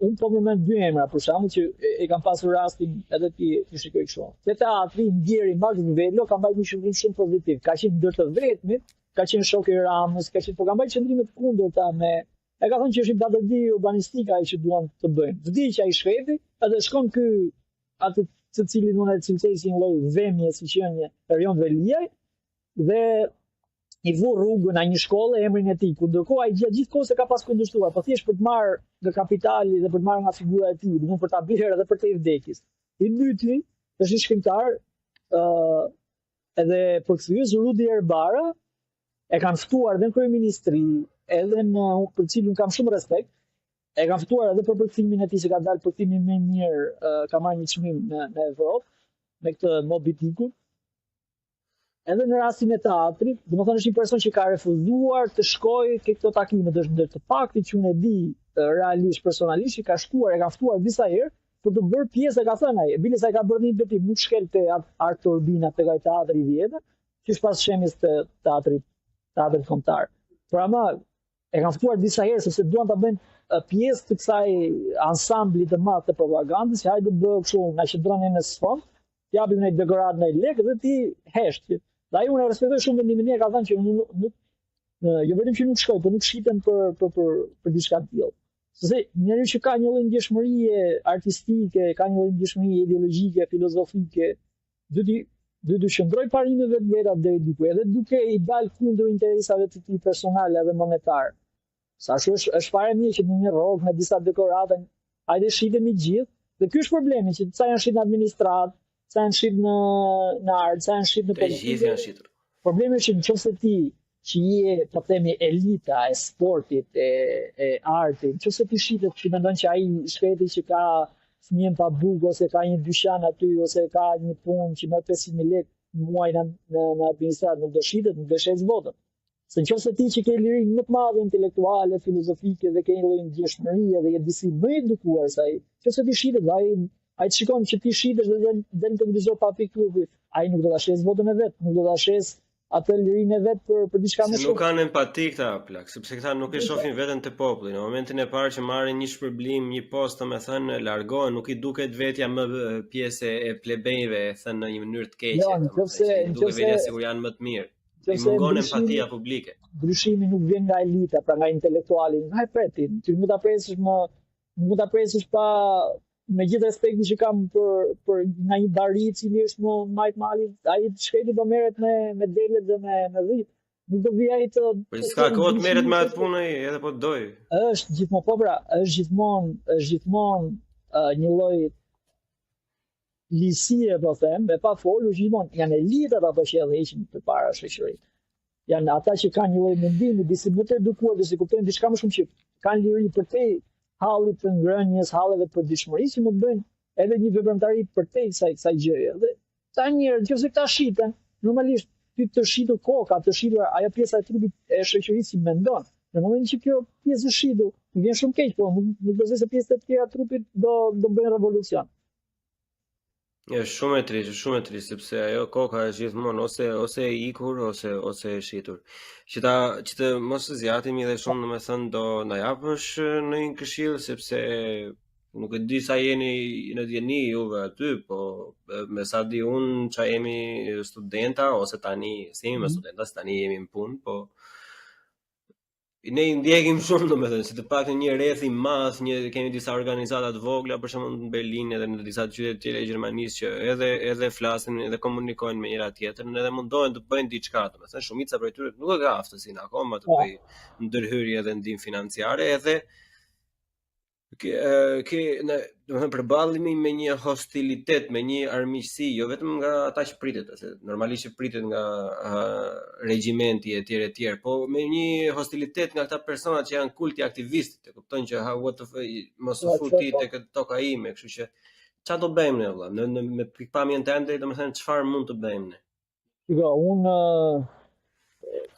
Unë po përmend dy emra, për shembull, që e kam pasur rastin edhe ti shikoj kështu. Te teatri Ndjeri Max Velo ka mbajtur një qëndrim shumë pozitiv. Ka qenë ndër të vretmit, ka qenë shoku i Ramës, ka qenë po ka mbajtur qëndrime të kundërta me e ka thënë që është një batëdi urbanistika ai që duan të bëjnë. Vdiqja i shkrepi, edhe shkon ky atë të cilin unë e cilësoj si një lloj vëmje, siç janë Erion Veliaj, dhe i vu rrugën a një shkolle emrin e tij, ku ndërkohë ai gjithkohës e ka pas kundërshtuar, po thjesht për të marrë nga kapitali dhe për të marrë nga figura e tij, domethënë për ta blerë edhe për të vdekjes. I dyti është një shkrimtar edhe përkthyes Rudi Erbara, e kanë ftuar edhe në kryeministri, edhe në për cilin kam shumë respekt, e kanë ftuar edhe për përkthimin e tij që ka dalë përkthimi më i mirë, ka marrë një çmim në Evropë me këtë Moby Dickun. Edhe në rastin e teatrit, domethënë është një person që ka refuzuar të shkojë ke këto takime, është ndër të paktit që unë e di realisht personalisht që ka shkuar, e ka ftuar disa herë për të bërë pjesë, ka thënë ai, bile sa ka bërë një betim, nuk shkelte Art Urbina tek ai teatri i vjetër, që është pas shemjes të teatrit kombëtar. Por ama e kanë ftuar disa herë sepse duan ta bëjnë pjesë të kësaj ansambli të madh të propagandës, që hajde bëj kështu, na qëndroni në sfond, japim në dekorat në lekë dhe ti hesht. Dhe ai unë e respektoj shumë vendimin e ka thënë që jo vetëm që nuk shkoj, por nuk shiten për diçka të tillë. Sepse njeriu që ka një lloj ndjeshmërie artistike, ka një lloj ndjeshmërie ideologjike, filozofike, do të qëndroj parimeve të veta deri diku, edhe duke i dalë kundër interesave të tij personale dhe monetare. Sa është fare mirë që në një rrogë me disa dekorata, hajde shitemi gjithë. Dhe ky është problemi, që sa janë shit në administratë, sa janë shit në art, sa janë shit në politikë. Problemi është që nëse ti që je, po themi, elita e sportit, e artit, nëse ti shitet që mendon që ai shkreti që ka fëmijën pa bukë, ose ka një dyqan aty, ose ka një punë që merr 500.000 lekë muaj në administratë, nuk do shitet, nuk do shes votën. Se nëse ti që ke lirinë më të madhe intelektuale, filozofike dhe ke një lloj ndjeshmërie dhe je disi më i edukuar se ai, nëse ti shitet, ai të shikon që ti shitesh dhe del në televizor pa pikë klubi, ai nuk do ta shes votën e vet, nuk do ta shes atë lirinë e vet për diçka më shumë. Nuk kanë empati këta plak, sepse këta nuk e shohin veten te populli. Në momentin e parë që marrin një shpërblim, një post, domethënë largohen, nuk i duket vetja më pjesë e plebejve, thënë në një mënyrë të keqe. Duket vetja sikur janë më të mirë. I mungon empatia publike. Ndryshimi nuk vjen nga elita, pra nga intelektuali, nga e pretin. Ti nuk ta presësh pa me gjithë respektin që kam për nga një bari i cili është më majt mali, ai shkreti do merret me delet dhe me dhit. Nuk do vi ai të. Po s'ka kohë të merret me atë punë edhe po doj. Është gjithmonë po pra, është gjithmonë një lloj lisie, po them, me pa folur gjithmonë janë elitat ato që edhe heqin përpara shoqërisë. Janë ata që kanë një lloj mendimi, disi më të edukuar, disi kuptojnë diçka më shumë, që kanë liri përtej hallit të ngrënjes, halleve të përditshmërisë, që mund bëjnë edhe një veprimtari përtej kësaj gjëje. Dhe ta njerë, nëse këta shiten, normalisht ty të shitur koka, të shitur ajo pjesa e trupit e shoqërisë që mendon. Në momentin që kjo pjesë shitur, nuk vjen shumë keq, po nuk do të se pjesët e tjera të trupit do bëjnë revolucion. Është shumë e trisht, sepse ajo koka është gjithmonë ose e ikur ose e shitur. Që të mos zgjatemi dhe shumë, domethënë do na japësh në një këshill, sepse nuk e di sa jeni në djeni juve aty, po me sa di unë që jemi studenta, ose tani, si jemi me studenta, se tani jemi në punë, po ne i ndjekim shumë, domethënë, si të paktën një rreth i madh, kemi disa organizata të vogla, për shembull në Berlin edhe në disa qytete tjera të Gjermanisë, që edhe flasin edhe komunikojnë me njëra tjetrën, edhe mundohen të bëjnë diçka, domethënë shumica prej tyre nuk e ka aftësinë akoma të bëjë ndërhyrje dhe ndihmë financiare, edhe domethënë përballemi me një hostilitet, me një armiqësi, jo vetëm nga ata që pritet, se normalisht që pritet nga regjimenti etj, po me një hostilitet nga ata persona që janë kulti aktivistit, e kuptojnë që mos u futi tek toka ime, kështu që çfarë do bëjmë ne vëlla? Me pikpamjen tënde, domethënë çfarë mund të bëjmë ne? Jo, unë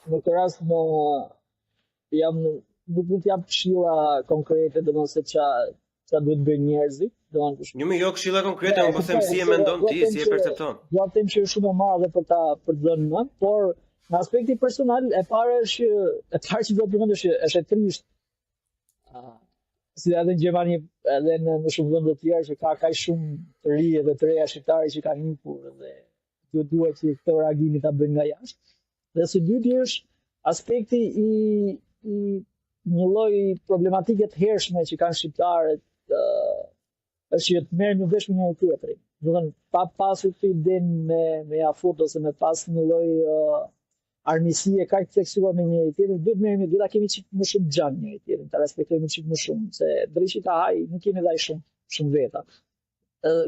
në këtë rast nuk mund të jap këshilla konkrete, domethënë se çfarë duhet bëjnë njerëzit, jo këshilla konkrete, unë po them si e mendon ti, si e percepton. Do të them që është shumë e madhe për ta dhënë mend, por në aspekti personal e parë që do të përmendesh është e trisht. Si edhe në Gjermani, edhe në shumë vende të tjera që ka kaq shumë të ri dhe të reja shqiptarë që kanë hyrë dhe duhet që këtë reagimi ta bëjnë nga jashtë. Dhe së dyti është aspekti i një lloj problematike të hershme që kanë shqiptarët, është që të merrem vesh me njëri tjetrin. Do të thënë, pa pasur këtë idenë me afut ose me pas një lloj armiqësie kaq theksuar me njëri tjetrin, duhet ta kemi çik më shumë xhan njëri tjetrin, ta respektojmë çik më shumë, se drejtë ta haj nuk kemi dhaj shumë veta.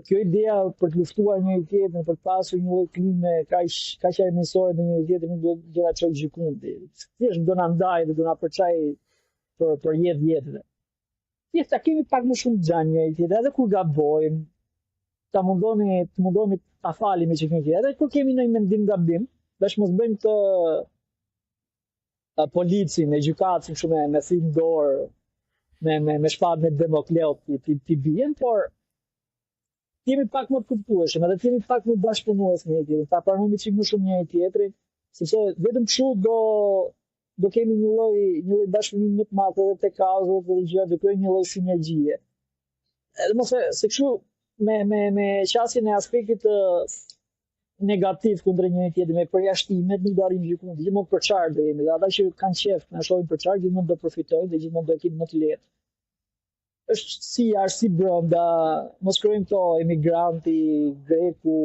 Kjo ideja për të luftuar njëri tjetrin, për të pasur një lloj klime kaq armiqësore me njëri tjetrin, do ta çoj gjikundi. Thjesht do na ndaj dhe do na përçaj për jetëve. Thjesht ta kemi pak më shumë xhan njëri tjetrin, edhe kur gabojmë, ta mundohemi ta falemi çik një tjetër, edhe kur kemi ndonjë mendim gabim, veç mos bëjmë të policin, e gjykatën shumë me thim dorë, me shpatën e Demokleut ti bien, por jemi pak më të kuptueshëm, edhe jemi pak më bashkëpunues me njëri tjetrin, ta pranojmë çik më shumë njëri tjetrin, sepse vetëm kështu do kemi një lloj bashkëpunimi më të madh edhe te kauzat dhe gjërat, do krijojmë një lloj sinergjie. Edhe mos se kështu me qasjen e aspektit negativ kundër njëri tjetrit, me përjashtimet, nuk do arrijmë gjithmonë, gjithmonë për çfarë do jemi. Dhe ata që kanë qef, na shohin për çfarë, gjithmonë do përfitojnë dhe gjithmonë do kenë më të lehtë. Është si jashtë, si brenda, mos krijojmë këto emigranti, greku,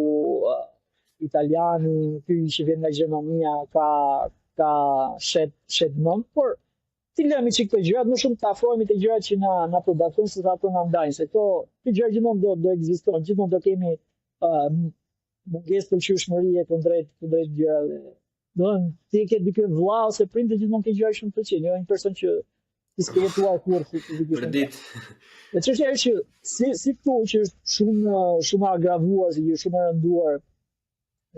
italiani, ky që vjen nga Gjermania ka shet nëm, por ti lëmi që këto gjërat më shumë të afrohemi te gjërat që na përbatojnë se ato na ndajnë, se këto gjëra gjithmonë do ekzistojnë, gjithmonë do kemi mungesë pëlqyeshmërie kundrejt gjërave. Domthon ti ke dikë vëlla ose prindër gjithmonë ke gjëra që më pëlqejnë, jo një person që ti s'ke jetuar kurrë Për ditë. Dhe çështja është që si këtu që është shumë agravuar, si shumë e rënduar,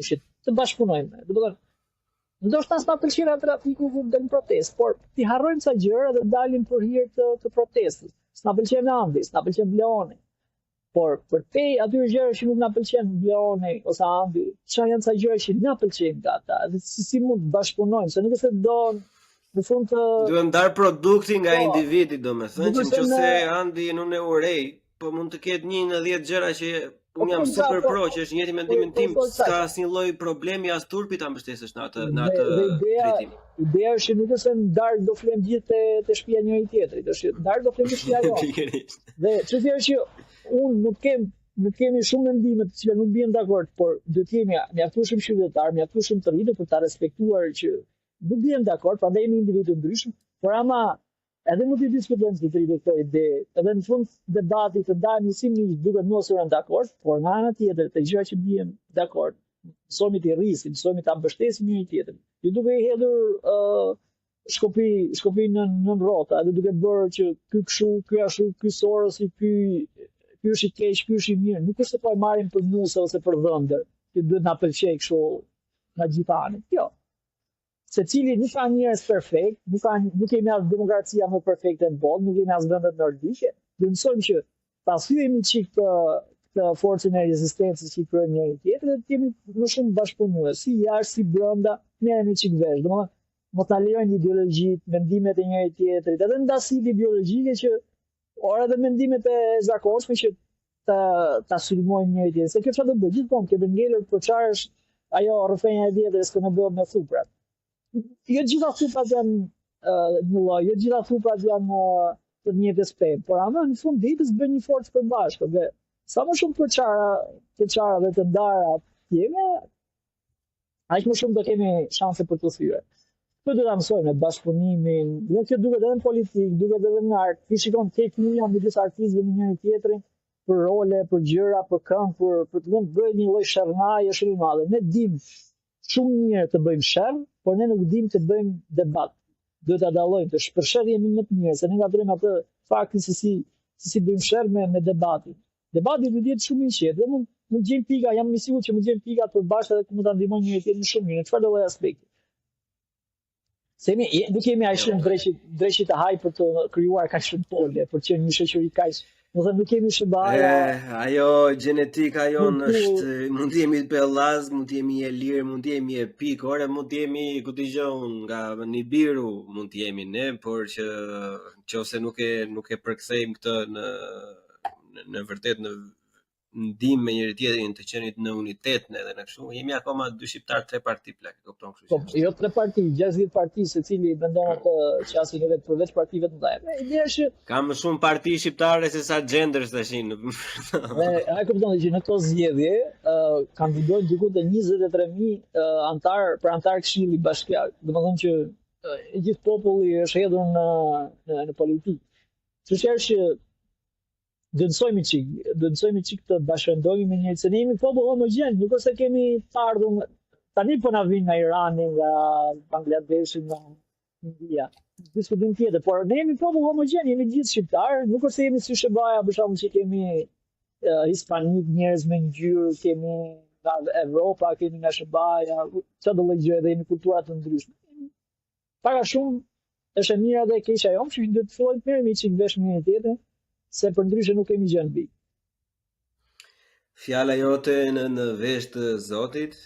është të bashkëpunojmë. Domethënë ndoshta s'na pëlqen atë trafiku ku del protestë, por ti harrojmë ca gjëra dhe dalim për hir të protestës. S'na pëlqen Andi, s'na pëlqen Bleoni. Por për te aty gjëra që nuk na pëlqen Bleoni ose Andi, çfarë janë ca gjëra që na pëlqejnë nga ata, dhe si mund të bashkëpunojmë, se nuk është se do në fund të duhem dar produkti nga individi, domethënë që nëse Andi nuk e urej, po mund të ketë 1 në 10 gjëra që unë jam super pro, që është njëti mendimin tim, s'ka asnjë lloj problemi as turpi ta mbështesësh në atë drejtim. Ideja është nuk është se ndarë do flem gjithë te shtëpia njëri tjetrit, është ndarë do flem në shtëpia jote. Dhe çështja është që unë nuk kemi shumë mendime të cilat nuk bien dakord, por duhet të jemi mjaftueshëm qytetar, mjaftueshëm të rritur për ta respektuar që nuk bien dakord, prandaj jemi individë të ndryshëm, por ama edhe nuk i diskutojmë se të këto ide, edhe në fund debati të dalë si miq duket mos rënë dakord, por nga ana tjetër të gjëra që bien dakord, mësojmë të rrisim, mësojmë ta mbështesim njëri tjetrin. Ju duke i hedhur shkopi në rrota, edhe duke bërë që ky kështu, ky ashtu, ky Sorosi, ky është i keq, ky është i mirë, nuk është se po e marrim për nuse ose për vëndër, që duhet na pëlqej kështu nga gjithë anët. Jo. Secili nuk ka njerëz perfekt, nuk kemi as demokracia më perfekte në botë, nuk kemi as vendet nordike. Dhe mësojmë që ta thyejmë çik të forcën e rezistencës që i krijojmë njëri tjetrin dhe të jemi më shumë bashkëpunues, si jashtë, si brenda, merremi çik vesh. Domethënë, mos ta lejojnë ideologjitë, mendimet e njëri tjetrit, edhe ndasitë ideologjike që ora edhe mendimet e zakonshme që ta sulmojnë njëri tjetrin. Se kjo çfarë do bëj? Gjithmonë ke ngelur për çfarë është ajo rrëfenja e vjetër që ne bëjmë me thuprat. Jo gjitha thuprat janë një lloj, jo gjitha thuprat janë të njëjtës pemë, por ama në fund ditës bën një forcë përbashkët dhe sa më shumë përçara dhe të ndara jemi, aq më shumë do kemi shanse për të thyer. Po do ta mësojmë bashkëpunimin, jo që duket edhe në politikë, duket edhe në art. Ti shikon teknika midis artistëve me njëri tjetrin për role, për gjëra, për këngë, për të bëjë një lloj sherrnaje shumë i madhe. Ne dim shumë mirë të bëjmë sherr, por ne nuk dim të bëjmë debat. Duhet ta dallojmë, të shpërshërë jemi më të mirë, se ne ngatrojmë atë faktin se si bëjmë sherr me debatin. Debati duhet të jetë shumë i qetë, dhe mund gjejmë pika, jam i sigurt që mund gjejmë pika të përbashkëta dhe mund ta ndihmojmë njëri tjetrin shumë mirë, në çfarëdo lloj aspekti. Se nuk kemi aq shumë dreqi të haj për të krijuar kaq shumë pole, për të qenë një shoqëri kaq. Domethënë nuk kemi shëbaja. Ajo gjenetika jonë është, mund të jemi pellaz, mund të jemi e lirë, mund të jemi e pik, ore mund të jemi ku dëgjon nga Nibiru, mund të jemi ne, por që nëse nuk e përkthejmë këtë në vërtet në ndihmë me njëri tjetrin të qenit në unitet edhe në kështu, jemi akoma 2 shqiptar 3 parti plak, e kupton kështu. Po, jo 3 parti, 60 parti, secili mendon atë qasin e vet përveç partive të mëdha. Ideja është ka më shumë parti shqiptare se sa genders tashin. Ai kupton që në këto zgjedhje kandidojnë diku te 23.000 antar Këshilli Bashkiak. Domethënë që gjithë populli është hedhur në politikë. Çështja është që dënsojmë çik të bashkëndojmë me njëri, se ne jemi popull homogjen, nuk është se kemi të ardhur tani po na vinë nga Irani, nga Bangladeshi, nga India. Diskutim tjetër, por ne jemi popull homogjen, jemi gjithë shqiptarë, nuk është se jemi si Shëbaja, për shembull që kemi hispanik, njerëz me ngjyrë, kemi nga Evropa, kemi nga Shëbaja, çdo lloj gjëje dhe jemi kultura të ndryshme. Para shumë është e mira dhe e keqja jonë, që duhet të fillojmë të merremi çik vesh me njëri tjetrin, se për ndryshe nuk kemi gjë në bijë. Fjala jote në vesh të Zotit,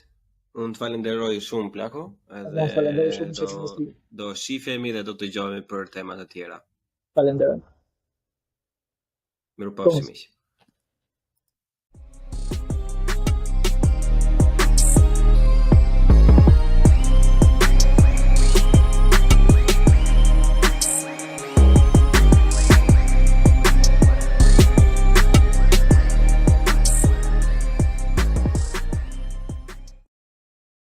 Unë të falenderoj shumë Plako, Unë falenderoj shumë që të do shifemi dhe do të dëgjohemi për temat e tjera. Falenderoj. Mirupafshim.